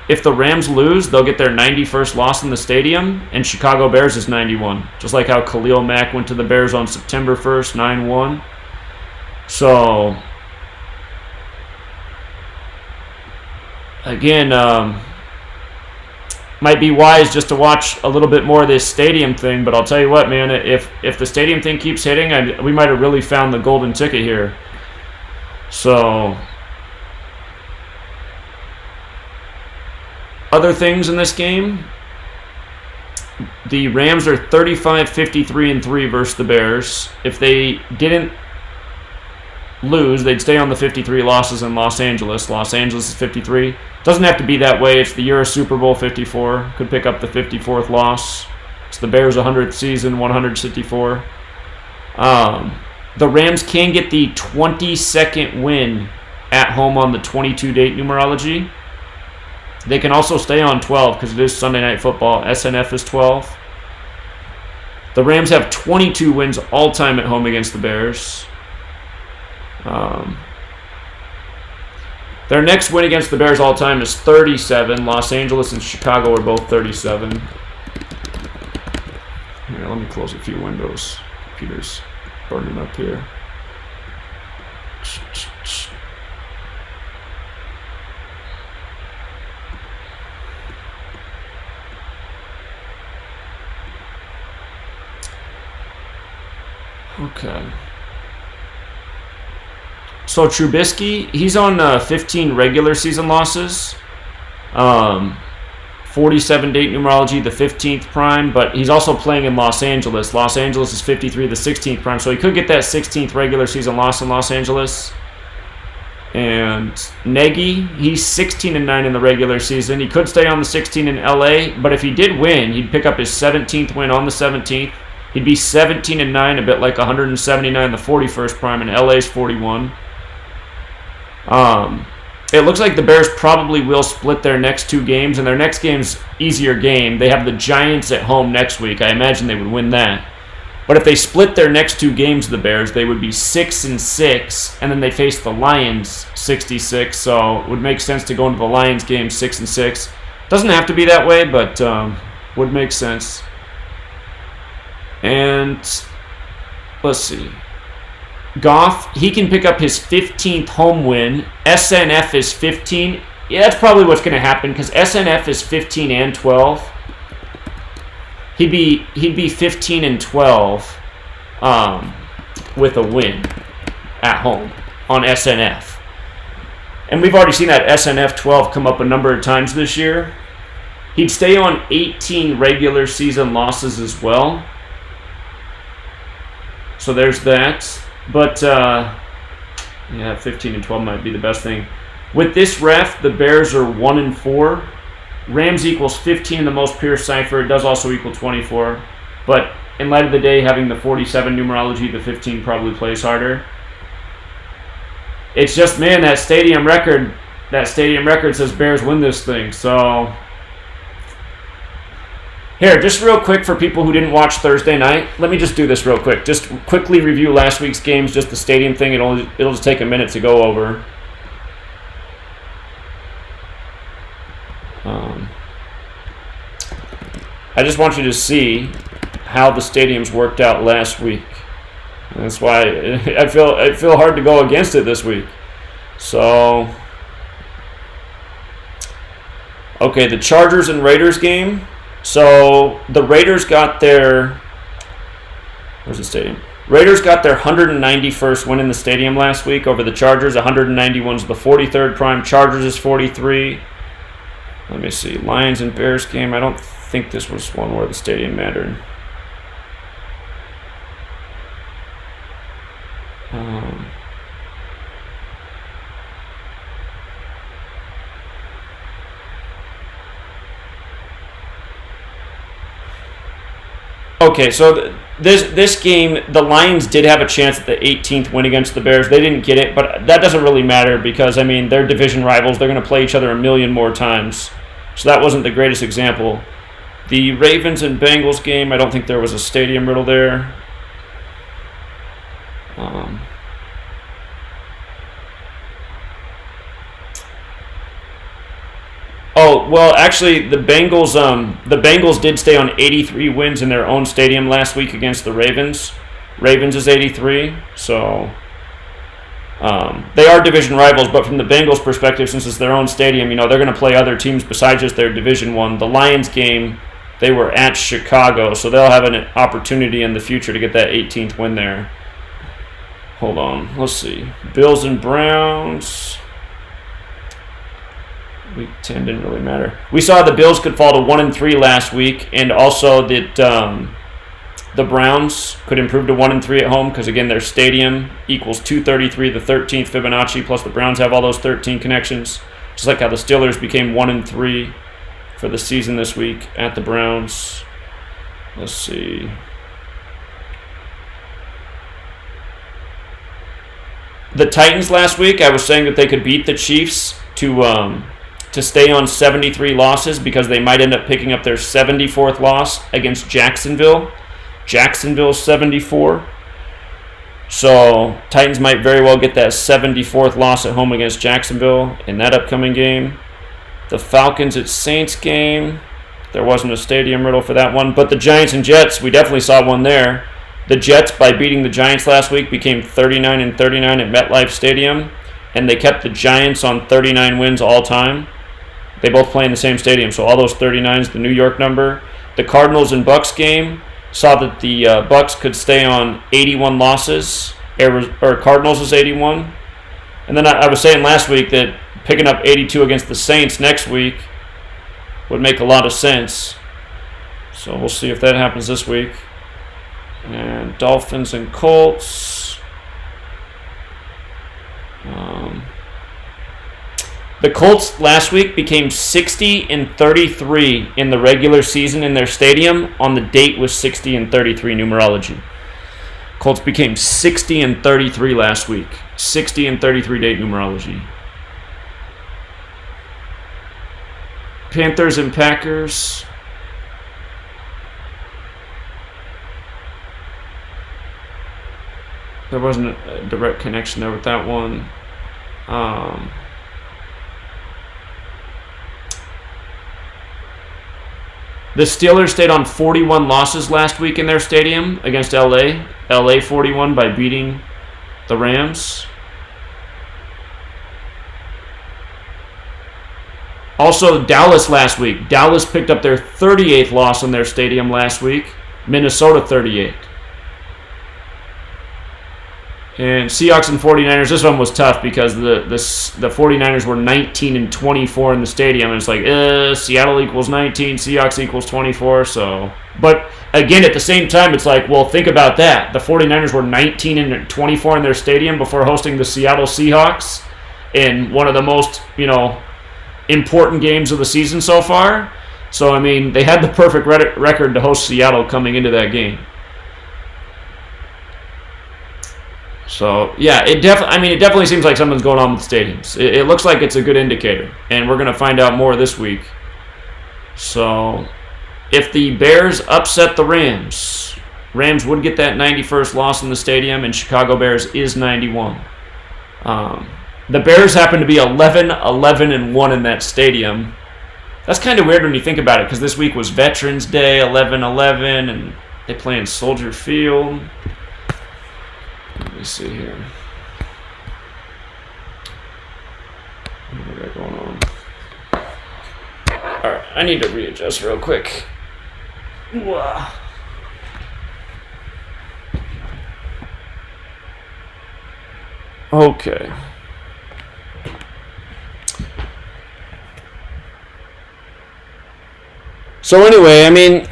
If the Rams lose, they'll get their 91st loss in the stadium, and Chicago Bears is 91. Just like how Khalil Mack went to the Bears on September 1st, 9-1. So again, might be wise just to watch a little bit more of this stadium thing, but I'll tell you what, man, if the stadium thing keeps hitting, we might have really found the golden ticket here. So other things in this game. The Rams are 35-53-3 versus the Bears. If they didn't lose, they'd stay on the 53 losses in Los Angeles. Los Angeles is 53. Doesn't have to be that way. It's the year of Super Bowl 54. Could pick up the 54th loss. It's the Bears' 100th season, 154. The Rams can get the 22nd win at home on the 22-date numerology. They can also stay on 12 because it is Sunday Night Football. SNF is 12. The Rams have 22 wins all-time at home against the Bears. Their next win against the Bears all-time is 37. Los Angeles and Chicago are both 37. Here, let me close a few windows. Computer's burning up here. Okay. So Trubisky, he's on 15 regular season losses. 47 date numerology, the 15th prime, but he's also playing in Los Angeles. Los Angeles is 53, the 16th prime, so he could get that 16th regular season loss in Los Angeles. And Nagy, he's 16-9 in the regular season. He could stay on the 16 in LA, but if he did win, he'd pick up his 17th win on the 17th. He'd be 17-9, a bit like 179, the 41st prime, and LA's 41. It looks like the Bears probably will split their next two games, and their next game's easier game. They have the Giants at home next week. I imagine they would win that. But if they split their next two games, the Bears, they would be 6-6, and then they face the Lions 66. So it would make sense to go into the Lions game 6-6. Doesn't have to be that way, but would make sense. And let's see. Goff, he can pick up his 15th home win. SNF is 15. Yeah, that's probably what's going to happen because SNF is 15 and 12. He'd be 15-12 with a win at home on SNF. And we've already seen that SNF 12 come up a number of times this year. He'd stay on 18 regular season losses as well. So there's that. But, yeah, 15-12 might be the best thing. With this ref, the Bears are 1-4. Rams equals 15 in the most pure cipher. It does also equal 24. But in light of the day, having the 47 numerology, the 15 probably plays harder. It's just, man, that stadium record says Bears win this thing. So, here, just real quick for people who didn't watch Thursday night, let me just do this real quick. Just quickly review last week's games, just the stadium thing. It'll just take a minute to go over. I just want you to see how the stadiums worked out last week. And that's why I feel hard to go against it this week. So, okay, the Chargers and Raiders game. So the Raiders got their, where's the stadium? Raiders got their 191st win in the stadium last week over the Chargers. 191's the 43rd prime. Chargers is 43. Let me see. Lions and Bears game. I don't think this was one where the stadium mattered. Okay, so this game, the Lions did have a chance at the 18th win against the Bears. They didn't get it, but that doesn't really matter because, I mean, they're division rivals. They're going to play each other a million more times. So that wasn't the greatest example. The Ravens and Bengals game, I don't think there was a stadium riddle there. Oh, well, actually, the Bengals did stay on 83 wins in their own stadium last week against the Ravens. Ravens is 83, so they are division rivals, but from the Bengals' perspective, since it's their own stadium, they're going to play other teams besides just their Division I. The Lions game, they were at Chicago, so they'll have an opportunity in the future to get that 18th win there. Hold on, let's see. Bills and Browns. Week 10 didn't really matter. We saw the Bills could fall to 1-3 last week, and also that the Browns could improve to 1-3 at home because, again, their stadium equals 233, the 13th Fibonacci, plus the Browns have all those 13 connections. Just like how the Steelers became 1-3 for the season this week at the Browns. Let's see. The Titans last week, I was saying that they could beat the Chiefs to stay on 73 losses because they might end up picking up their 74th loss against Jacksonville. Jacksonville's 74. So Titans might very well get that 74th loss at home against Jacksonville in that upcoming game. The Falcons at Saints game, there wasn't a stadium riddle for that one. But the Giants and Jets, we definitely saw one there. The Jets, by beating the Giants last week, became 39-39 at MetLife Stadium, and they kept the Giants on 39 wins all time. They both play in the same stadium, so all those 39s, the New York number. The Cardinals and Bucks game saw that the Bucks could stay on 81 losses, or Cardinals is 81. And then I was saying last week that picking up 82 against the Saints next week would make a lot of sense. So we'll see if that happens this week. And Dolphins and Colts. The Colts last week became 60-33 in the regular season in their stadium. On the date was 60-33 numerology. Colts became 60-33 last week. 60-33 date numerology. Panthers and Packers. There wasn't a direct connection there with that one. The Steelers stayed on 41 losses last week in their stadium against LA. LA 41 by beating the Rams. Also, Dallas last week. Dallas picked up their 38th loss in their stadium last week. Minnesota 38. And Seahawks and 49ers, this one was tough because the 49ers were 19-24 in the stadium. And it's like, Seattle equals 19, Seahawks equals 24. So, but again, at the same time, it's like, well, think about that. The 49ers were 19-24 in their stadium before hosting the Seattle Seahawks in one of the most, important games of the season so far. So, I mean, they had the perfect record to host Seattle coming into that game. So, yeah, it definitely seems like something's going on with stadiums. It looks like it's a good indicator, and we're going to find out more this week. So, if the Bears upset the Rams would get that 91st loss in the stadium, and Chicago Bears is 91. The Bears happen to be 11-11-1 in that stadium. That's kind of weird when you think about it, because this week was Veterans Day, 11-11, and they play in Soldier Field. Let me see here. What do we got going on? Alright, I need to readjust real quick. Wow. Okay. So anyway, I mean,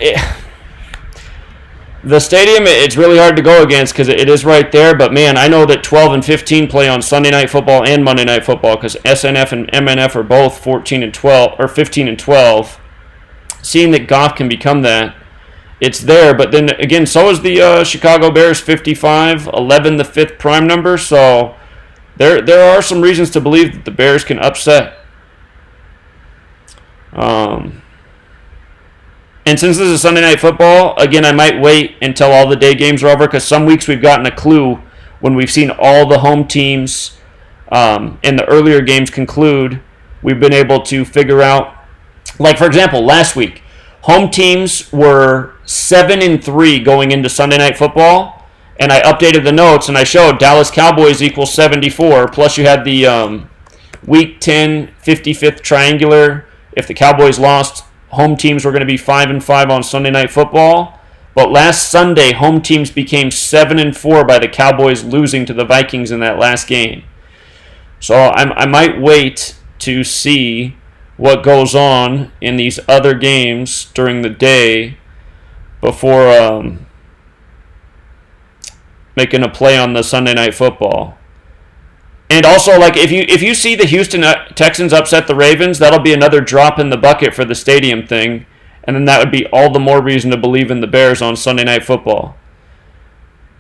the stadium, it's really hard to go against because it is right there. But man, I know that 12 and 15 play on Sunday Night Football and Monday Night Football because SNF and MNF are both 14 and 12 or 15 and 12. Seeing that Goff can become that, it's there. But then again, so is the Chicago Bears 55, 11 the fifth prime number. So there are some reasons to believe that the Bears can upset. And since this is Sunday Night Football, again, I might wait until all the day games are over because some weeks we've gotten a clue when we've seen all the home teams in the earlier games conclude. We've been able to figure out, like for example, last week, home teams were 7-3 going into Sunday Night Football, and I updated the notes and I showed Dallas Cowboys equals 74, plus you had the Week 10 55th triangular. If the Cowboys lost, home teams were going to be 5-5 on Sunday Night Football. But last Sunday, home teams became 7-4 by the Cowboys losing to the Vikings in that last game. So I might wait to see what goes on in these other games during the day before making a play on the Sunday Night Football. And also, like, if you see the Houston Texans upset the Ravens, that'll be another drop in the bucket for the stadium thing, and then that would be all the more reason to believe in the Bears on Sunday Night Football.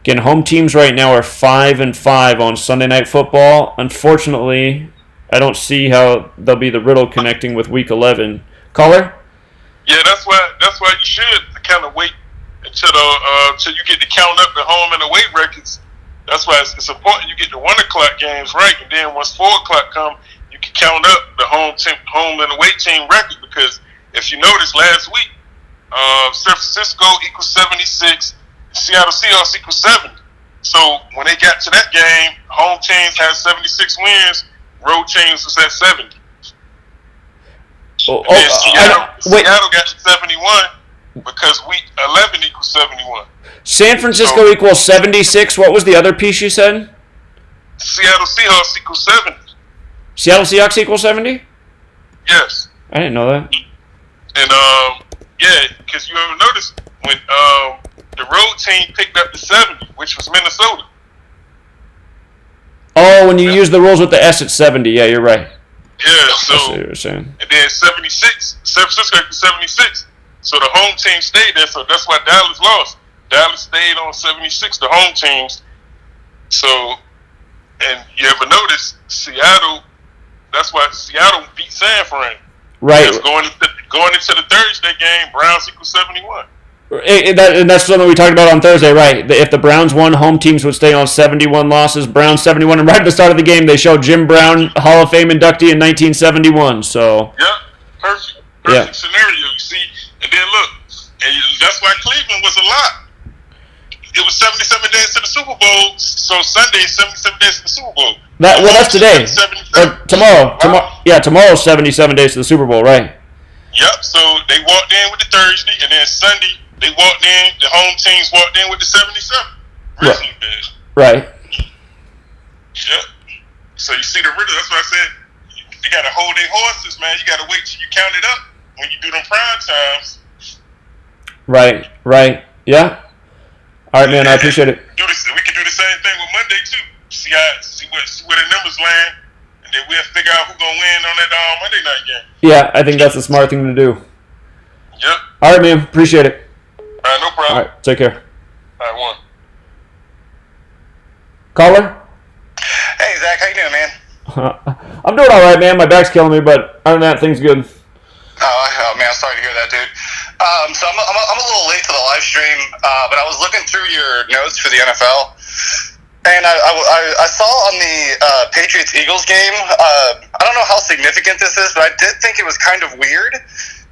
Again, home teams right now are 5-5 on Sunday Night Football. Unfortunately, I don't see how they'll be the riddle connecting with Week 11. Caller? Yeah, that's why you should kind of wait until you get to count up the home and away records. That's why it's important you get the 1 o'clock games right, and then once 4 o'clock come, you can count up the home and away team record. Because if you noticed last week, San Francisco equals 76. Seattle Seahawks equals 70. So when they got to that game, home teams had 76 wins, road teams was at 70. Seattle got to 71 because week 11 equals 71. San Francisco equals 76. What was the other piece you said? Seattle Seahawks equals 70. Seattle Seahawks equals 70? Yes. I didn't know that. And because you ever noticed when the road team picked up the 70, which was Minnesota. Oh, when you use the rules with the S, it's 70. Yeah, you're right. Yeah, so I see what you're saying. And then 76, San Francisco equals 76. So the home team stayed there, so that's why Dallas lost. Dallas stayed on 76, the home teams. So, and you ever notice Seattle? That's why Seattle beat San Fran. Right. Going into the Thursday game, Browns equals 71. And that's something we talked about on Thursday, right? If the Browns won, home teams would stay on 71 losses. Browns 71, and right at the start of the game, they showed Jim Brown, Hall of Fame inductee in 1971. So. Yeah, perfect scenario. You see, and then look, and that's why Cleveland was a lot. It was 77 days to the Super Bowl, so Sunday is 77 days to the Super Bowl. That's today. Tomorrow. Tomorrow's 77 days to the Super Bowl, right? Yep, so they walked in with the Thursday, and then Sunday, they walked in, the home teams walked in with the 77. Grizzly Bears. Right. Yep. So you see the riddle, that's what I said. You got to hold their horses, man. You got to wait till you count it up when you do them prime times. Right. Yeah. All right, man, I appreciate it. We can do the same thing with Monday, too. See where the numbers land, and then we'll figure out who's going to win on that Monday night game. Yeah, I think that's a smart thing to do. Yep. All right, man, appreciate it. All right, no problem. All right, take care. All right, one. Caller? Hey, Zach, how you doing, man? I'm doing all right, man. My back's killing me, but other than that, thing's good. Oh man, I'm sorry to hear that, dude. So I'm a little late to the live stream, but I was looking through your notes for the NFL, and I saw on the Patriots-Eagles game, I don't know how significant this is, but I did think it was kind of weird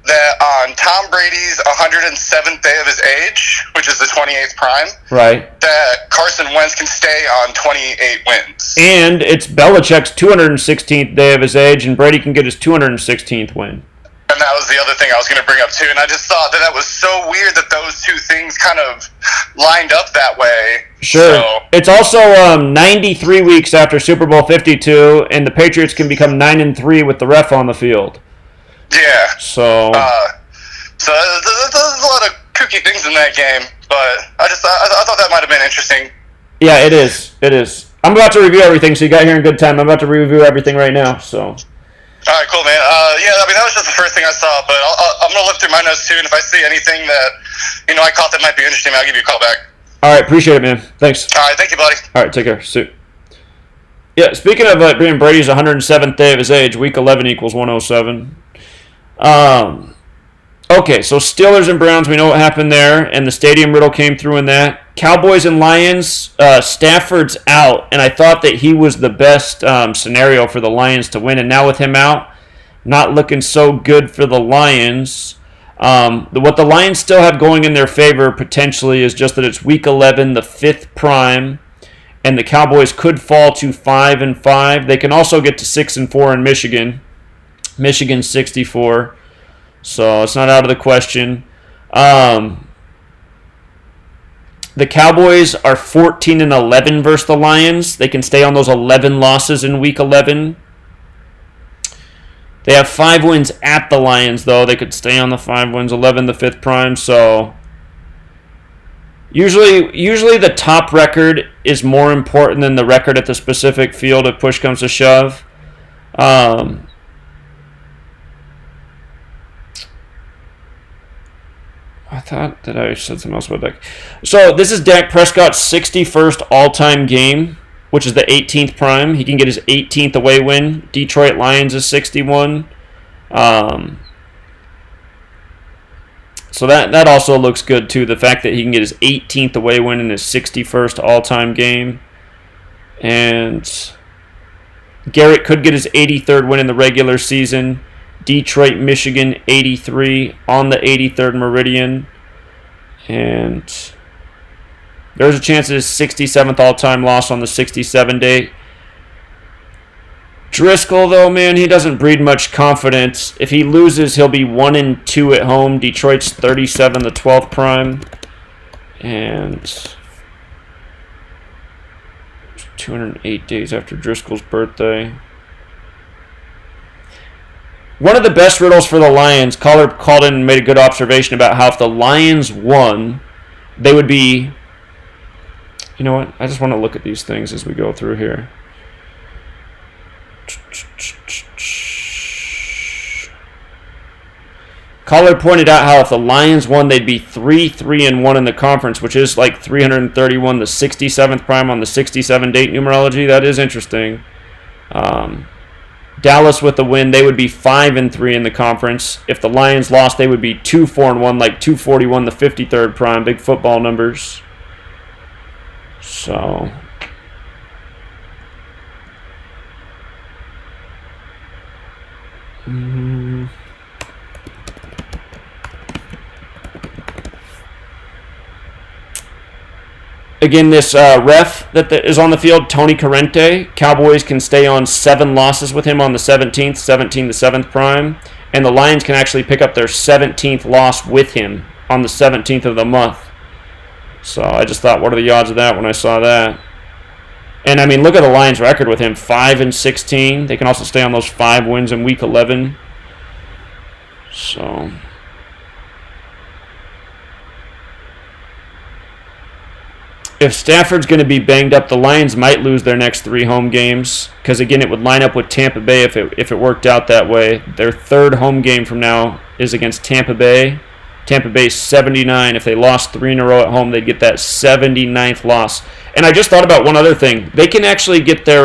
that on Tom Brady's 107th day of his age, which is the 28th prime, right, that Carson Wentz can stay on 28 wins. And it's Belichick's 216th day of his age, and Brady can get his 216th win. And that was the other thing I was going to bring up, too. And I just thought that was so weird that those two things kind of lined up that way. Sure. So, it's also 93 weeks after Super Bowl 52, and the Patriots can become 9-3 with the ref on the field. yeah. So There's a lot of kooky things in that game, but I thought that might have been interesting. Yeah, it is. I'm about to review everything, so you got here in good time. I'm about to review everything right now, so... All right, cool, man. That was just the first thing I saw, but I'm going to look through my notes, too, and if I see anything that, I caught that might be interesting, I'll give you a call back. All right, appreciate it, man. Thanks. All right, thank you, buddy. All right, take care. See you. Yeah, speaking of being Brady's 107th day of his age, Week 11 equals 107. Okay, so Steelers and Browns, we know what happened there, and the stadium riddle came through in that. Cowboys and Lions, Stafford's out, and I thought that he was the best scenario for the Lions to win, and now with him out, not looking so good for the Lions. What the Lions still have going in their favor potentially is just that it's Week 11, the 5th prime, and the Cowboys could fall to 5-5. They can also get to 6-4 in Michigan. Michigan 64. So it's not out of the question. The Cowboys are 14-11 versus the Lions. They can stay on those 11 losses in Week 11. They have 5 wins at the Lions, though. They could stay on the 5 wins, 11 the 5th prime. So usually the top record is more important than the record at the specific field if push comes to shove. I thought that I said something else about Dak. So this is Dak Prescott's 61st all-time game, which is the 18th prime. He can get his 18th away win. Detroit Lions is 61. So that also looks good too. The fact that he can get his 18th away win in his 61st all-time game. And Garrett could get his 83rd win in the regular season. Detroit, Michigan, 83 on the 83rd Meridian. And there's a chance of his 67th all-time loss on the 67 date. Driscoll, though, man, he doesn't breed much confidence. If he loses, he'll be 1-2 at home. Detroit's 37, the 12th prime. And 208 days after Driscoll's birthday. One of the best riddles for the Lions, caller called in and made a good observation about how if the Lions won, they would be... You know what? I just want to look at these things as we go through here. Caller pointed out how if the Lions won, they'd be 3-3-1 in the conference, which is like 331, the 67th prime on the 67 date numerology. That is interesting. Dallas with the win, they would be 5-3 in the conference. If the Lions lost, they would be 2-4-1, like 241, the 53rd prime. Big football numbers. So... Again, this ref that is on the field, Tony Corrente, Cowboys can stay on 7 losses with him on the 17th, 17 the 7th prime, and the Lions can actually pick up their 17th loss with him on the 17th of the month. So I just thought, what are the odds of that when I saw that? And I mean, look at the Lions' record with him, 5-16. They can also stay on those 5 wins in Week 11. So... If Stafford's going to be banged up, the Lions might lose their next 3 home games. Because, again, it would line up with Tampa Bay if it worked out that way. Their 3rd home game from now is against Tampa Bay. Tampa Bay's 79. If they lost 3 in a row at home, they'd get that 79th loss. And I just thought about one other thing. They can actually get their...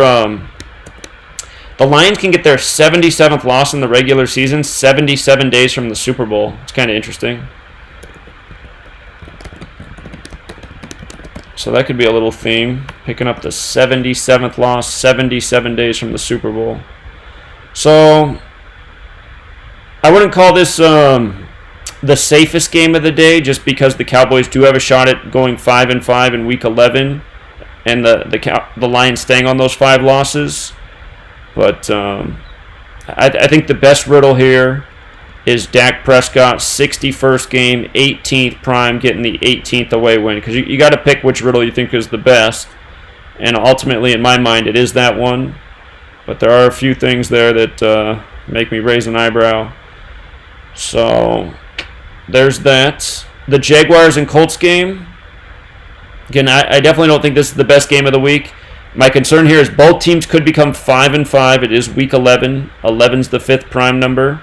the Lions can get their 77th loss in the regular season 77 days from the Super Bowl. It's kind of interesting. So that could be a little theme, picking up the 77th loss, 77 days from the Super Bowl. So I wouldn't call this the safest game of the day, just because the Cowboys do have a shot at going 5-5 in Week 11, and the Lions staying on those 5 losses. But I think the best riddle here is Dak Prescott, 61st game, 18th prime, getting the 18th away win. Because you got to pick which riddle you think is the best. And ultimately, in my mind, it is that one. But there are a few things there that make me raise an eyebrow. So, there's that. The Jaguars and Colts game. Again, I definitely don't think this is the best game of the week. My concern here is both teams could become 5-5. It is Week 11. 11's the 5th prime number.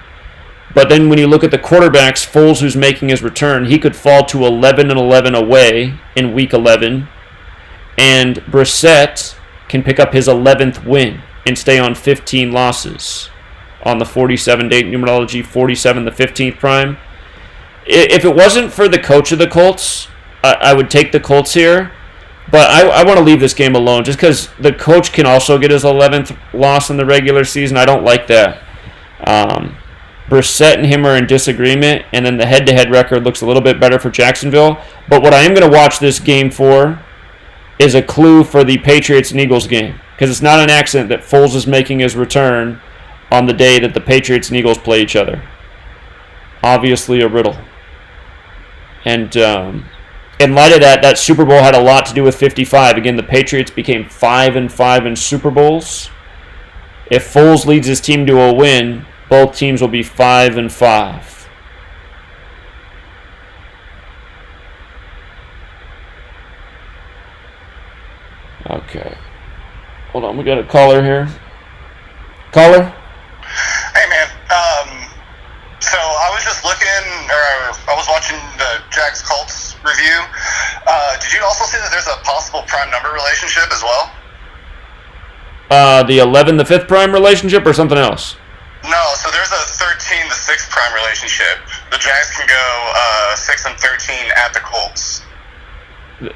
But then when you look at the quarterbacks, Foles, who's making his return, he could fall to 11-11 away in Week 11. And Brissett can pick up his 11th win and stay on 15 losses on the 47 date numerology, 47 the 15th prime. If it wasn't for the coach of the Colts, I would take the Colts here. But I want to leave this game alone just because the coach can also get his 11th loss in the regular season. I don't like that. Brissett and him are in disagreement, and then the head-to-head record looks a little bit better for Jacksonville. But what I am going to watch this game for is a clue for the Patriots and Eagles game, because it's not an accident that Foles is making his return on the day that the Patriots and Eagles play each other. Obviously a riddle. And in light of that Super Bowl had a lot to do with 55. Again, the Patriots became 5-5 in Super Bowls. If Foles leads his team to a win, Both teams will be 5-5. Okay. Hold on, we got a caller here. Caller? Hey, man. So I was just looking, or I was watching the Jags Colts review. Did you also see that there's a possible prime number relationship as well? The 11, the 5th prime relationship, or something else? No, so there's a 13, the 6th prime relationship. The Jags can go 6 and 13 at the Colts.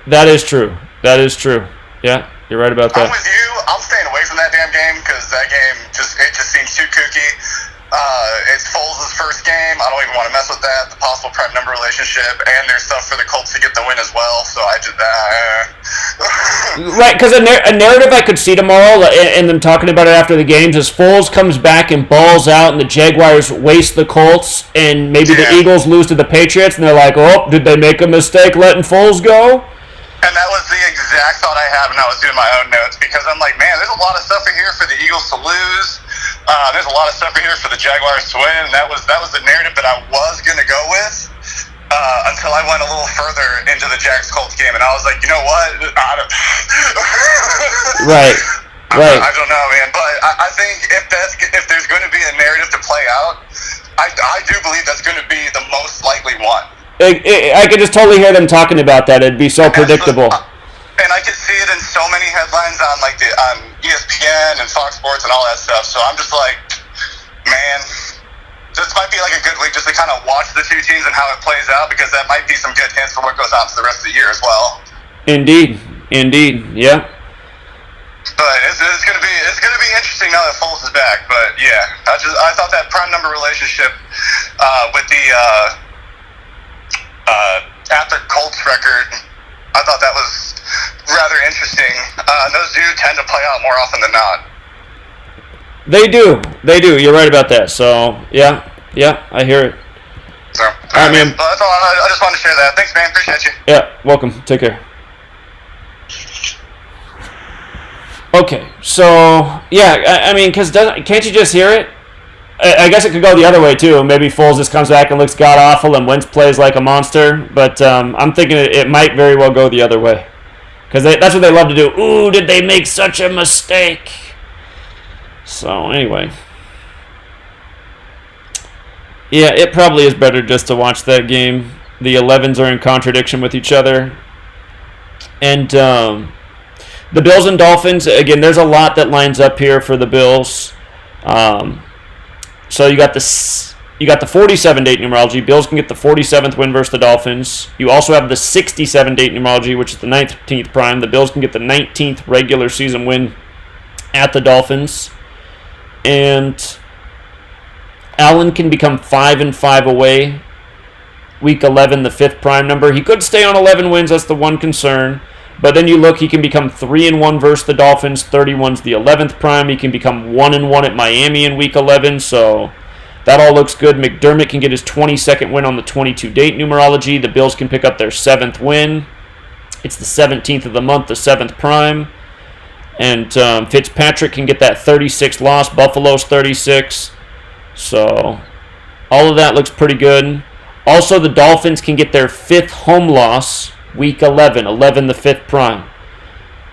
That is true. That is true. Yeah, you're right about that. I'm with you. I'm staying away from that damn game because that game just seems too kooky. It's Foles' first game. I don't even want to mess with that. The possible prime number relationship, and there's stuff for the Colts to get the win as well. So I just right, because a narrative I could see tomorrow, and them talking about it after the games, is Foles comes back and balls out, and the Jaguars waste the Colts, and maybe the Eagles lose to the Patriots, and they're like, oh, did they make a mistake letting Foles go? And that was the exact thought I had when I was doing my own notes, because I'm like, man, there's a lot of stuff in here for the Eagles to lose. There's a lot of stuff in here for the Jaguars to win. And that was the narrative that I was going to go with until I went a little further into the Jags-Colts game. And I was like, you know what? Right. I don't know, man. But I think if there's going to be a narrative to play out, I do believe that's going to be the most likely one. I could just totally hear them talking about that. It'd be so predictable. And I could see it in so many headlines on on ESPN and Fox Sports and all that stuff. So I'm just like, man, this might be like a good week just to kind of watch the two teams and how it plays out, because that might be some good hints for what goes on for the rest of the year as well. Indeed, yeah. But it's gonna be interesting now that Foles is back. But yeah, I thought that prime number relationship with the at the Colts record, I thought that was rather interesting. Those do tend to play out more often than not. They do. You're right about that. So yeah, I hear it. So, all right, man. Well, that's all. I just wanted to share that. Thanks, man. Appreciate you. Yeah, welcome. Take care. Okay, so yeah, I mean, because can't you just hear it? I guess it could go the other way too. Maybe Foles just comes back and looks god awful, and Wentz plays like a monster. But I'm thinking it might very well go the other way, because that's what they love to do. Ooh, did they make such a mistake? So anyway, yeah, it probably is better just to watch that game. The 11s are in contradiction with each other, and the Bills and Dolphins. Again, there's a lot that lines up here for the Bills. So you got the 47 date numerology. Bills can get the 47th win versus the Dolphins. You also have the 67 date numerology, which is the 19th prime. The Bills can get the 19th regular season win at the Dolphins. And Allen can become 5-5 away. Week 11, the 5th prime number. He could stay on 11 wins. That's the one concern. But then you look, he can become 3-1 versus the Dolphins. 31's the 11th prime. He can become 1-1 at Miami in Week 11. So that all looks good. McDermott can get his 22nd win on the 22 date numerology. The Bills can pick up their 7th win. It's the 17th of the month, the 7th prime. And Fitzpatrick can get that 36th loss. Buffalo's 36. So all of that looks pretty good. Also, the Dolphins can get their 5th home loss. Week 11 the 5th prime.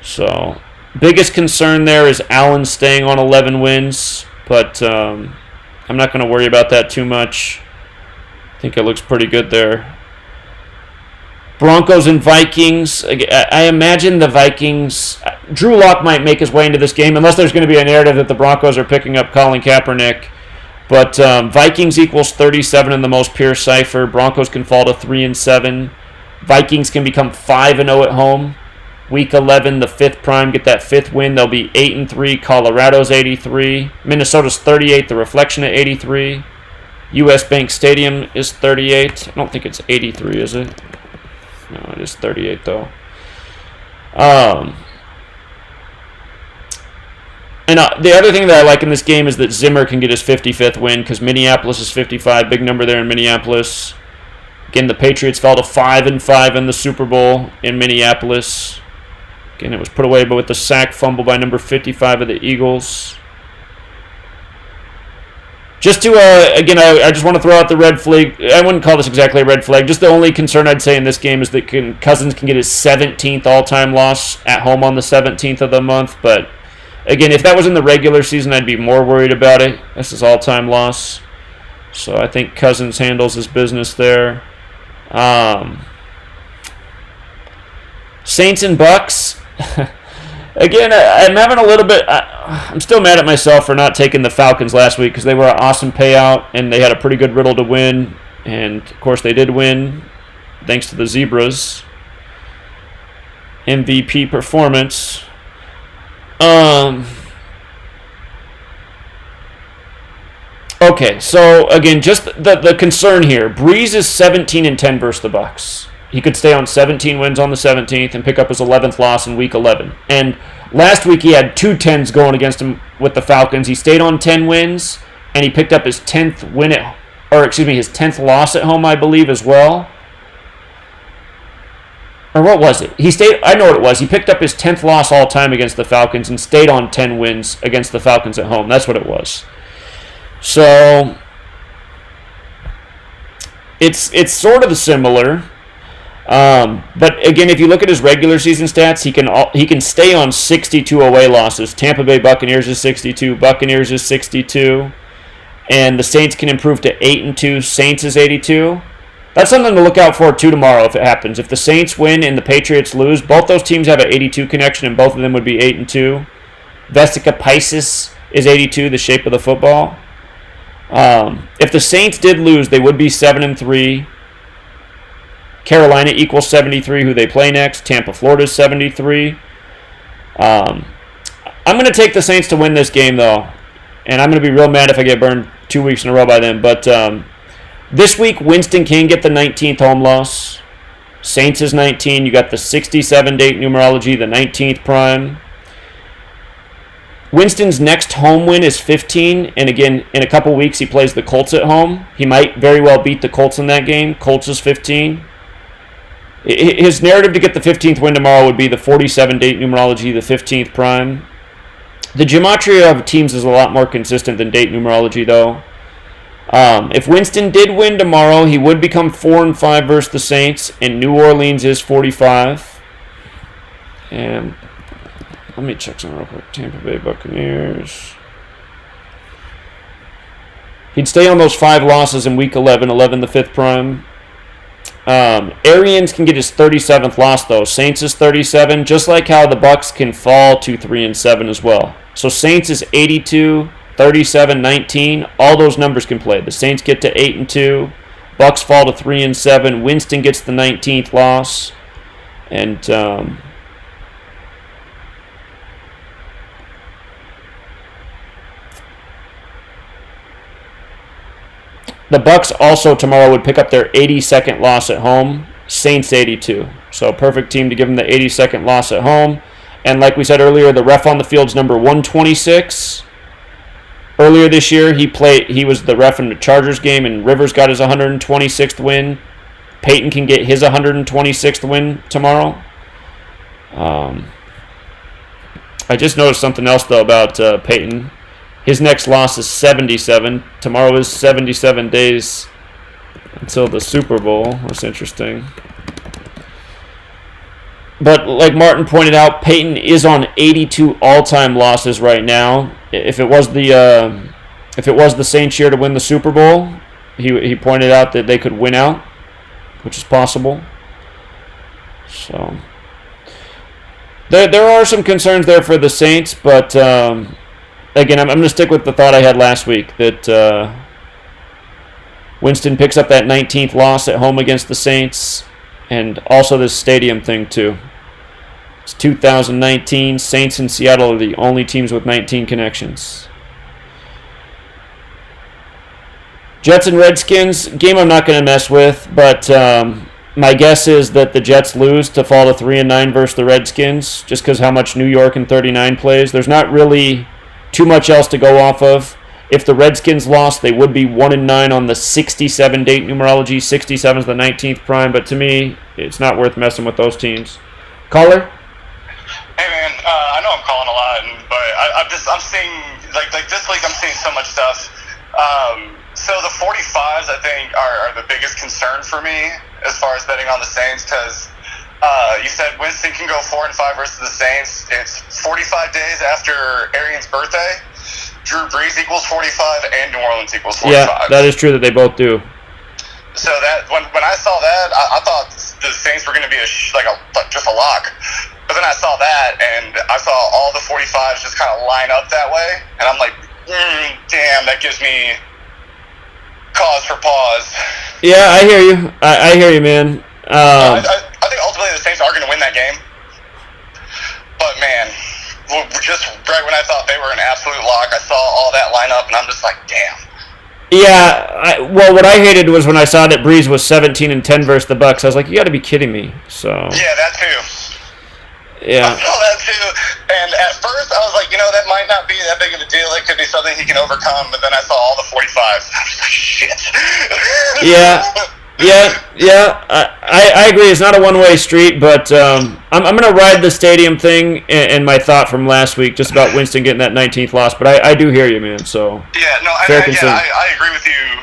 So, biggest concern there is Allen staying on 11 wins, but I'm not going to worry about that too much. I think it looks pretty good there. Broncos and Vikings. I imagine the Vikings... Drew Lock might make his way into this game, unless there's going to be a narrative that the Broncos are picking up Colin Kaepernick. But Vikings equals 37 in the most pure cipher. Broncos can fall to 3-7. Vikings can become 5-0 at home. Week 11, the 5th prime, get that 5th win. They'll be 8-3. Colorado's 83. Minnesota's 38. The Reflection at 83. U.S. Bank Stadium is 38. I don't think it's 83, is it? No, it is 38 though. And the other thing that I like in this game is that Zimmer can get his 55th win, because Minneapolis is 55. Big number there in Minneapolis. Again, the Patriots fell to 5-5 in the Super Bowl in Minneapolis. Again, it was put away, but with the sack fumble by number 55 of the Eagles. Just to, again, I just want to throw out the red flag. I wouldn't call this exactly a red flag. Just the only concern I'd say in this game is that Cousins can get his 17th all-time loss at home on the 17th of the month. But, again, if that was in the regular season, I'd be more worried about it. This is all-time loss. So I think Cousins handles his business there. Saints and Bucks. Again, I'm having a little bit. I'm still mad at myself for not taking the Falcons last week because they were an awesome payout and they had a pretty good riddle to win. And of course, they did win thanks to the Zebras. MVP performance. Okay, so again, just the concern here. Breeze is 17-10 versus the Bucks. He could stay on 17 wins on the 17th and pick up his 11th loss in Week 11. And last week he had 2 10s going against him with the Falcons. He stayed on 10 wins, and he picked up his 10th his 10th loss at home, I believe, as well. Or what was it? I know what it was. He picked up his 10th loss all time against the Falcons and stayed on 10 wins against the Falcons at home. That's what it was. So it's sort of similar. But again, if you look at his regular season stats, he can stay on 62 away losses. Tampa Bay Buccaneers is 62, Buccaneers is 62, and the Saints can improve to 8-2. Saints is 82. That's something to look out for too tomorrow if it happens. If the Saints win and the Patriots lose, both those teams have an 82 connection, and both of them would be 8-2. Vesica Pisces is 82, the shape of the football. If the Saints did lose, they would be 7-3. Carolina equals 73, who they play next. Tampa, Florida is 73. I'm going to take the Saints to win this game, though. And I'm going to be real mad if I get burned 2 weeks in a row by them. But this week, Winston can get the 19th home loss. Saints is 19. You got the 67 date numerology, the 19th prime. Winston's next home win is 15, and again, in a couple weeks, he plays the Colts at home. He might very well beat the Colts in that game. Colts is 15. His narrative to get the 15th win tomorrow would be the 47 date numerology, the 15th prime. The gematria of teams is a lot more consistent than date numerology, though. If Winston did win tomorrow, he would become 4-5 versus the Saints, and New Orleans is 45. And let me check something real quick. Tampa Bay Buccaneers. He'd stay on those 5 losses in Week 11, the 5th prime. Arians can get his 37th loss, though. Saints is 37, just like how the Bucks can fall to 3-7 as well. So Saints is 82, 37, 19. All those numbers can play. The Saints get to 8-2. Bucks fall to 3-7. Winston gets the 19th loss. And the Bucks also tomorrow would pick up their 82nd loss at home. Saints 82. So perfect team to give them the 82nd loss at home. And like we said earlier, the ref on the field's number 126. Earlier this year, he was the ref in the Chargers game, and Rivers got his 126th win. Peyton can get his 126th win tomorrow. I just noticed something else, though, about Peyton. His next loss is 77. Tomorrow is 77 days until the Super Bowl. That's interesting. But like Martin pointed out, Peyton is on 82 all-time losses right now. If it was the Saints year to win the Super Bowl, he pointed out that they could win out, which is possible. So there are some concerns there for the Saints, but again, I'm going to stick with the thought I had last week that Winston picks up that 19th loss at home against the Saints, and also this stadium thing too. It's 2019. Saints and Seattle are the only teams with 19 connections. Jets and Redskins, game I'm not going to mess with, but my guess is that the Jets lose to fall to 3-9 versus the Redskins, just because how much New York in 39 plays. There's not really too much else to go off of. If the Redskins lost, they would be 1-9 on the 67 date numerology. 67 is the 19th prime, but to me, it's not worth messing with those teams. Caller? Hey man, I know I'm calling a lot, but I'm seeing like this week I'm seeing so much stuff. So the 45s, I think, are the biggest concern for me as far as betting on the Saints, because you said Winston can go 4-5 versus the Saints. It's 45 days after Arian's birthday. Drew Brees equals 45, and New Orleans equals 45. Yeah, that is true that they both do. So that when I saw that, I thought the Saints were going to be just a lock. But then I saw that, and I saw all the 45s just kind of line up that way, and I'm like, damn, that gives me cause for pause. Yeah, I hear you. I hear you, man. I think ultimately the Saints are going to win that game. But, man, just right when I thought they were an absolute lock, I saw all that line up, and I'm just like, damn. Yeah, well, what I hated was when I saw that Breeze was 17-10 versus the Bucks. I was like, you got to be kidding me. So. Yeah, that too. Yeah. I saw that too, and at first I was like, that might not be that big of a deal. It could be something he can overcome. But then I saw all the 45s. I was like, shit. Yeah. I agree. It's not a one-way street, but I'm going to ride the stadium thing and my thought from last week just about Winston getting that 19th loss. But I do hear you, man. So I agree with you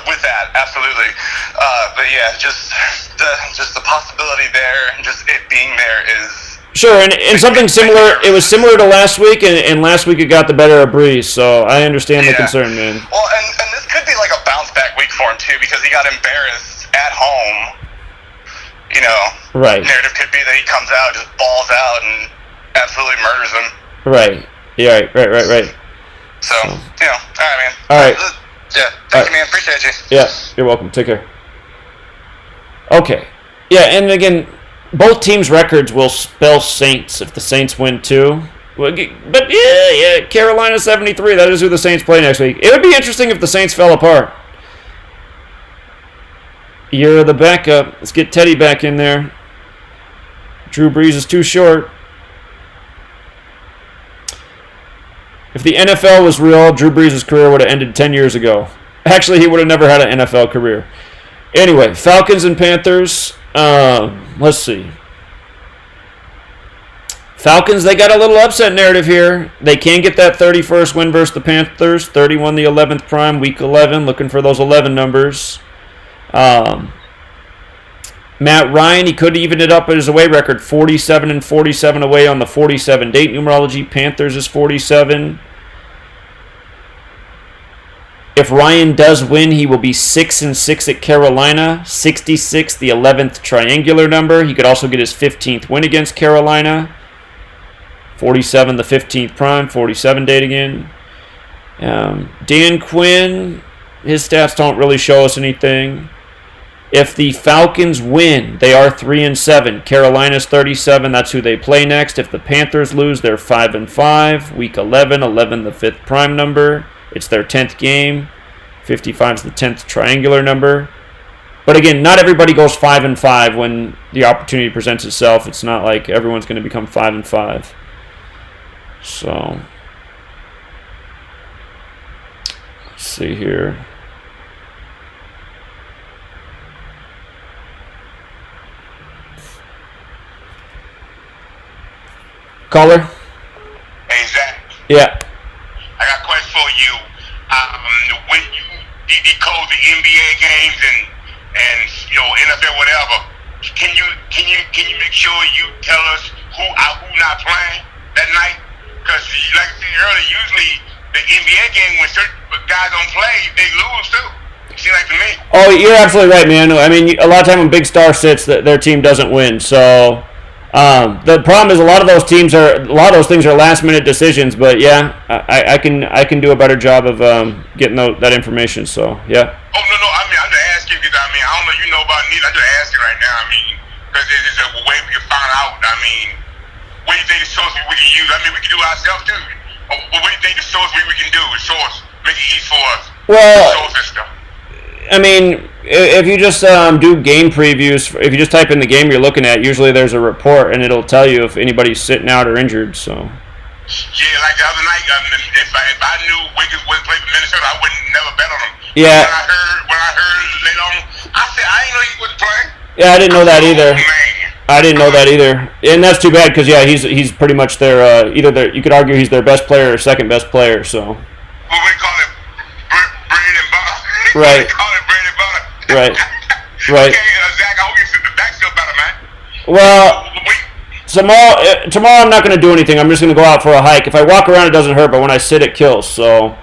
with that, absolutely. But yeah, just the possibility there, and just it being there is. Sure, and something similar. It was similar to last week, and last week it got the better of Breeze. So I understand the concern, man. Well, and this could be like a bounce back week for him too, because he got embarrassed at home. Right. Narrative could be that he comes out, just balls out, and absolutely murders him. Right. Yeah. Right. So all right, man. All right. Yeah. Thank you, man. Appreciate you. Yeah. You're welcome. Take care. Okay. Yeah, and again, both teams' records will spell Saints if the Saints win too. But yeah, Carolina 73. That is who the Saints play next week. It would be interesting if the Saints fell apart. You're the backup. Let's get Teddy back in there. Drew Brees is too short. If the NFL was real, Drew Brees' career would have ended 10 years ago. Actually, he would have never had an NFL career. Anyway, Falcons and Panthers. Let's see. Falcons, they got a little upset narrative here. They can get that 31st win versus the Panthers. 31 the 11th prime, week 11. Looking for those 11 numbers. Matt Ryan, he could even it up at his away record. 47-47 away on the 47 date numerology. Panthers is 47. If Ryan does win, he will be 6-6 at Carolina. 66, the 11th triangular number. He could also get his 15th win against Carolina. 47, the 15th prime. 47 date again. Dan Quinn, his stats don't really show us anything. If the Falcons win, they are 3-7. Carolina's 37. That's who they play next. If the Panthers lose, they're 5-5. Week 11, the 5th prime number. It's their 10th game. 55 is the 10th triangular number. But again, not everybody goes 5-5 when the opportunity presents itself. It's not like everyone's going to become 5-5. So, let's see here. Caller? Hey, Zach. Yeah. I got a question for you. When you decode the NBA games and NFL whatever, can you make sure you tell us who not playing that night? Because like I said earlier, usually the NBA game when certain guys don't play, they lose too. It seems like to me. Oh, you're absolutely right, man. I mean, a lot of time when Big Star sits, their team doesn't win. So the problem is a lot of those things are last minute decisions. But yeah, I can do a better job of getting that information. So yeah. Oh no, I mean I'm just asking because I don't know you know about neither. I'm just asking right now. I mean because it's a way we can find out. I mean, what do you think the source we can use? I mean we can do it ourselves too. What do you think the source we can do? The source make it easy for us. Well, source and stuff. I mean, if you just do game previews, if you just type in the game you're looking at, usually there's a report and it'll tell you if anybody's sitting out or injured. So. Yeah, like the other night, if I knew Wiggins wouldn't play for Minnesota, I wouldn't never bet on him. Yeah. When I heard later on, I said I didn't know he wasn't playing. Yeah, I didn't know that either. Man. I didn't know that either, and that's too bad because yeah, he's pretty much their you could argue he's their best player or second best player. So. What do you call it? Right. Call it bread and butter. Right. Right. Okay, Zach, I hope the back feel better, man. Well, tomorrow I'm not going to do anything. I'm just going to go out for a hike. If I walk around, it doesn't hurt, but when I sit, it kills. So,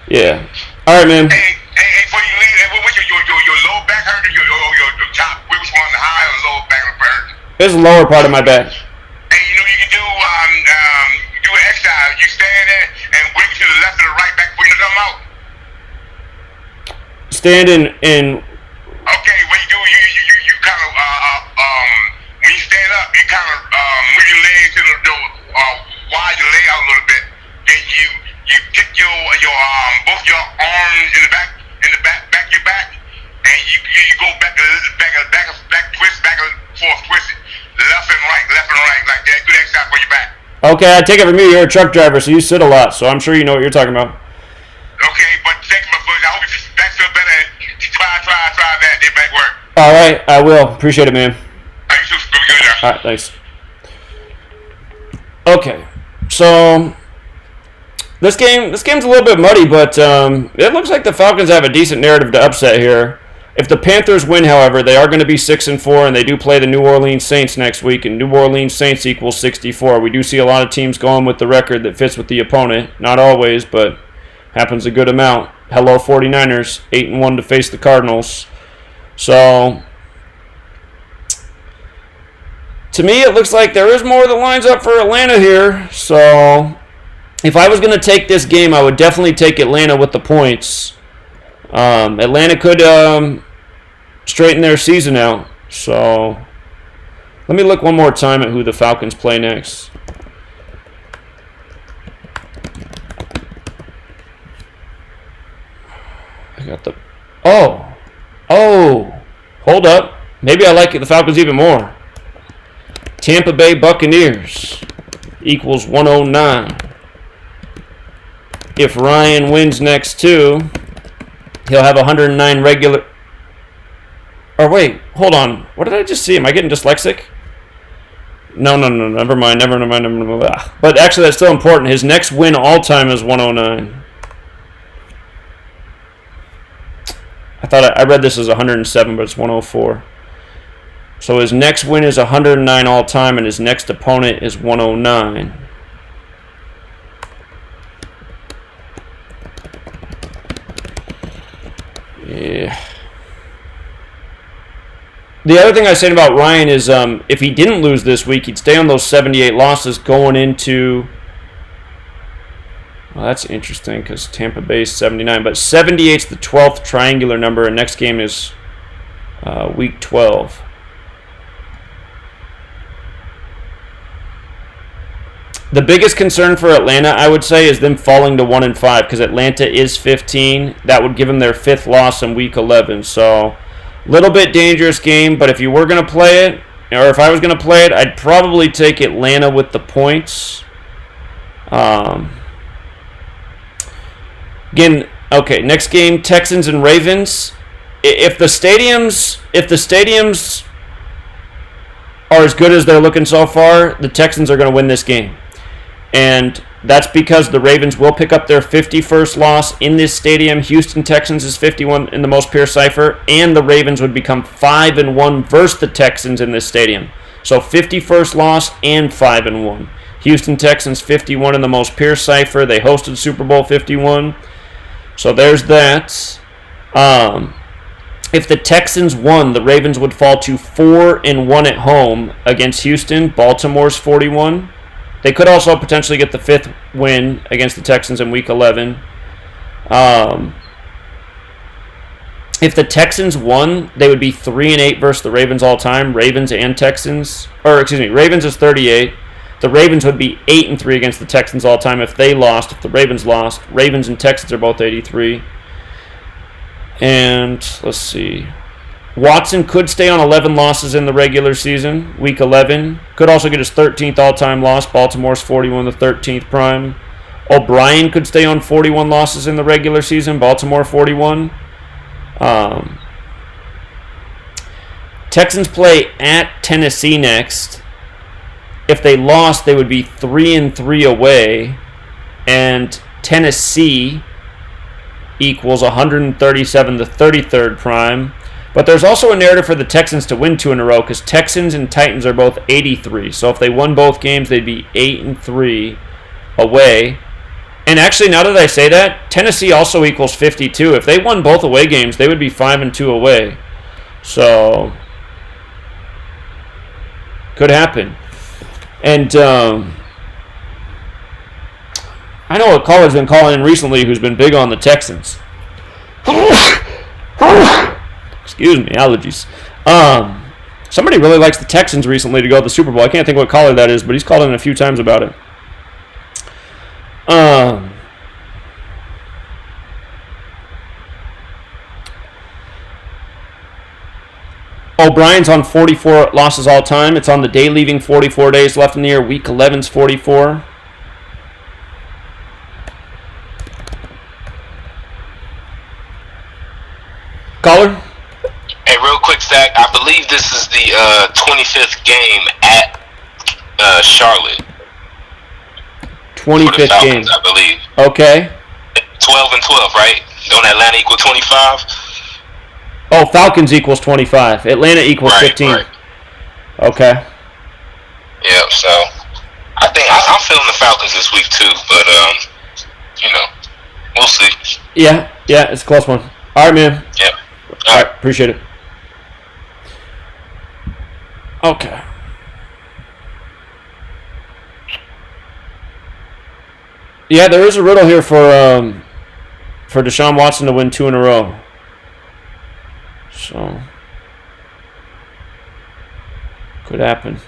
yeah. All right, man. Hey, before you leave, what's your low back hurt or your top? Which one, the high or low back hurt? This is the lower part of my back. Hey, you can do an exercise. You stand there and wiggle to the left or the right back before you come out. Stand in. Okay, what you do, you kind of when you stand up, you kind of move your legs to the wide your leg out a little bit. Then you kick your both your arms in the back of your back, and you go back twist, back and forth twist it, left and right, like that. Good exercise for your back. Okay, I take it from you. You're a truck driver, so you sit a lot. So I'm sure you know what you're talking about. Okay, but I hope your back feel better. Try that. It might work. All right, I will. Appreciate it, man. Good. All right, thanks. Okay, so this game's a little bit muddy, but it looks like the Falcons have a decent narrative to upset here. If the Panthers win, however, they are going to be 6-4, and they do play the New Orleans Saints next week, and New Orleans Saints equals 64. We do see a lot of teams going with the record that fits with the opponent. Not always, but happens a good amount. Hello, 49ers, 8-1 to face the Cardinals. So, to me, it looks like there is more that lines up for Atlanta here. So, if I was going to take this game, I would definitely take Atlanta with the points. Atlanta could straighten their season out. So, let me look one more time at who the Falcons play next. I got the... Oh! Hold up. Maybe I like the Falcons even more. Tampa Bay Buccaneers equals 109. If Ryan wins next two, he'll have 109 regular... Or wait, hold on. What did I just see? Am I getting dyslexic? No, never mind. But actually, that's still important. His next win all-time is 109. I thought I read this as 107, but it's 104. So his next win is 109 all-time, and his next opponent is 109. Yeah. The other thing I said about Ryan is if he didn't lose this week, he'd stay on those 78 losses going into... Well, that's interesting because Tampa Bay is 79. But 78 is the 12th triangular number, and next game is week 12. The biggest concern for Atlanta, I would say, is them falling to 1-5 because Atlanta is 15. That would give them their 5th loss in week 11. So, a little bit dangerous game, but if you were going to play it, or if I was going to play it, I'd probably take Atlanta with the points. Again, okay, next game, Texans and Ravens. If the stadiums are as good as they're looking so far, the Texans are going to win this game. And that's because the Ravens will pick up their 51st loss in this stadium. Houston Texans is 51 in the most pure cipher, and the Ravens would become 5-1 versus the Texans in this stadium. So 51st loss and 5-1. Houston Texans 51 in the most pure cipher. They hosted Super Bowl 51. So there's that. If the Texans won, the Ravens would fall to 4-1 at home against Houston. Baltimore's 41. They could also potentially get the 5th win against the Texans in Week 11. If the Texans won, they would be 3-8 versus the Ravens all time. Ravens and Texans, Ravens is 38. The Ravens would be 8-3 against the Texans all time if they lost. If the Ravens lost, Ravens and Texans are both 83. And let's see. Watson could stay on 11 losses in the regular season, week 11. Could also get his 13th all-time loss. Baltimore's 41, the 13th prime. O'Brien could stay on 41 losses in the regular season. Baltimore 41. Texans play at Tennessee next. If they lost, they would be 3-3 away. And Tennessee equals 137 the 33rd prime. But there's also a narrative for the Texans to win 2 in a row because Texans and Titans are both 83. So if they won both games, they'd be 8-3 away. And actually, now that I say that, Tennessee also equals 52. If they won both away games, they would be 5-2 away. So could happen. And I know a caller's been calling in recently who's been big on the Texans. Excuse me, allergies. Somebody really likes the Texans recently to go to the Super Bowl. I can't think what caller that is, but he's called in a few times about it. O'Brien's on 44 losses all time. It's on the day leaving 44 days left in the year. Week 11's 44. Caller? Hey, real quick, Zach. I believe this is the 25th game at Charlotte. 25th Falcons, game. I believe. Okay. 12-12, right? Don't Atlanta equal 25? Oh, Falcons equals 25. Atlanta equals 15. Right. Okay. Yeah, so I think I'm feeling the Falcons this week too, but we'll see. Yeah, it's a close one. All right, man. Yeah. All right, appreciate it. Okay. Yeah, there is a riddle here for Deshaun Watson to win 2 in a row. So could happen.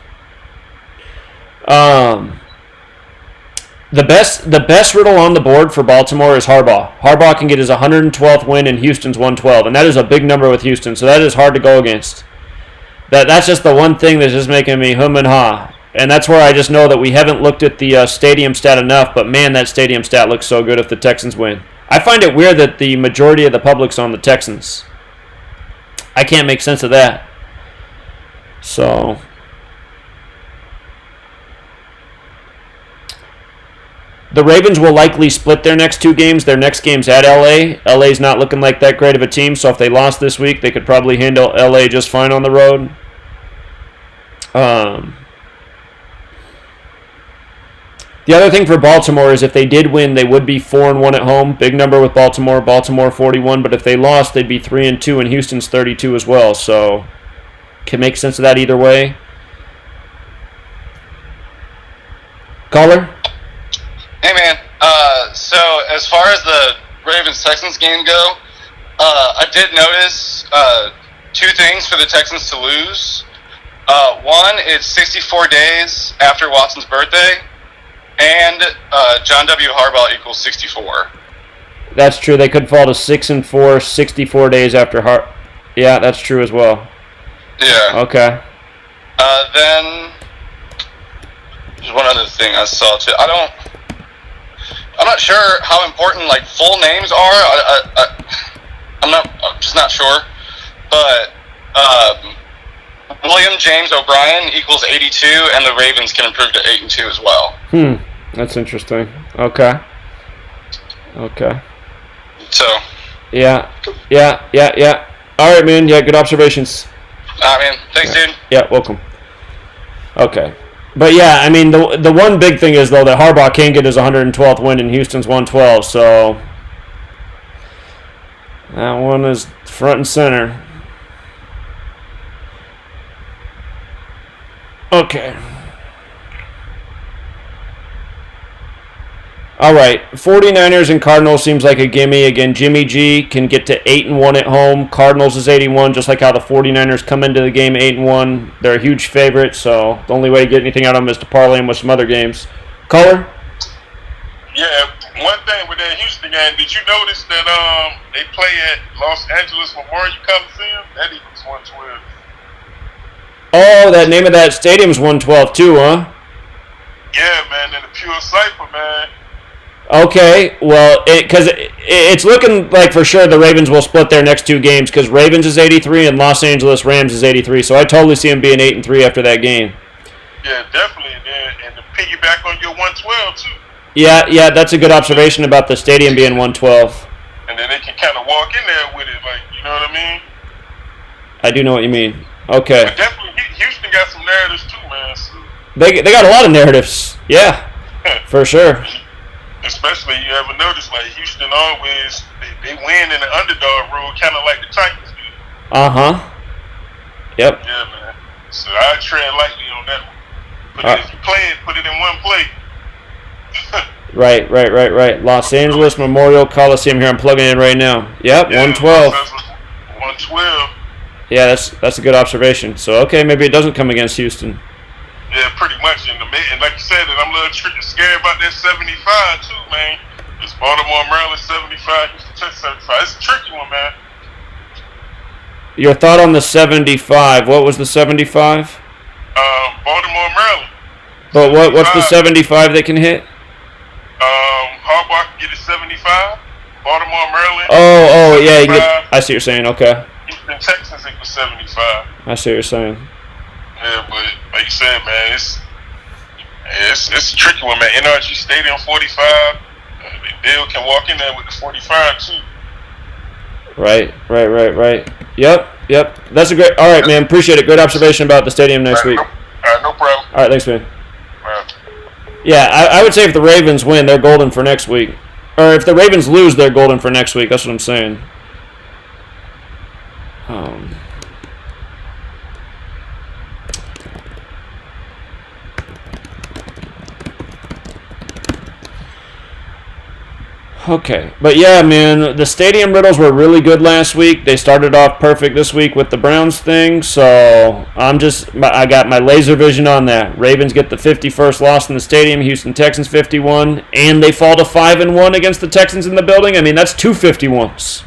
The best riddle on the board for Baltimore is Harbaugh. Harbaugh can get his 112th win and Houston's 112, and that is a big number with Houston, so that is hard to go against. That's just the one thing that's just making me hum and ha. And that's where I just know that we haven't looked at the stadium stat enough, but man, that stadium stat looks so good if the Texans win. I find it weird that the majority of the public's on the Texans. I can't make sense of that. So the Ravens will likely split their next 2 games. Their next game's at LA. LA's not looking like that great of a team, so if they lost this week, they could probably handle LA just fine on the road. The other thing for Baltimore is if they did win, they would be 4-1 at home. Big number with Baltimore. Baltimore 41, but if they lost, they'd be 3-2, and Houston's 32 as well. So can make sense of that either way. Caller? Hey, man. So as far as the Ravens-Texans game go, I did notice 2 things for the Texans to lose. One, it's 64 days after Watson's birthday, and John W. Harbaugh equals 64. That's true. They could fall to 6-4, 64 days after Yeah, that's true as well. Yeah. Okay. Then there's one other thing I saw too. I'm not sure how important like full names are. I'm just not sure. But William James O'Brien equals 82, and the Ravens can improve to 8-2 as well. That's interesting. Okay. So. Yeah. All right, man. Yeah, good observations. All right, man. Thanks, dude. Yeah, welcome. Okay. But yeah, I mean, the one big thing is, though, that Harbaugh can get his 112th win and Houston's 112, so that one is front and center. Okay. All right, 49ers and Cardinals seems like a gimme. Again, Jimmy G can get to 8-1 at home. Cardinals is 81, just like how the 49ers come into the game 8-1. They're a huge favorite, so the only way to get anything out of them is to parlay them with some other games. Caller? Yeah, one thing with that Houston game, did you notice that they play at Los Angeles Memorial Coliseum? That equals 112. Oh, that name of that stadium's 112 too, huh? Yeah, man, and the pure cipher, man. Okay, well, because it's looking like for sure the Ravens will split their next 2 games because Ravens is 83 and Los Angeles Rams is 83. So I totally see them being 8-3 after that game. Yeah, definitely, and to piggyback on your 112 too. Yeah, that's a good observation about the stadium being 112. and then they can kind of walk in there with it, like, you know what I mean? I do know what you mean. Okay. But definitely, Houston got some narratives too, man. So. They got a lot of narratives. Yeah, for sure. Especially, you ever notice, like, Houston always, they win in the underdog role, kind of like the Titans do. Uh-huh. Yep. Yeah, man. So I tread lightly on that one. But if you play it, put it in one play. Right. Los Angeles Memorial Coliseum here. I'm plugging in right now. Yep, yeah, 112. 112. Yeah, that's a good observation. So, okay, maybe it doesn't come against Houston. Yeah, pretty much. And like you said, and I'm a little scared about that 75 too, man. It's Baltimore, Maryland 75, Houston, Texas 75. It's a tricky one, man. Your thought on the 75? What was the 75? Baltimore, Maryland. But what's the 75 they can hit? Harbaugh can get a 75. Baltimore, Maryland. Oh, yeah. I see what you're saying. Okay. Houston, Texans equals 75. I see what you're saying. Yeah, but like you said, man, it's a tricky one, man. NRG Stadium 45. Bill can walk in there with the 45 too. Right. Yep. That's a great. All right, man. Appreciate it. Great observation about the stadium next week. All right, no problem. All right, thanks, man. Yeah, I would say if the Ravens win, they're golden for next week. Or if the Ravens lose, they're golden for next week. That's what I'm saying. Okay, but yeah, man, the stadium riddles were really good last week. They started off perfect this week with the Browns thing, so I got my laser vision on that. Ravens get the 51st loss in the stadium, Houston Texans 51, and they fall to 5-1 against the Texans in the building. I mean, that's 2 51s.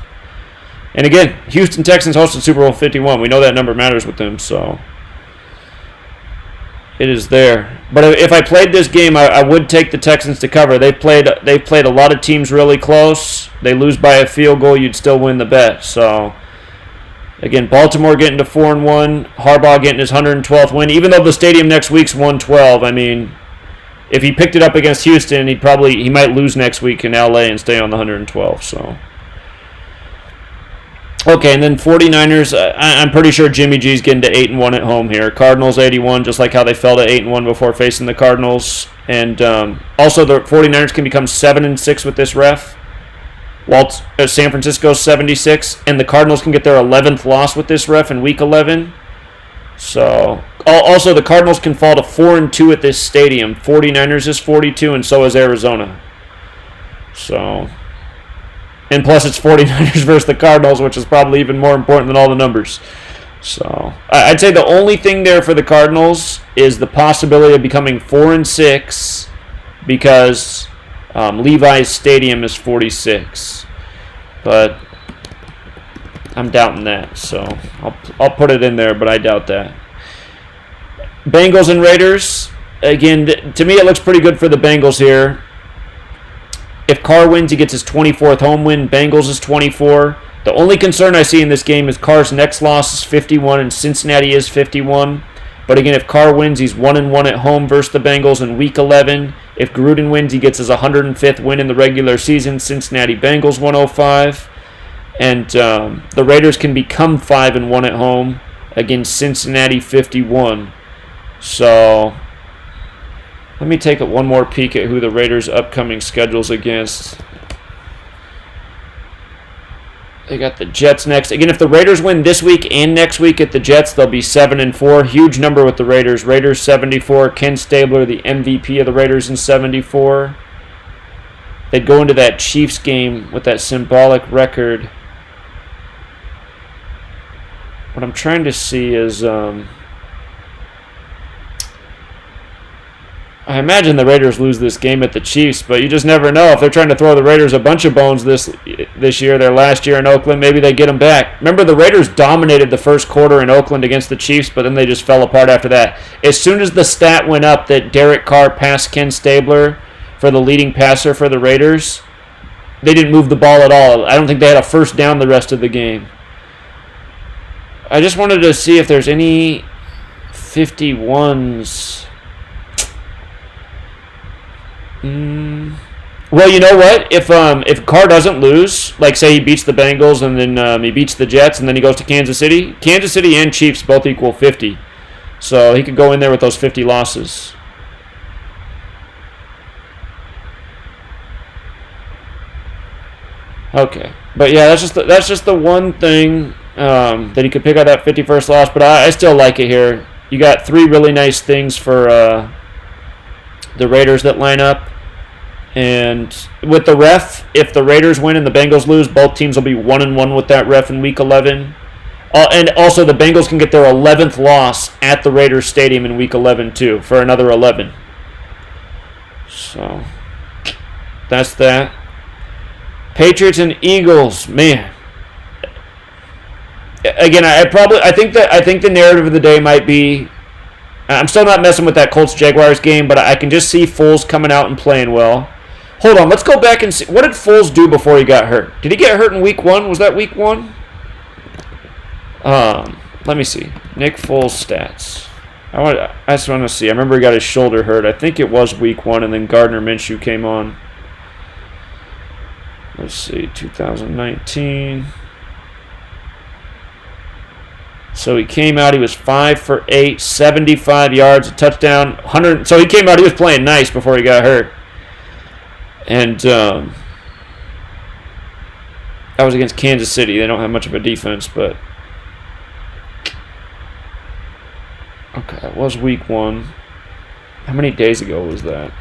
And again, Houston Texans hosted Super Bowl 51. We know that number matters with them, so it is there. But if I played this game, I would take the Texans to cover. They've played a lot of teams really close. They lose by a field goal, you'd still win the bet. So again, Baltimore getting to 4-1, Harbaugh getting his 112th win. Even though the stadium next week's 112, I mean, if he picked it up against Houston, he might lose next week in LA and stay on the 112. So. Okay, and then 49ers, I'm pretty sure Jimmy G's getting to 8-1 at home here. Cardinals 81, just like how they fell to 8-1 before facing the Cardinals. And also the 49ers can become 7-6 with this ref, while San Francisco's 76, and the Cardinals can get their 11th loss with this ref in Week 11. So, also the Cardinals can fall to 4-2 at this stadium. 49ers is 42, and so is Arizona. So. And plus, it's 49ers versus the Cardinals, which is probably even more important than all the numbers. So, I'd say the only thing there for the Cardinals is the possibility of becoming 4-6 because Levi's Stadium is 46. But I'm doubting that, so I'll put it in there, but I doubt that. Bengals and Raiders. Again, to me, it looks pretty good for the Bengals here. If Carr wins, he gets his 24th home win. Bengals is 24. The only concern I see in this game is Carr's next loss is 51 and Cincinnati is 51. But again, if Carr wins, he's 1-1 at home versus the Bengals in Week 11. If Gruden wins, he gets his 105th win in the regular season. Cincinnati Bengals 105. And the Raiders can become 5-1 at home against Cincinnati 51. So let me take one more peek at who the Raiders' upcoming schedule's against. They got the Jets next. Again, if the Raiders win this week and next week at the Jets, they'll be 7-4. Huge number with the Raiders. Raiders 74. Ken Stabler, the MVP of the Raiders, in 74. They'd go into that Chiefs game with that symbolic record. What I'm trying to see is I imagine the Raiders lose this game at the Chiefs, but you just never know. If they're trying to throw the Raiders a bunch of bones this year, their last year in Oakland, maybe they get them back. Remember, the Raiders dominated the first quarter in Oakland against the Chiefs, but then they just fell apart after that. As soon as the stat went up that Derek Carr passed Ken Stabler for the leading passer for the Raiders, they didn't move the ball at all. I don't think they had a first down the rest of the game. I just wanted to see if there's any 51s. Well, you know what? If Carr doesn't lose, like say he beats the Bengals and then he beats the Jets and then he goes to Kansas City and Chiefs both equal 50. So he could go in there with those 50 losses. Okay, but yeah, that's just the one thing that he could pick up that 51st loss. But I still like it here. You got 3 really nice things for the Raiders that line up. And with the ref, if the Raiders win and the Bengals lose, both teams will be 1-1 with that ref in Week 11. And also, the Bengals can get their 11th loss at the Raiders Stadium in Week 11 too for another 11. So that's that. Patriots and Eagles, man. Again, I think the narrative of the day might be. I'm still not messing with that Colts Jaguars game, but I can just see Foles coming out and playing well. Hold on, let's go back and see. What did Foles do before he got hurt? Did he get hurt in Week 1? Was that Week 1? Let me see. Nick Foles stats. I just want to see. I remember he got his shoulder hurt. I think it was Week 1, and then Gardner Minshew came on. Let's see, 2019. So he came out, he was 5 for 8, 75 yards, a touchdown, 100. So he came out, he was playing nice before he got hurt. And that was against Kansas City. They don't have much of a defense, but okay, that was Week 1. How many days ago was that?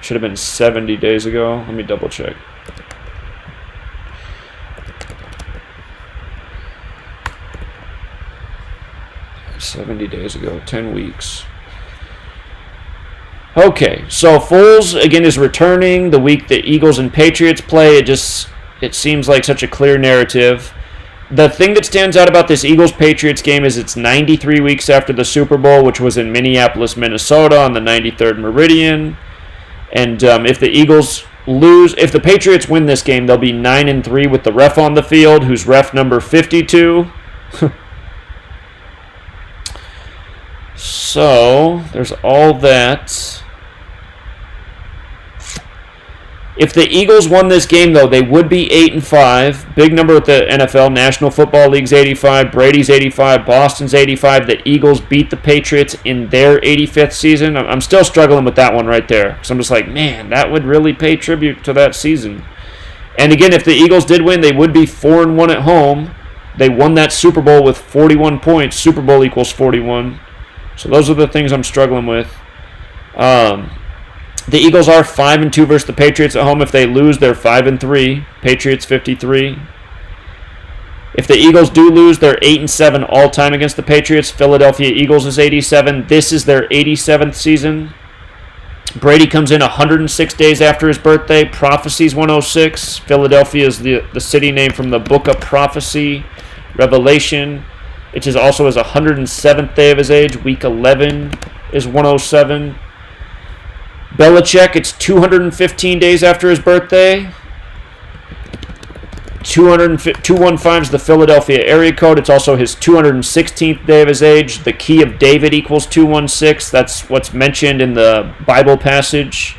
Should have been 70 days ago. Let me double check. $70 days ago, 10 weeks. Okay, so Foles again is returning the week the Eagles and Patriots play. It seems like such a clear narrative. The thing that stands out about this Eagles-Patriots game is it's 93 weeks after the Super Bowl, which was in Minneapolis, Minnesota on the 93rd Meridian. And if the Eagles lose, if the Patriots win this game, they'll be 9-3 with the ref on the field, who's ref number 52. So there's all that. If the Eagles won this game, though, they would be 8-5. Big number with the NFL. National Football League's 85. Brady's 85. Boston's 85. The Eagles beat the Patriots in their 85th season. I'm still struggling with that one right there. Because I'm just like, man, that would really pay tribute to that season. And again, if the Eagles did win, they would be 4-1 at home. They won that Super Bowl with 41 points. Super Bowl equals 41. So those are the things I'm struggling with. The Eagles are 5-2 versus the Patriots at home. If they lose, they're 5-3. Patriots 53. If the Eagles do lose, they're 8-7 all time against the Patriots. Philadelphia Eagles is 87. This is their 87th season. Brady comes in 106 days after his birthday. Prophecy's 106. Philadelphia is the city name from the book of prophecy, Revelation. It is also his 107th day of his age. Week 11 is 107. Belichick, it's 215 days after his birthday. 215 is the Philadelphia area code. It's also his 216th day of his age. The key of David equals 216. That's what's mentioned in the Bible passage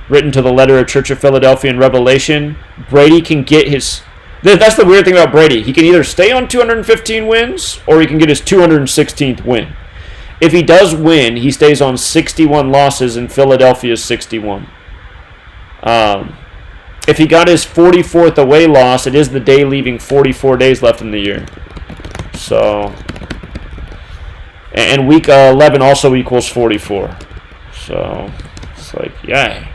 written to the letter of Church of Philadelphia in Revelation. Brady can get his... That's the weird thing about Brady. He can either stay on 215 wins or he can get his 216th win. If he does win, he stays on 61 losses and Philadelphia's 61. If he got his 44th away loss, it is the day leaving 44 days left in the year. So, and week 11 also equals 44. So, it's like, yay.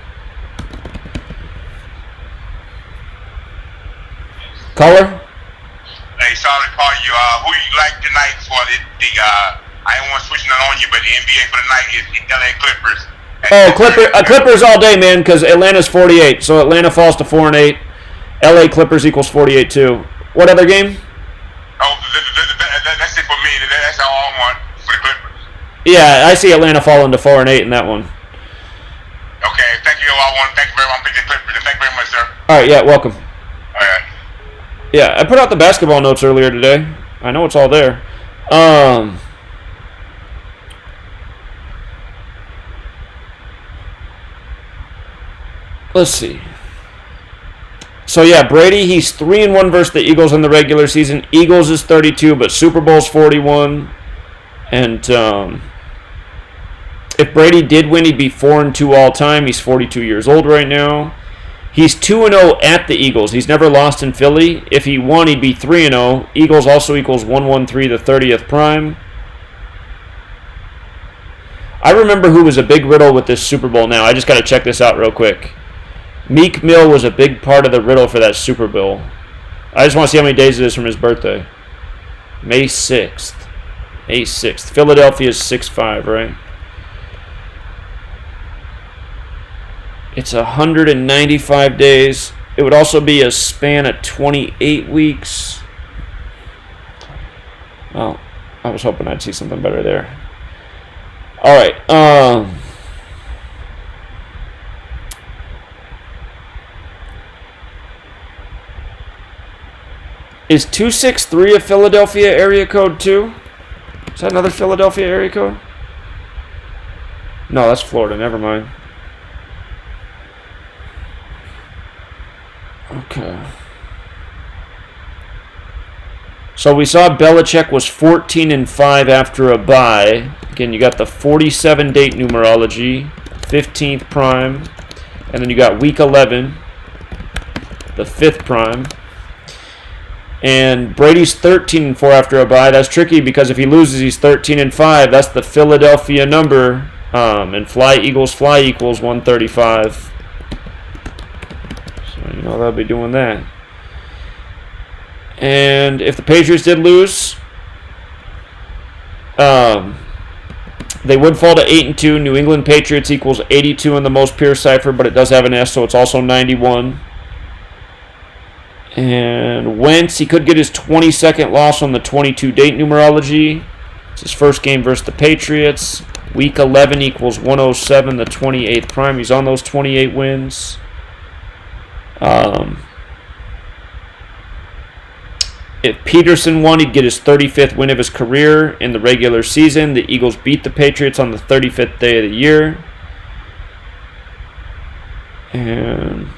Caller? Hey, sorry to call you. Who you like tonight for the I don't want to switch it on you, but the NBA for the night is the LA Clippers. Oh, Clippers all day, man, because Atlanta's 48. So Atlanta falls to 4-8. LA Clippers equals 48 too. What other game? Oh, that's it for me. That's all I want for the Clippers. Yeah, I see Atlanta falling to 4-8 in that one. Okay, thank you. Thank you very much. I'm picking the Clippers. Thank you very much, sir. All right, yeah, welcome. All right. Yeah, I put out the basketball notes earlier today. I know it's all there. let's see. So yeah, Brady, he's 3-1 versus the Eagles in the regular season. Eagles is 32, but Super Bowl's 41. And if Brady did win, he'd be 4-2 all time. He's 42 years old right now. He's 2-0 at the Eagles. He's never lost in Philly. If he won, he'd be 3-0. Eagles also equals 113, the 30th prime. I remember who was a big riddle with this Super Bowl now. I just got to check this out real quick. Meek Mill was a big part of the riddle for that Super Bowl. I just want to see how many days it is from his birthday. May 6th. May 6th. Philadelphia's 6-5, right? It's 195 days. It would also be a span of 28 weeks. Oh, I was hoping I'd see something better there. All right. Is 263 a Philadelphia area code too? Is that another Philadelphia area code? No, that's Florida. Never mind. Okay. So we saw Belichick was 14-5 after a bye. Again, you got the 47 date numerology, 15th prime, and then you got week 11, the 5th prime. And Brady's 13-4 after a bye. That's tricky because if he loses, he's 13-5. That's the Philadelphia number. And fly equals 135. So you know they'll be doing that. And if the Patriots did lose, they would fall to 8-2. New England Patriots equals 82 in the most pure cipher, but it does have an S, so it's also 91. And Wentz, he could get his 22nd loss on the 22 date numerology. It's his first game versus the Patriots. Week 11 equals 107, the 28th prime. He's on those 28 wins. If Peterson won, he'd get his 35th win of his career in the regular season. The Eagles beat the Patriots on the 35th day of the year. And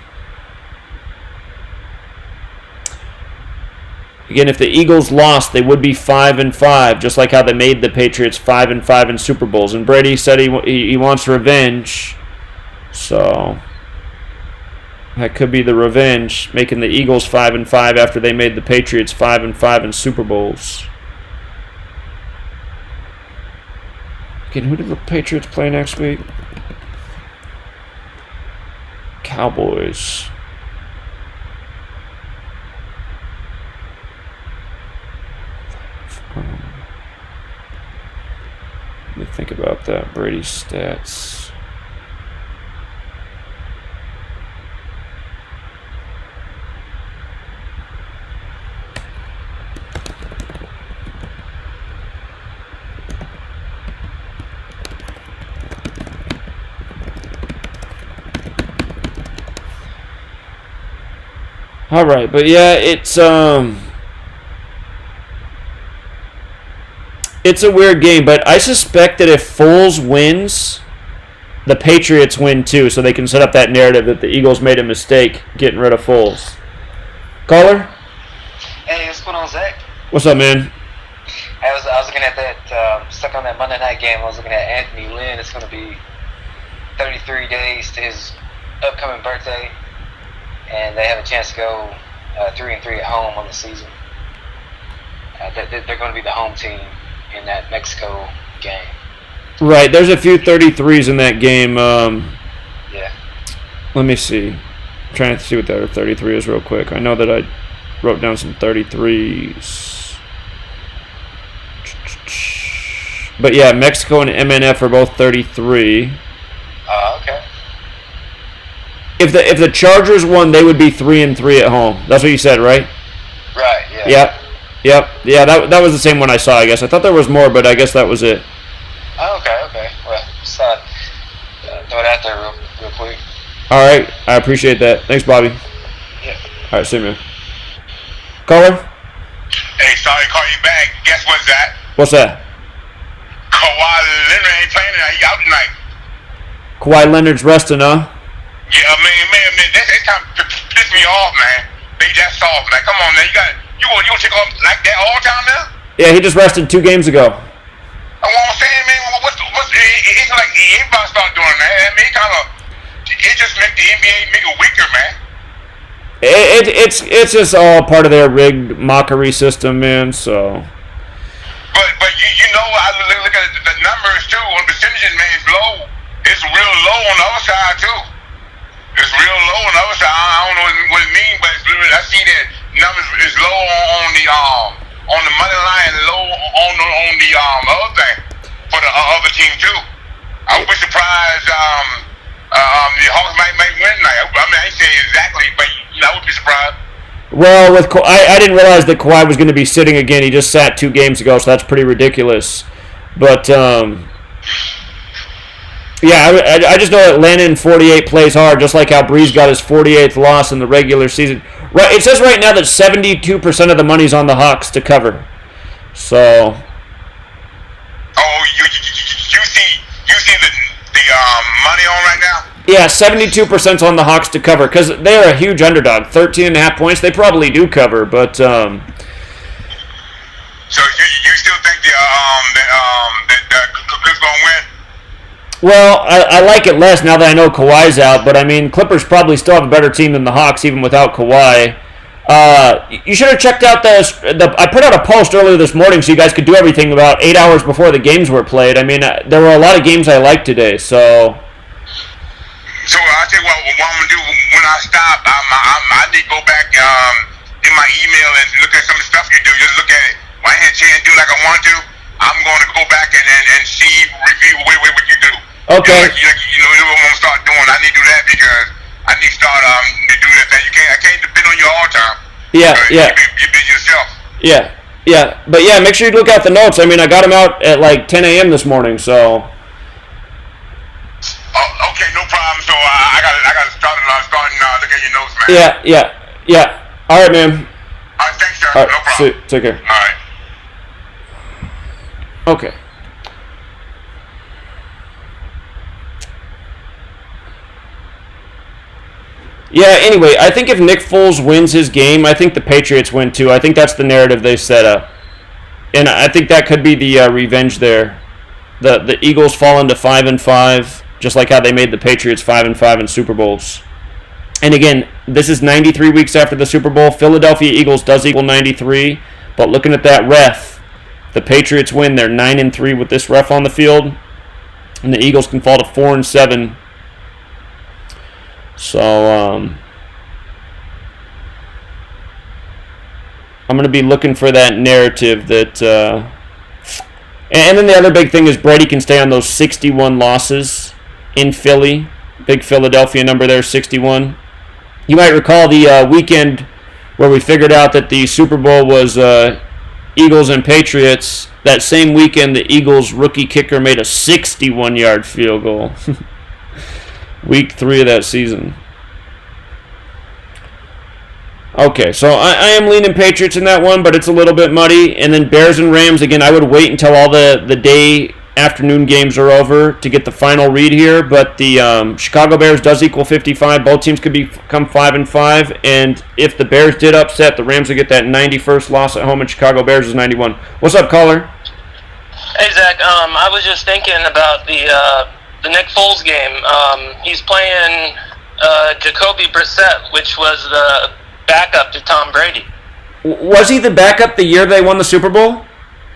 again, if the Eagles lost, they would be 5-5, just like how they made the Patriots 5-5 in Super Bowls. And Brady said he wants revenge, so that could be the revenge, making the Eagles 5-5 after they made the Patriots 5-5 in Super Bowls. Again, who did the Patriots play next week? Cowboys. Let me think about that. Brady's stats. All right, but yeah, it's a weird game, but I suspect that if Foles wins, the Patriots win too, so they can set up that narrative that the Eagles made a mistake getting rid of Foles. Caller? Hey, what's going on, Zach? What's up, man? I was looking at that, stuck on that Monday night game. I was looking at Anthony Lynn. It's going to be 33 days to his upcoming birthday, and they have a chance to go 3-3 at home on the season. They're going to be the home team in that Mexico game. Right, there's a few 33s in that game. Yeah. Let me see. I'm trying to see what that 33 is real quick. I know that I wrote down some 33s. But yeah, Mexico and MNF are both 33. Okay. If the Chargers won, they would be 3-3 at home. That's what you said, right? Right, yeah. Yep. Yeah, that was the same one I saw, I guess. I thought there was more, but I guess that was it. Oh, okay. Well, just thought throw it out there real quick. All right, I appreciate that. Thanks, Bobby. Yeah. All right, see you, man. Caller? Hey, sorry to call you back. Guess what's that? What's that? Kawhi Leonard ain't playing tonight. He out tonight. Kawhi Leonard's resting, huh? Yeah, man, that kind of pissed me off, man. They that soft, man. Come on, man. You gonna take off like that all the time now? Yeah, he just rested 2 games ago. What I'm saying, man, it's like everybody start doing that. I mean, it just make the NBA make it weaker, man. It's just all part of their rigged mockery system, man. So. But you know, I look at the numbers too. On percentages, man, it's low. It's real low on the other side too. It's real low on the other side. I don't know what it means, but I see that numbers is low on the money line, low on the other thing for the other team too. I would be surprised. The Hawks might win tonight. I mean, I ain't saying exactly, but I would be surprised. Well, I didn't realize that Kawhi was going to be sitting again. He just sat 2 games ago, so that's pretty ridiculous. But yeah, I just know Atlanta in 48 plays hard, just like how Breeze got his 48th loss in the regular season. Right, it says right now that 72% of the money's on the Hawks to cover. So. Oh, you see the money on right now? Yeah, 72% on the Hawks to cover because they're a huge underdog. 13.5 points. They probably do cover, but. So you still think that Clippers gonna win? Well, I like it less now that I know Kawhi's out, but I mean, Clippers probably still have a better team than the Hawks even without Kawhi. You should have checked out I put out a post earlier this morning so you guys could do everything about 8 hours before the games were played. I mean, there were a lot of games I liked today, so. So I'll tell you what I'm gonna do when I stop. I need to go back in my email and look at some of the stuff you do. Just look at it. When I had a chance to do like I want to, I'm going to go back and review what you do. Okay. You know what I'm gonna start doing. I need to do that because I need to start to do that thing. I can't depend on you all the time. Yeah. You be yourself. Yeah. But yeah, make sure you look out the notes. I mean, I got them out at like 10 a.m. this morning, so. Okay, no problem. So I got to start looking at your notes, man. Yeah. All right, man. All right, thanks, sir. All right, no problem. Take care. All right. Okay. Yeah, anyway, I think if Nick Foles wins his game, I think the Patriots win too. I think that's the narrative they set up. And I think that could be the revenge there. The Eagles fall into 5-5, just like how they made the Patriots 5-5 in Super Bowls. And again, this is 93 weeks after the Super Bowl. Philadelphia Eagles does equal 93, but looking at that ref, the Patriots win. They're 9-3 with this ref on the field, and the Eagles can fall to 4-7. So I'm going to be looking for that narrative that. And then the other big thing is Brady can stay on those 61 losses in Philly. Big Philadelphia number there, 61. You might recall the weekend where we figured out that the Super Bowl was Eagles and Patriots. That same weekend, the Eagles rookie kicker made a 61-yard field goal. Week 3 of that season. Okay, so I am leaning Patriots in that one, but it's a little bit muddy. And then Bears and Rams, again, I would wait until all the day afternoon games are over to get the final read here. But the Chicago Bears does equal 55. Both teams could become 5-5. And if the Bears did upset, the Rams would get that 91st loss at home, and Chicago Bears is 91. What's up, caller? Hey, Zach. I was just thinking about the Nick Foles game. He's playing Jacoby Brissett, which was the backup to Tom Brady. Was he the backup the year they won the Super Bowl?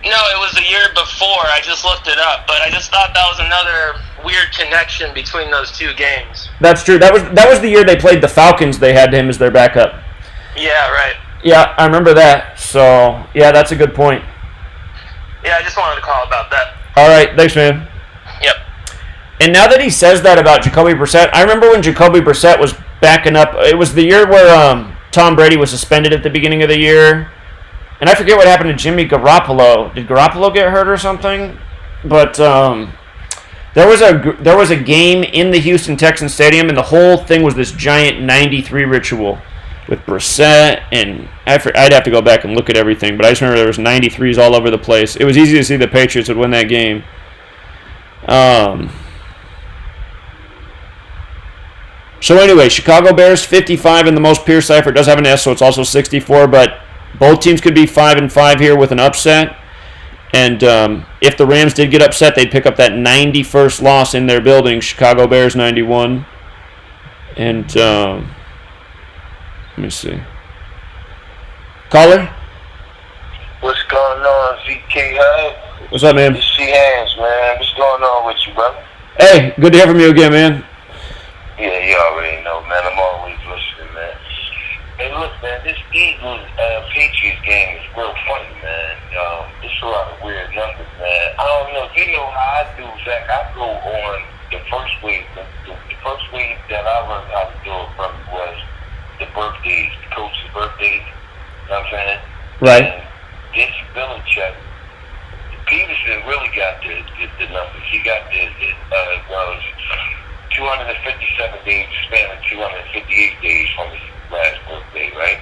No, it was the year before. I just looked it up, but I just thought that was another weird connection between those two games. That's true. That was the year they played the Falcons. They had him as their backup. Yeah, right. Yeah, I remember that. So, yeah, that's a good point. Yeah, I just wanted to call about that. All right, thanks, man. Yep. And now that he says that about Jacoby Brissett, I remember when Jacoby Brissett was backing up. It was the year where Tom Brady was suspended at the beginning of the year. And I forget what happened to Jimmy Garoppolo. Did Garoppolo get hurt or something? But there was a game in the Houston Texans Stadium, and the whole thing was this giant 93 ritual with Brissett. And I'd have to go back and look at everything, but I just remember there was 93s all over the place. It was easy to see the Patriots would win that game. So anyway, Chicago Bears 55 in the most pure cipher. It does have an S, so it's also 64. But both teams could be 5-5 here with an upset. And if the Rams did get upset, they'd pick up that 91st loss in their building. Chicago Bears 91. And let me see. Caller? What's going on, ZK Hub? What's up, man? It's C-Hands, man. What's going on with you, brother? Hey, good to hear from you again, man. Yeah, you already know, man. I'm always listening, man. Hey, look, man, this Eagles Patriots game is real funny, man. It's a lot of weird numbers, man. I don't know. You know how I do, Zach? I go on the first week. The first week that I learned how to do it from was the birthdays, the coach's birthdays. You know what I'm saying? Right. And this Belichick, Peterson really got the numbers. He got was 257 days spanning 258 days from his last birthday, right?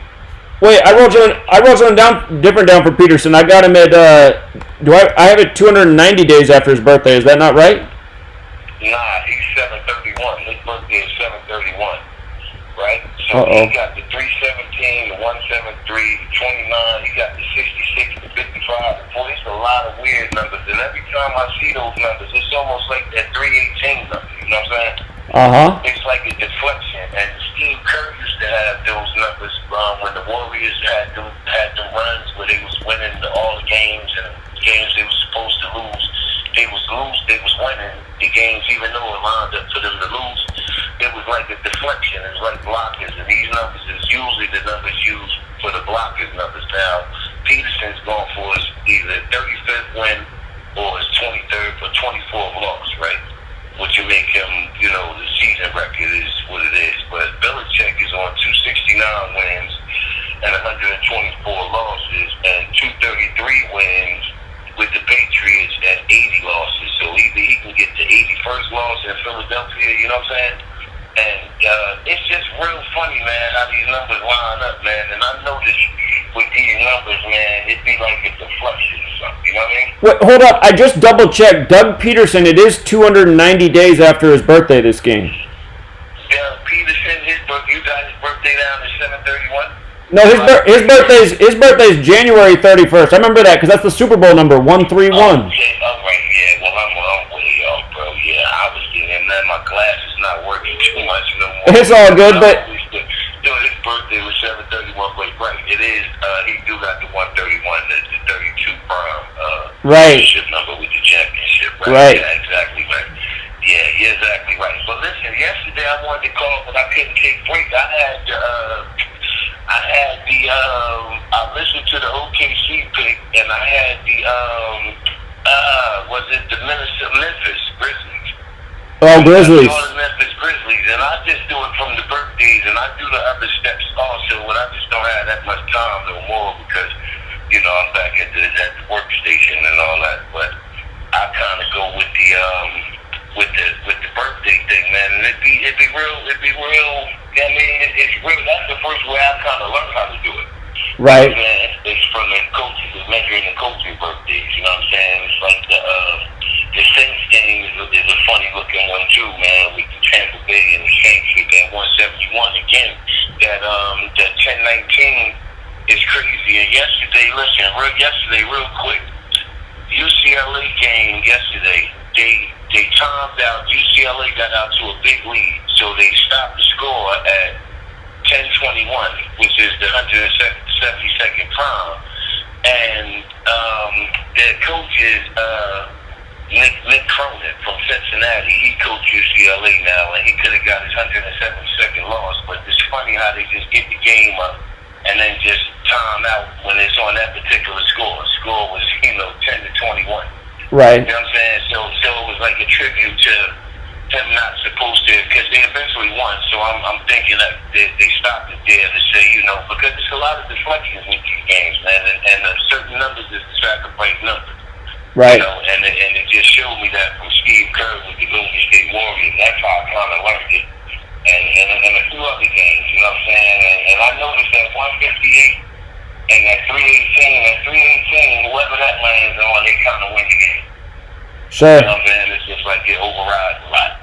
Wait, I wrote something different down for Peterson. I got him at I have it 290 days after his birthday. Is that not right? Nah, he's 731. His birthday is 731. Right? So he got the 317, the 173, the 29, he got the 66, the 55, the 40. It's a lot of weird numbers. And every time I see those numbers, it's almost like that 318 number. You know what I'm saying? It's like a deflection. And Steve Kerr used to have those numbers when the Warriors had them runs where they was winning all the games and games they were supposed to lose. They was winning the games even though it lined up for them to lose. It was like a deflection. It was like blockers. And these numbers is usually the numbers used for the blockers numbers. Now, Peterson's going for his either 35th win or his 23rd or 24th loss, right? Which would make him, the season record is what it is. But Belichick is on 269 wins and 124 losses and 233 wins with the Patriots at 80 losses. So either he can get the 81st loss in Philadelphia, you know what I'm saying? And it's just real funny, man, how these numbers line up, man. And I noticed with these numbers, man, it'd be like a deflection or something, you know what I mean? Wait, hold up. I just double-checked. Doug Peterson, it is 290 days after his birthday this game. Yeah, Peterson, you got his birthday down to 731? No, his birthday's January 31st. I remember that because that's the Super Bowl number, 131. Okay, all right, yeah. Well, I'm way off, bro. Yeah, I was getting that. My glass is not working too much no more. It's all good, but his birthday was 731, but right, it is. He do got the 131, the 32 prime championship number with the championship, right? Yeah, exactly right. Yeah, exactly right. But listen, yesterday I wanted to call, but I couldn't take break. I listened to the OKC pick, and I had was it the Memphis Grizzlies? Oh, Grizzlies. The Memphis Grizzlies, and I just do it from the birthdays, and I do the other steps also, but I just don't have that much time no more because, I'm back at the workstation and all that, but I kind of go with the birthday thing, man, and it'd be real. I mean, it's real. That's the first way I kind of learned how to do it. Right. Man, it's from the coaches, measuring the coaches' birthdays. You know what I'm saying? It's like the Saints game is a funny looking one too, man. With the Tampa Bay and the Saints with that 171 again. That 10-19 is crazy. And yesterday, real quick, UCLA game yesterday. They timed out. UCLA got out to a big lead, so they stopped the score at 10:21, which is the 172nd prime. And their coach is Nick Cronin from Cincinnati. He coached UCLA now, and he could have got his 172nd loss. But it's funny how they just get the game up and then just time out when it's on that particular score. The score was 10-21. Right. You know what I'm saying? So it was like a tribute to them not supposed to, because they eventually won. So I'm thinking that they stopped it there to say, because there's a lot of deflections with these games, man, and certain numbers is the sacrifice number. Right. And it just showed me that from Steve Kerr with the Golden State Warriors. That's how I kind of learned it. And a few other games, you know what I'm saying? And I noticed that 158 and that 318, whoever that lands on, they kind of win the game. Sure. You know what I'm saying? It's just like it overrides a lot.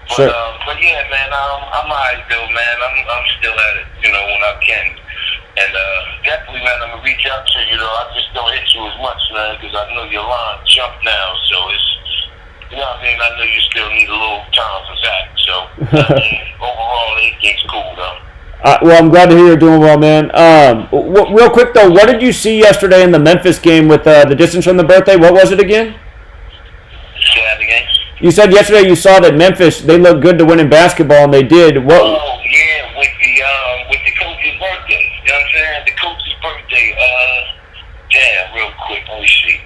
But, sure. But yeah, man, I'm alright though, man. I'm still at it, you know, when I can. And definitely, man, I'm gonna reach out to you. Though I just don't hit you as much, man, because I know your line jumped now. So it's, you know what I mean. I know you still need a little time for that. So I mean, overall, everything's cool though. Well, I'm glad to hear you're doing well, man. Real quick though, what did you see yesterday in the Memphis game with the distance from the birthday? What was it again? Say that again. You said yesterday you saw that Memphis, they looked good to win in basketball, and they did. What? Oh yeah, with the coach's birthday. You know what I'm saying? The coach's birthday. Damn, real quick, let me see.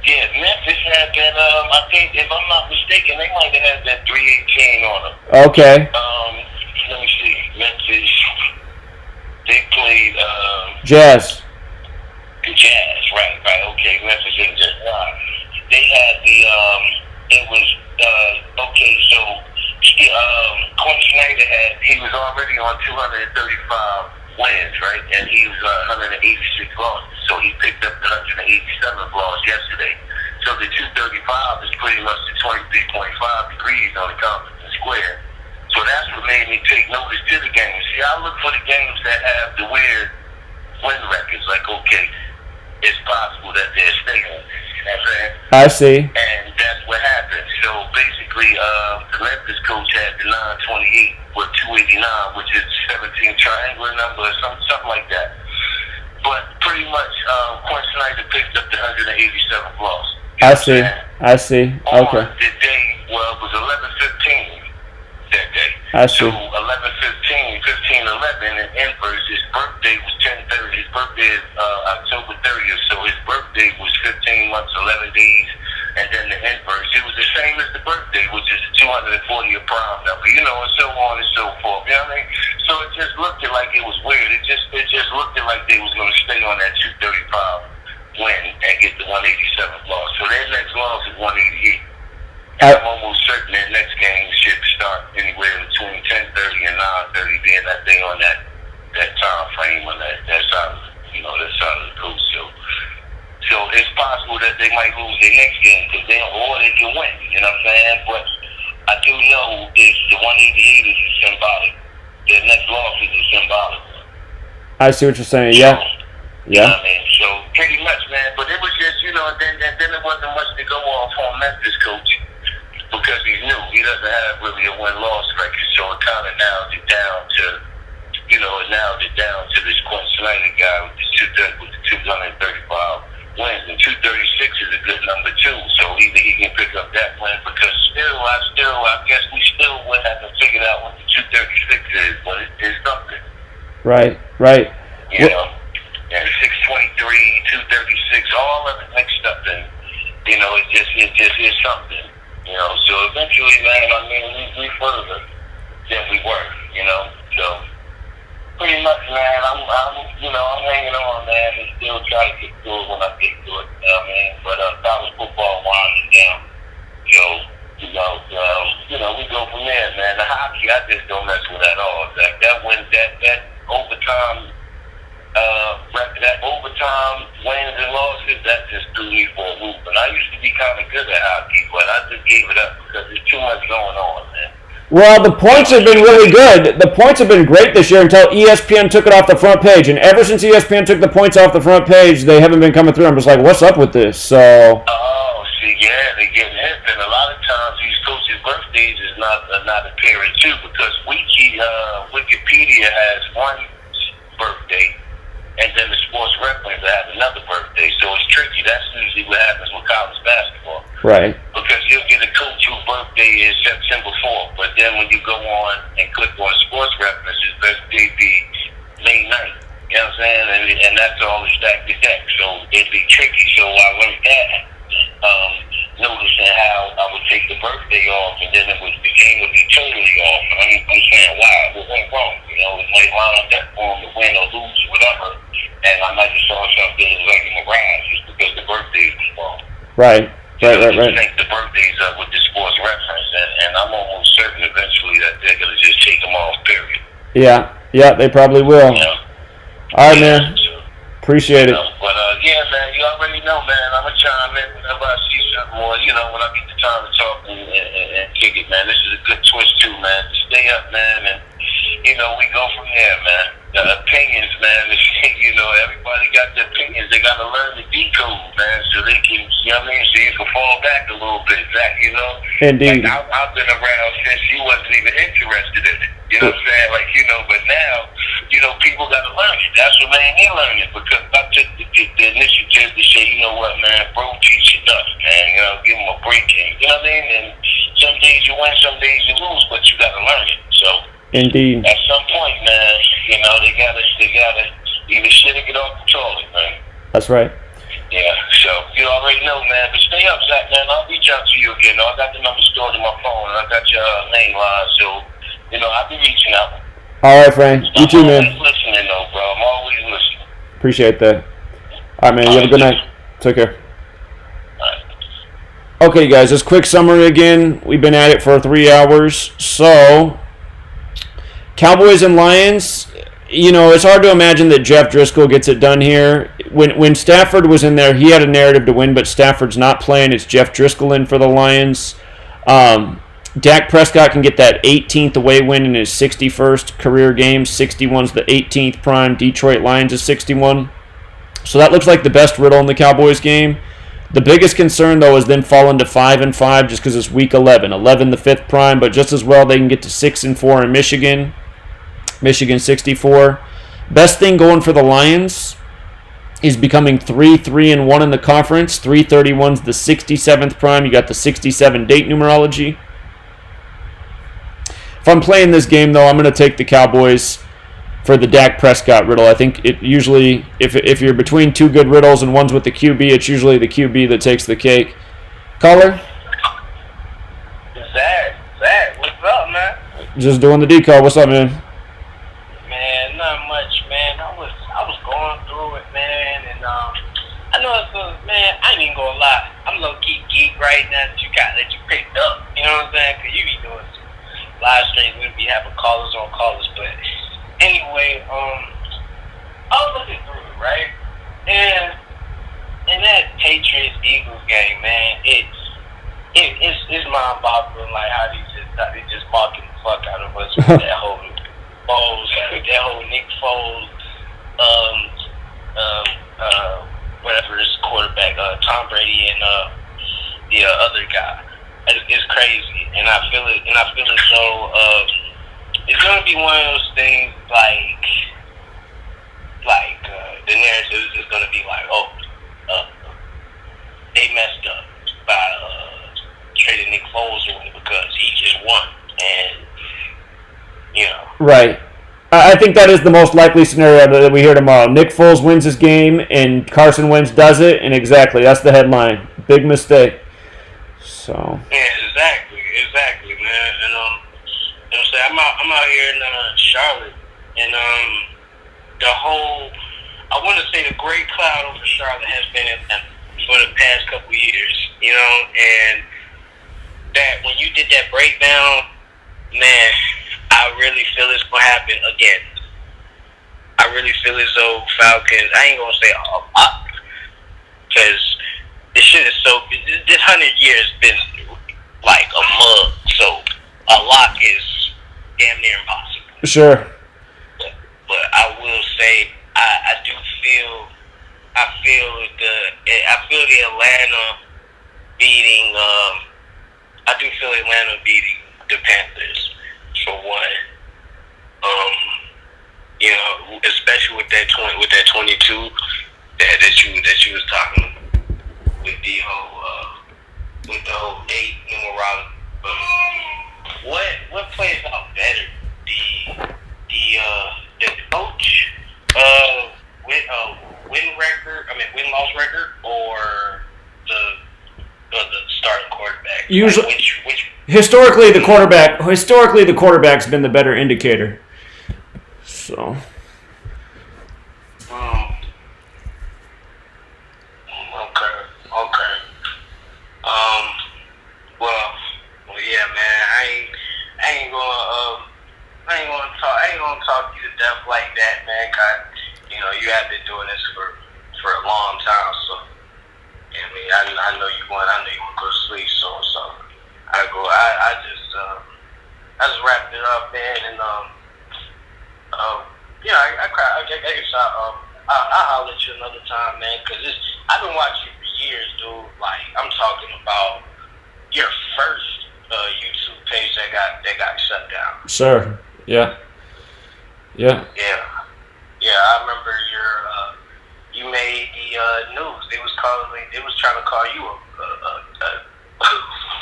Yeah, Memphis had that. I think if I'm not mistaken, they might have had that 318 on them. Okay. Let me see. Memphis. They played. Jazz. Jazz, right. Okay, Memphis and Jazz. They had the. It was okay. So, Quinn Snyder he was already on 235 wins, right? And he was 186 losses. So he picked up the 187 loss yesterday. So the 235 is pretty much the 23.5 degrees on the Compton Square. So that's what made me take notice to the games. See, I look for the games that have the weird win records. Like, okay, it's possible that they're staying. You know what I'm saying? I see. And that's what happened. So basically, the Memphis coach had the 928 with 289, which is 17 triangular number or something like that. But pretty much, Quinn Snyder picked up the 187th loss. I see. Okay. On the day, well, it was 11:15 that day. I see. So 11:15, 15:11 in inverse. His birthday was 10:30. His birthday is October 30th. So his birthday was 15 months, 11 days. And then the inverse, it was the same as the birthday, which is 240th prime number, you know, and so on and so forth. You know what I mean? So it just looked like it was weird. It just looked like they was going to stay on that 235 win and get the 187th loss. So their next loss is 188. And I'm almost certain their next game should start anywhere between 10:30 and 9:30, being that they on that time frame on that side of the coast. So it's possible that they might lose their next game because they can win. You know what I'm saying? But I do know the 188 is symbolic. Their next loss is a symbolic one. I see what you're saying. Yeah. You know what I mean? So pretty much, man. But it was just, you know, and then it wasn't much to go off on Memphis coach because he's new. He doesn't have really a win-loss record. So it kind of narrowed it down to this Quinn Snyder guy with the 235 wins. And 236 is a good number too. So either he can pick up that win because I guess we still would have to figure out what the 236 is, but it's something. Right. You know, and 623, 236, all of it mixed up, and you know, it just is something. You know, so eventually, man, I mean, we further than we were. You know, so pretty much, man, I'm hanging on, man, and still trying to get through it when I get through it. You know what I mean? But college football winds down. So, you know, we go from there, man. The hockey, I just don't mess with at all. That overtime, that overtime wins and losses, that just threw me for a loop. And I used to be kind of good at hockey, but I just gave it up because there's too much going on, man. Well, the points have been really good. The points have been great this year until ESPN took it off the front page. And ever since ESPN took the points off the front page, they haven't been coming through. I'm just like, what's up with this? So. Oh, see, yeah, they getting hit. And a lot of times these coaches' birthdays is not appearing too because Wikipedia has one birthday, and then the sports reference has another birthday. So it's tricky. That's usually what happens with college basketball. Right. Because you'll get a coach whose birthday is September 4th, but then when you go on and click on sports reference, his birthday be May 9th. You know what I'm saying? And that's all the stack to deck. So it'd be tricky. So I learned that, noticing how I would take the birthday off, and then the game would be totally off. And I'm saying, wow, what went wrong? You know, it might line up for him to win or lose or whatever. And I might have saw something like in the rise just because the birthday was wrong. Right. I think the birthdays up with the sports reference, and I'm almost certain eventually that they're going to just take them off, period. Yeah, they probably will. You know? All right, man. Appreciate it. But, yeah, man, you already know, man. I'm going to chime in whenever I see something more, you know, when I get the time to talk and kick dig it, man. This is a good twist too, man. Stay up, man, and we go from there, man. The opinions, man. Everybody got their opinions. They got to learn the decode, man, so they can, so you can fall back a little bit, Zach. Indeed. Like I've been around since you wasn't even interested in it. You know what I'm saying? Like, but now, people got to learn it. That's what made me learn it, because I took the initiative to say, you know what, man, bro, teach it us, man. Give them a break. You know what I mean? And some days you win, some days you lose, but you got to learn it. So. Indeed. At some point, man, they gotta either shit or get off the toilet, man. That's right. Yeah, so you already know, man. But stay up, Zach, man. I'll reach out to you again. I got the number stored in my phone, and I got your name line, so I'll be reaching out. All right, Frank. You too, man. I'm always listening, though, bro. I'm always listening. Appreciate that. All right, man. You have a good night. Take care. Okay, guys. This quick summary again. We've been at it for 3 hours, so. Cowboys and Lions, it's hard to imagine that Jeff Driscoll gets it done here. When Stafford was in there, he had a narrative to win, but Stafford's not playing. It's Jeff Driscoll in for the Lions. Dak Prescott can get that 18th away win in his 61st career game. 61's the 18th prime. Detroit Lions is 61. So that looks like the best riddle in the Cowboys game. The biggest concern, though, is then falling to 5-5 just because it's week 11. 11 the 5th prime, but just as well they can get to 6-4 in Michigan. Michigan 64. Best thing going for the Lions is becoming 3-3-1 in the conference. 331's the 67th prime. You got the 67 date numerology. If I'm playing this game, though, I'm going to take the Cowboys for the Dak Prescott riddle. I think it usually, if you're between two good riddles and one's with the QB, it's usually the QB that takes the cake. Caller? Zach, what's up, man? Just doing the decode. What's up, man? Man, not much, man. I was going through it, man, and I know it's man. I ain't even gonna lie. I'm low key geek right now that you picked up. You know what I'm saying? 'Cause you be doing some live streams. We be having callers on callers, but anyway, I was looking through it, right, and in that Patriots Eagles game, man, it's mind boggling like how they just mocking the fuck out of us with that whole Nick Foles, whatever his quarterback, Tom Brady and the other guy. It's crazy, and I feel it. And I feel as though it's gonna be one of those things like the narrative is just gonna be like, they messed up by trading Nick Foles away because he just won, and Right. I think that is the most likely scenario that we hear tomorrow. Nick Foles wins his game, and Carson Wentz does it, and exactly, that's the headline. Big mistake. So. Yeah, exactly, man. And I'm saying I'm out here in Charlotte, and I want to say the great cloud over Charlotte has been for the past couple years, and that when you did that breakdown, man, I really feel it's going to happen again. I really feel as though Falcons, I ain't going to say a lot, because this shit is this 100 years been like a mug, so a lock is damn near impossible. Sure. But I will say, I feel the Atlanta beating, the Panthers. For one, especially with that 22 that you was talking with the whole date numerology. What plays out better, the coach win loss record, or the starting quarterback? Usually, which historically the quarterback's been the better indicator. So. Okay. Well, yeah, man. I ain't gonna talk you to death like that, man. 'Cause you have been doing this for a long time, so. I know you want to go to sleep, so I Vegas, I'll holler at you another time, man, because I've been watching you for years, dude. Like, I'm talking about your first YouTube page that got shut down. Sure. Yeah. Yeah. Yeah, I remember you made the news. They was trying to call you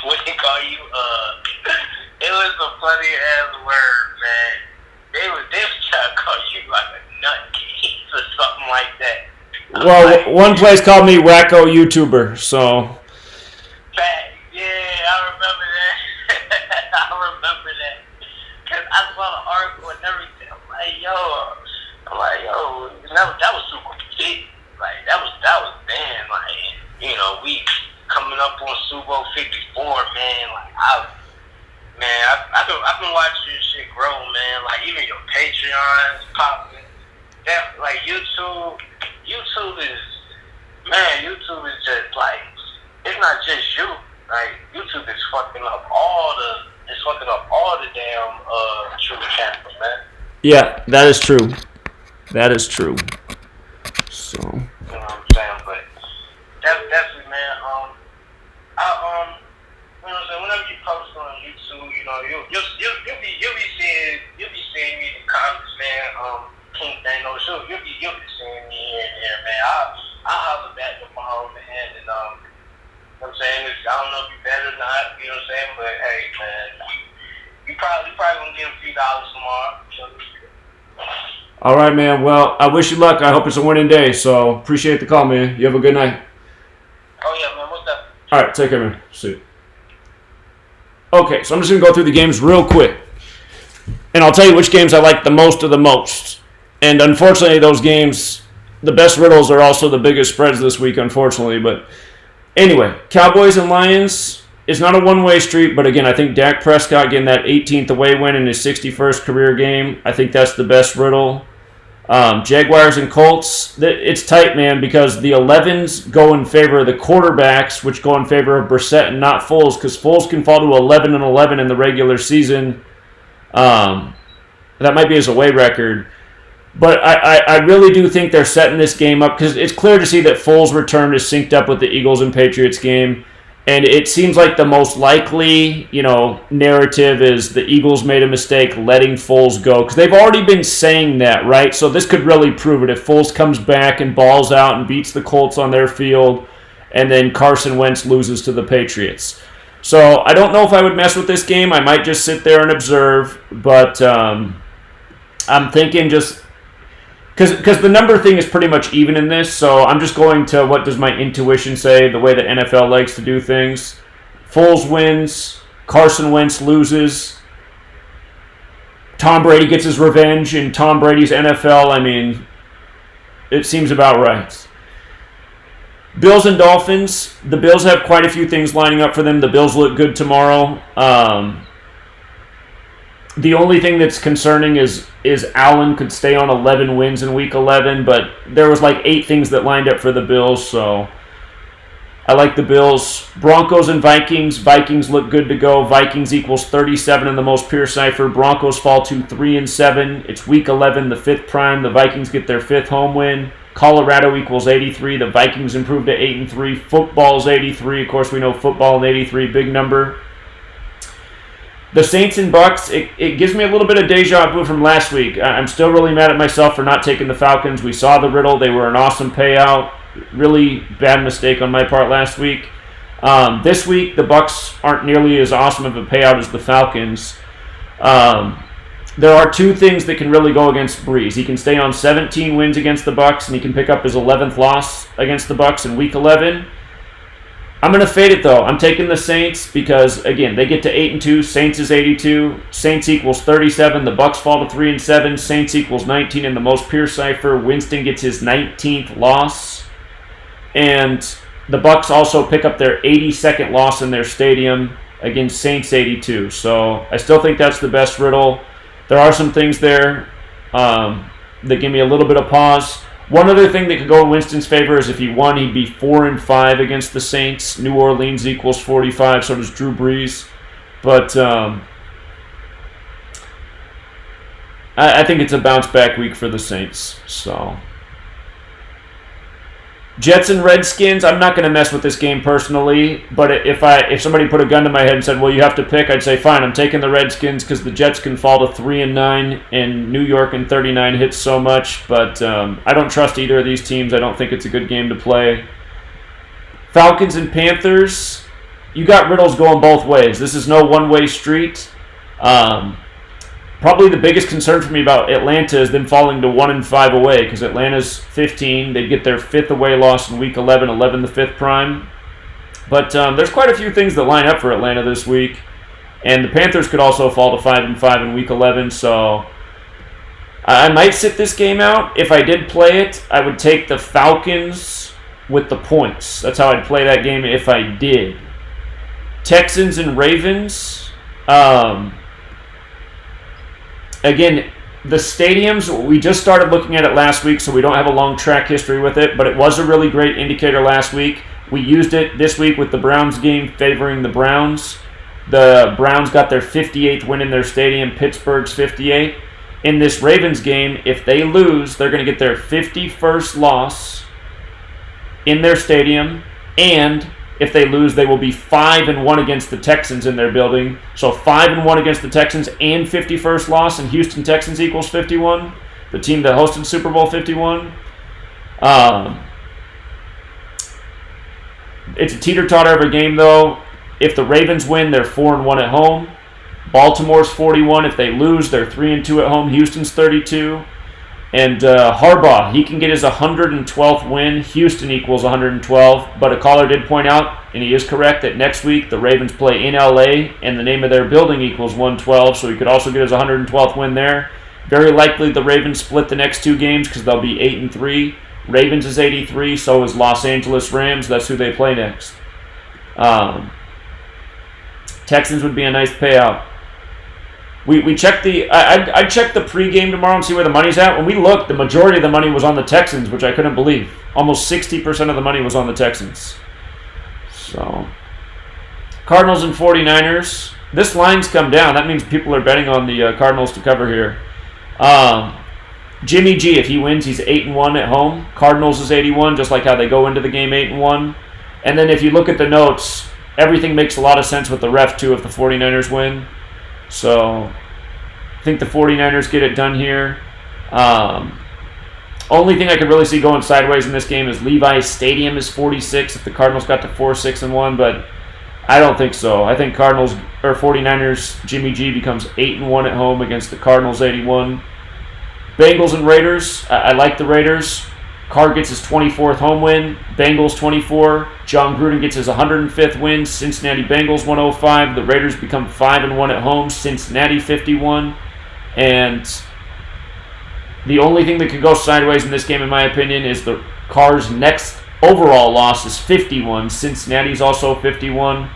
what they call you? It was a funny ass word, man. They was trying to call you like a nutcase or something like that. Well, one place called me Wacko YouTuber, so. Yeah, I remember that. I remember that. Cause I saw the article and everything. I'm like, yo, that was super big. Like that was man. Like, you know, we coming up on Super Bowl 54, man. Like I've been watching your shit grow, man. Like even your Patreon's popping. That like YouTube is just like, it's not just you. Like YouTube is fucking up all the damn truth channels, man. Yeah, that is true. That is true. So. You know what I'm saying? But definitely, man. You know what I'm saying? Whenever you post on YouTube, you know, you'll be seeing me in the comments, man. King Thanos, you'll be seeing me here and there, man. I'll holler back tomorrow, man, and you know what I'm saying? I don't know if you bet or not, you know what I'm saying? But hey, man, you probably gonna get a few dollars tomorrow. All right, man. Well, I wish you luck. I hope it's a winning day. So appreciate the call, man. You have a good night. Oh yeah, man. What's up? All right, take care, man. See you. Okay, so I'm just gonna go through the games real quick, and I'll tell you which games I like the most of the most. And unfortunately, those games, the best riddles are also the biggest spreads this week, unfortunately. But anyway, Cowboys and Lions is not a one-way street, but again, I think Dak Prescott getting that 18th away win in his 61st career game, I think that's the best riddle. Jaguars and Colts, it's tight, man, because the 11s go in favor of the quarterbacks, which go in favor of Brissett and not Foles, because Foles can fall to 11-11 in the regular season. That might be his away record. But I really do think they're setting this game up, because it's clear to see that Foles' return is synced up with the Eagles and Patriots game. And it seems like the most likely, narrative is the Eagles made a mistake letting Foles go. Because they've already been saying that, right? So this could really prove it. If Foles comes back and balls out and beats the Colts on their field, and then Carson Wentz loses to the Patriots. So I don't know if I would mess with this game. I might just sit there and observe. But I'm thinking just... Because the number thing is pretty much even in this, so I'm just going to what does my intuition say, the way the NFL likes to do things. Foles wins, Carson Wentz loses, Tom Brady gets his revenge in Tom Brady's NFL. I mean, it seems about right. Bills and Dolphins, the Bills have quite a few things lining up for them. The Bills look good tomorrow. The only thing that's concerning is Allen could stay on 11 wins in Week 11, but there was like 8 things that lined up for the Bills, so I like the Bills. Broncos and Vikings. Vikings look good to go. Vikings equals 37 in the most pure cipher. Broncos fall to 3-7. It's Week 11, the 5th prime. The Vikings get their 5th home win. Colorado equals 83. The Vikings improve to 8-3. Football's 83. Of course, we know football and 83, big number. The Saints and Bucks, it gives me a little bit of deja vu from last week. I'm still really mad at myself for not taking the Falcons. We saw the riddle. They were an awesome payout. Really bad mistake on my part last week. This week, the Bucks aren't nearly as awesome of a payout as the Falcons. There are 2 things that can really go against Breeze. He can stay on 17 wins against the Bucks, and he can pick up his 11th loss against the Bucks in Week 11. I'm going to fade it, though. I'm taking the Saints because, again, they get to 8-2. Saints is 82. Saints equals 37. The Bucks fall to 3-7. Saints equals 19 in the most pure cipher. Winston gets his 19th loss. And the Bucks also pick up their 82nd loss in their stadium against Saints 82. So I still think that's the best riddle. There are some things there that give me a little bit of pause. One other thing that could go in Winston's favor is if he won, he'd be 4-5 against the Saints. New Orleans equals 45, so does Drew Brees. But I think it's a bounce back week for the Saints. So Jets and Redskins, I'm not going to mess with this game personally, but if somebody put a gun to my head and said, well, you have to pick, I'd say, fine, I'm taking the Redskins because the Jets can fall to 3-9 and New York and 39 hits so much, but I don't trust either of these teams. I don't think it's a good game to play. Falcons and Panthers, you got riddles going both ways. This is no one-way street. Probably the biggest concern for me about Atlanta is them falling to 1-5 away because Atlanta's 15. They'd get their 5th away loss in Week 11, 11 the 5th prime. But there's quite a few things that line up for Atlanta this week. And the Panthers could also fall to 5-5 in Week 11. So I might sit this game out. If I did play it, I would take the Falcons with the points. That's how I'd play that game if I did. Texans and Ravens. Again, the stadiums, we just started looking at it last week, so we don't have a long track history with it, but it was a really great indicator last week. We used it this week with the Browns game favoring the Browns. The Browns got their 58th win in their stadium, Pittsburgh's 58. In this Ravens game, if they lose, they're going to get their 51st loss in their stadium, and if they lose, they will be 5-1 against the Texans in their building. So 5-1 against the Texans and 51st loss, and Houston Texans equals 51. The team that hosted Super Bowl 51. It's a teeter-totter of a game, though. If the Ravens win, they're 4-1 at home. Baltimore's 41. If they lose, they're 3-2 at home. Houston's 32. And Harbaugh, he can get his 112th win. Houston equals 112. But a caller did point out, and he is correct, that next week the Ravens play in LA, and the name of their building equals 112. So he could also get his 112th win there. Very likely the Ravens split the next two games because they'll be 8-3. Ravens is 83, so is Los Angeles Rams. That's who they play next. Texans would be a nice payout. We checked I'd check the pregame tomorrow and see where the money's at. When we looked, the majority of the money was on the Texans, which I couldn't believe. Almost 60% of the money was on the Texans. So, Cardinals and 49ers. This line's come down. That means people are betting on the Cardinals to cover here. Jimmy G, if he wins, he's 8-1 at home. Cardinals is 81, just like how they go into the game 8-1. And then if you look at the notes, everything makes a lot of sense with the ref, too, if the 49ers win. So, I think the 49ers get it done here. Only thing I could really see going sideways in this game is Levi's Stadium is 46 if the Cardinals got to 4-6-1, but I don't think so. I think 49ers, Jimmy G becomes 8-1 at home against the Cardinals 81. Bengals and Raiders. I like the Raiders. Carr gets his 24th home win. Bengals 24. John Gruden gets his 105th win. Cincinnati Bengals 105. The Raiders become 5-1 at home. Cincinnati 51. And the only thing that could go sideways in this game, in my opinion, is the Carr's next overall loss is 51. Cincinnati's also 51.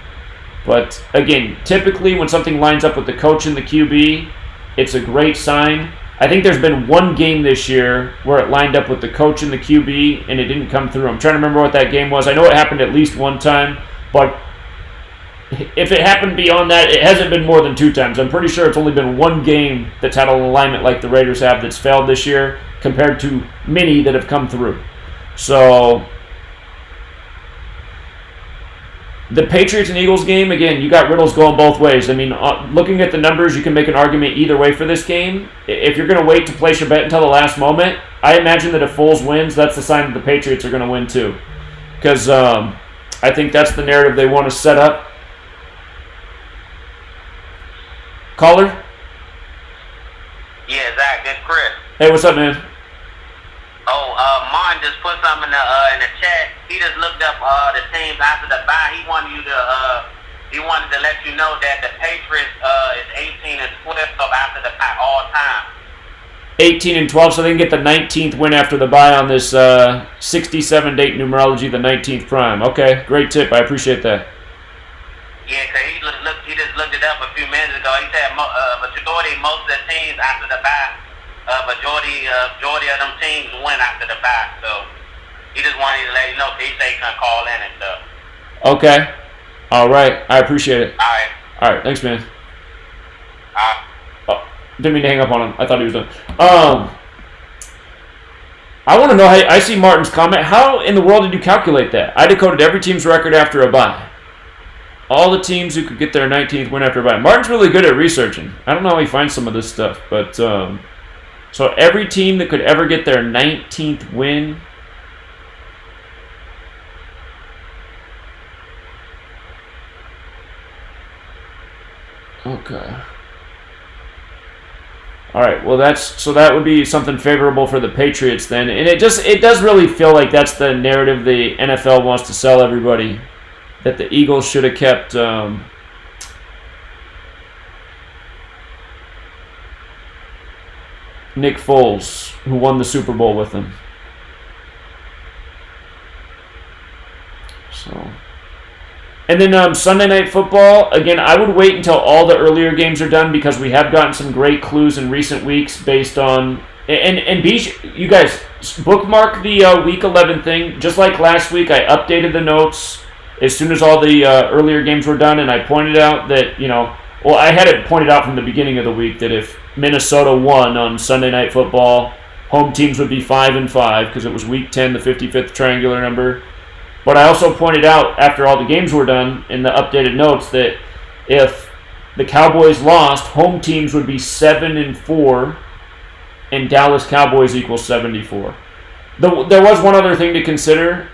But again, typically when something lines up with the coach and the QB, it's a great sign. I think there's been one game this year where it lined up with the coach and the QB and it didn't come through. I'm trying to remember what that game was. I know it happened at least one time, but if it happened beyond that, it hasn't been more than 2 times. I'm pretty sure it's only been one game that's had an alignment like the Raiders have that's failed this year compared to many that have come through. So the Patriots and Eagles game, again, you got riddles going both ways. I mean, looking at the numbers, you can make an argument either way for this game. If you're going to wait to place your bet until the last moment, I imagine that if Foles wins, that's the sign that the Patriots are going to win too. Because I think that's the narrative they want to set up. Caller? Yeah, Zach, this is Chris. Hey, what's up, man? Martin just put something in the chat. He just looked up the teams after the bye. He wanted to let you know that the Patriots is 18-12 after the bye all time. 18-12, so they can get the 19th win after the bye on this 67-date numerology, the 19th prime. Okay, great tip. I appreciate that. Yeah, because he just looked it up a few minutes ago. He said majority most of the teams after the bye. Majority of them teams win after the bye, so he just wanted to let you know. He said he can call in and stuff. Okay. All right. I appreciate it. All right. All right. Thanks, man. Didn't mean to hang up on him. I thought he was done. I want to know how I see Martin's comment. How in the world did you calculate that? I decoded every team's record after a bye. All the teams who could get their 19th win after a bye. Martin's really good at researching. I don't know how he finds some of this stuff, but so every team that could ever get their 19th win. Okay. All right. Well, that would be something favorable for the Patriots then, and it does really feel like that's the narrative the NFL wants to sell everybody, that the Eagles should have kept Nick Foles, who won the Super Bowl with them. So. And then Sunday Night Football, again, I would wait until all the earlier games are done because we have gotten some great clues in recent weeks based on... And you guys, bookmark the Week 11 thing. Just like last week, I updated the notes as soon as all the earlier games were done, and I pointed out that, I had it pointed out from the beginning of the week that if Minnesota won on Sunday Night Football, home teams would be 5-5 because it was Week 10, the 55th triangular number. But I also pointed out after all the games were done in the updated notes that if the Cowboys lost, home teams would be 7-4, and Dallas Cowboys equals 74. There was one other thing to consider.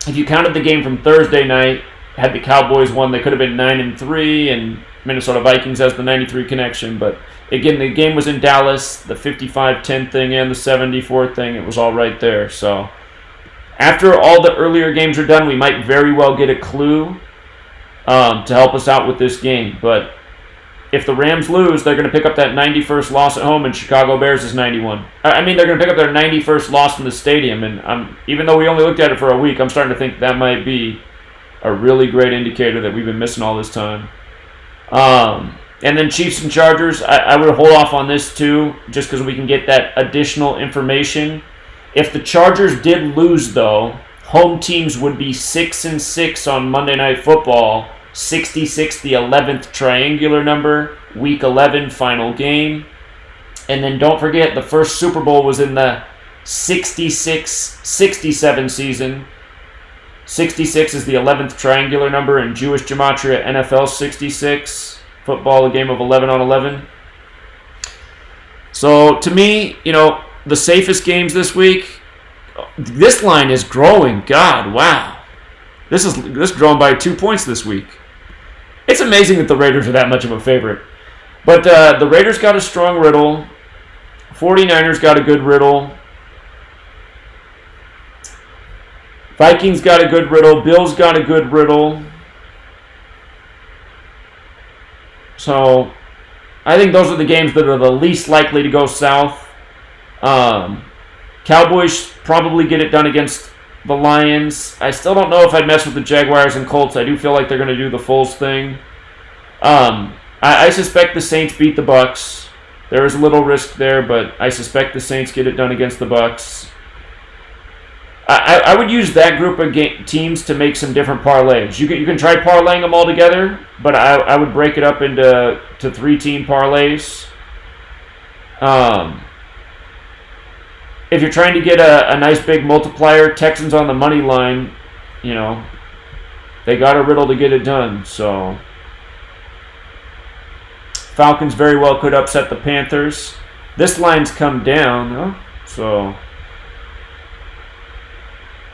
If you counted the game from Thursday night, had the Cowboys won, they could have been 9-3, and Minnesota Vikings has the 93 connection. But again, the game was in Dallas, the 55-10 thing and the 74 thing, it was all right there. So after all the earlier games are done, we might very well get a clue to help us out with this game. But if the Rams lose, they're going to pick up that 91st loss at home, and Chicago Bears is 91. I mean, they're going to pick up their 91st loss in the stadium, and even though we only looked at it for a week, I'm starting to think that might be a really great indicator that we've been missing all this time. And then Chiefs and Chargers, I would hold off on this too, just because we can get that additional information. If the Chargers did lose, though, home teams would be 6-6 on Monday Night Football. 66, the 11th triangular number, Week 11 final game. And then don't forget, the first Super Bowl was in the 66-67 season. 66 is the 11th triangular number in Jewish Gematria NFL 66. Football, a game of 11 on 11. So to me, the safest games this week, this line is growing. God, wow. This is growing by 2 points this week. It's amazing that the Raiders are that much of a favorite. But the Raiders got a strong riddle. 49ers got a good riddle. Vikings got a good riddle. Bills got a good riddle. So I think those are the games that are the least likely to go south. Cowboys probably get it done against the Lions. I still don't know if I'd mess with the Jaguars and Colts. I do feel like they're going to do the Foles thing. I suspect the Saints beat the Bucks. There is a little risk there, but I suspect the Saints get it done against the Bucks. I would use that group of teams to make some different parlays. You can try parlaying them all together, but I would break it up into 3-team parlays. If you're trying to get a nice big multiplier, Texans on the money line, they got a riddle to get it done. So Falcons very well could upset the Panthers. This line's come down, so.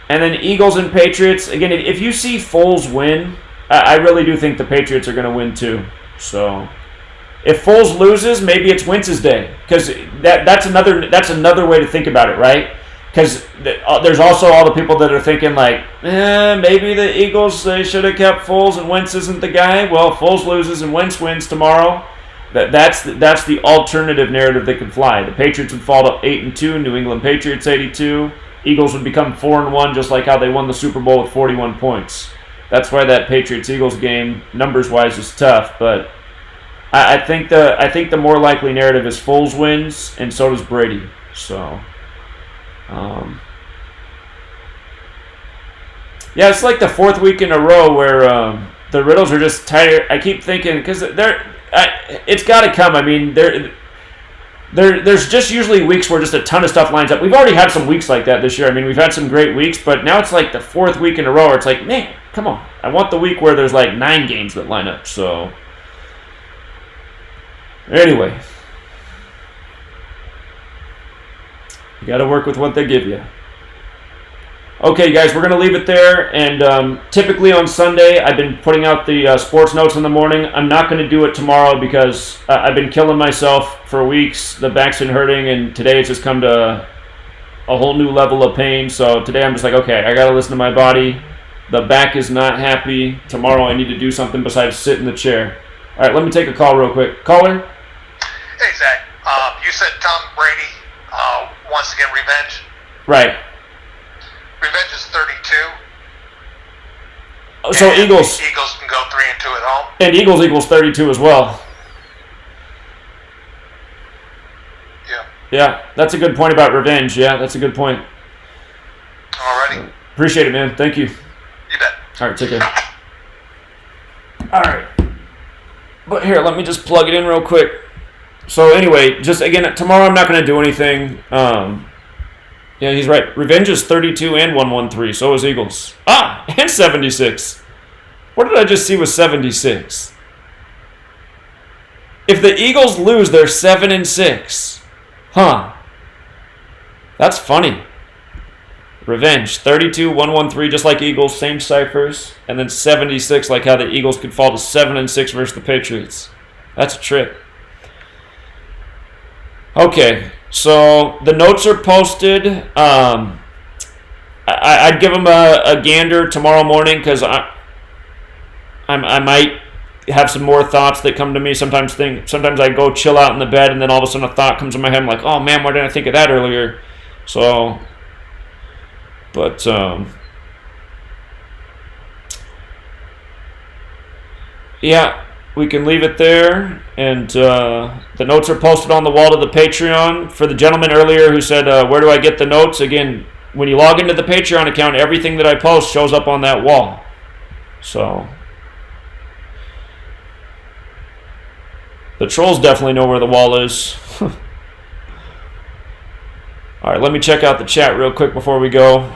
And then Eagles and Patriots. Again, if you see Foles win, I really do think the Patriots are going to win too. So if Foles loses, maybe it's Wentz's day, because that's another way to think about it, right? Because there's also all the people that are thinking like, maybe the Eagles, they should have kept Foles and Wentz isn't the guy. Well, Foles loses and Wentz wins tomorrow. That's the alternative narrative that could fly. The Patriots would fall to 8-2, New England Patriots 82. Eagles would become 4-1, just like how they won the Super Bowl with 41 points. That's why that Patriots-Eagles game, numbers-wise, is tough. But I think the more likely narrative is Foles wins, and so does Brady. So, yeah, it's like the fourth week in a row where the riddles are just tired. I keep thinking, because it's got to come. I mean, there's just usually weeks where just a ton of stuff lines up. We've already had some weeks like that this year. I mean, we've had some great weeks, but now it's like the 4th week in a row where it's like, man, come on. I want the week where there's like 9 games that line up. So, anyway, you got to work with what they give you. Okay, guys, we're going to leave it there. And typically on Sunday, I've been putting out the sports notes in the morning. I'm not going to do it tomorrow because I've been killing myself for weeks. The back's been hurting, and today it's just come to a whole new level of pain. So today I'm just like, okay, I got to listen to my body. The back is not happy. Tomorrow I need to do something besides sit in the chair. All right, let me take a call real quick. Caller? Hey, Zach. You said Tom Brady wants to get revenge. Right. Revenge is 32. So and Eagles can go 3-2 at home. And Eagles equals 32 as well. Yeah. Yeah, that's a good point about revenge. Yeah, that's a good point. Alrighty. Appreciate it, man. Thank you. You bet. All right, take care. All right. But here, let me just plug it in real quick. So anyway, just again, tomorrow I'm not going to do anything. Yeah, he's right. Revenge is 32 and 113. So is Eagles. And 76. What did I just see with 76? If the Eagles lose, they're 7-6. Huh. That's funny. Revenge. 32, 113, just like Eagles, same ciphers. And then 76, like how the Eagles could fall to 7-6 versus the Patriots. That's a trip. Okay. So the notes are posted. I'd give them a gander tomorrow morning because I might have some more thoughts that come to me. Sometimes I go chill out in the bed and then all of a sudden a thought comes in my head. I'm like, oh man, why didn't I think of that earlier? So, but yeah. We can leave it there, and the notes are posted on the wall to the Patreon. For the gentleman earlier who said, where do I get the notes? Again, when you log into the Patreon account, everything that I post shows up on that wall. So, the trolls definitely know where the wall is. All right, let me check out the chat real quick before we go.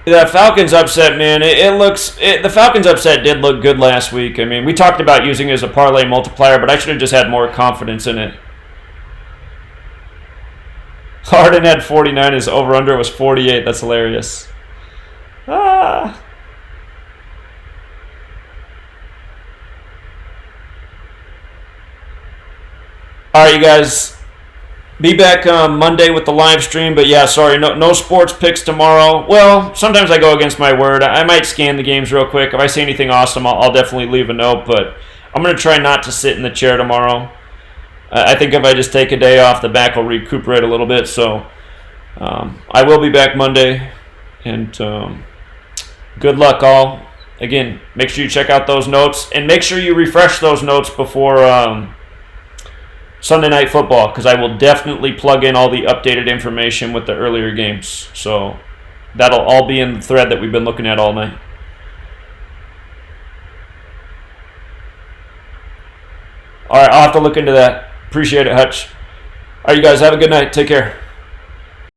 The Falcons upset, man. The Falcons upset did look good last week. I mean, we talked about using it as a parlay multiplier, but I should have just had more confidence in it. Harden had 49. His over-under was 48. That's hilarious. All right, you guys. Be back Monday with the live stream, but yeah, sorry, no sports picks tomorrow. Well, sometimes I go against my word. I might scan the games real quick. If I see anything awesome, I'll definitely leave a note, but I'm going to try not to sit in the chair tomorrow. I think if I just take a day off, the back will recuperate a little bit, so I will be back Monday, and good luck all. Again, make sure you check out those notes, and make sure you refresh those notes before Sunday Night Football, because I will definitely plug in all the updated information with the earlier games. So that'll all be in the thread that we've been looking at all night. All right, I'll have to look into that. Appreciate it, Hutch. All right, you guys, have a good night. Take care.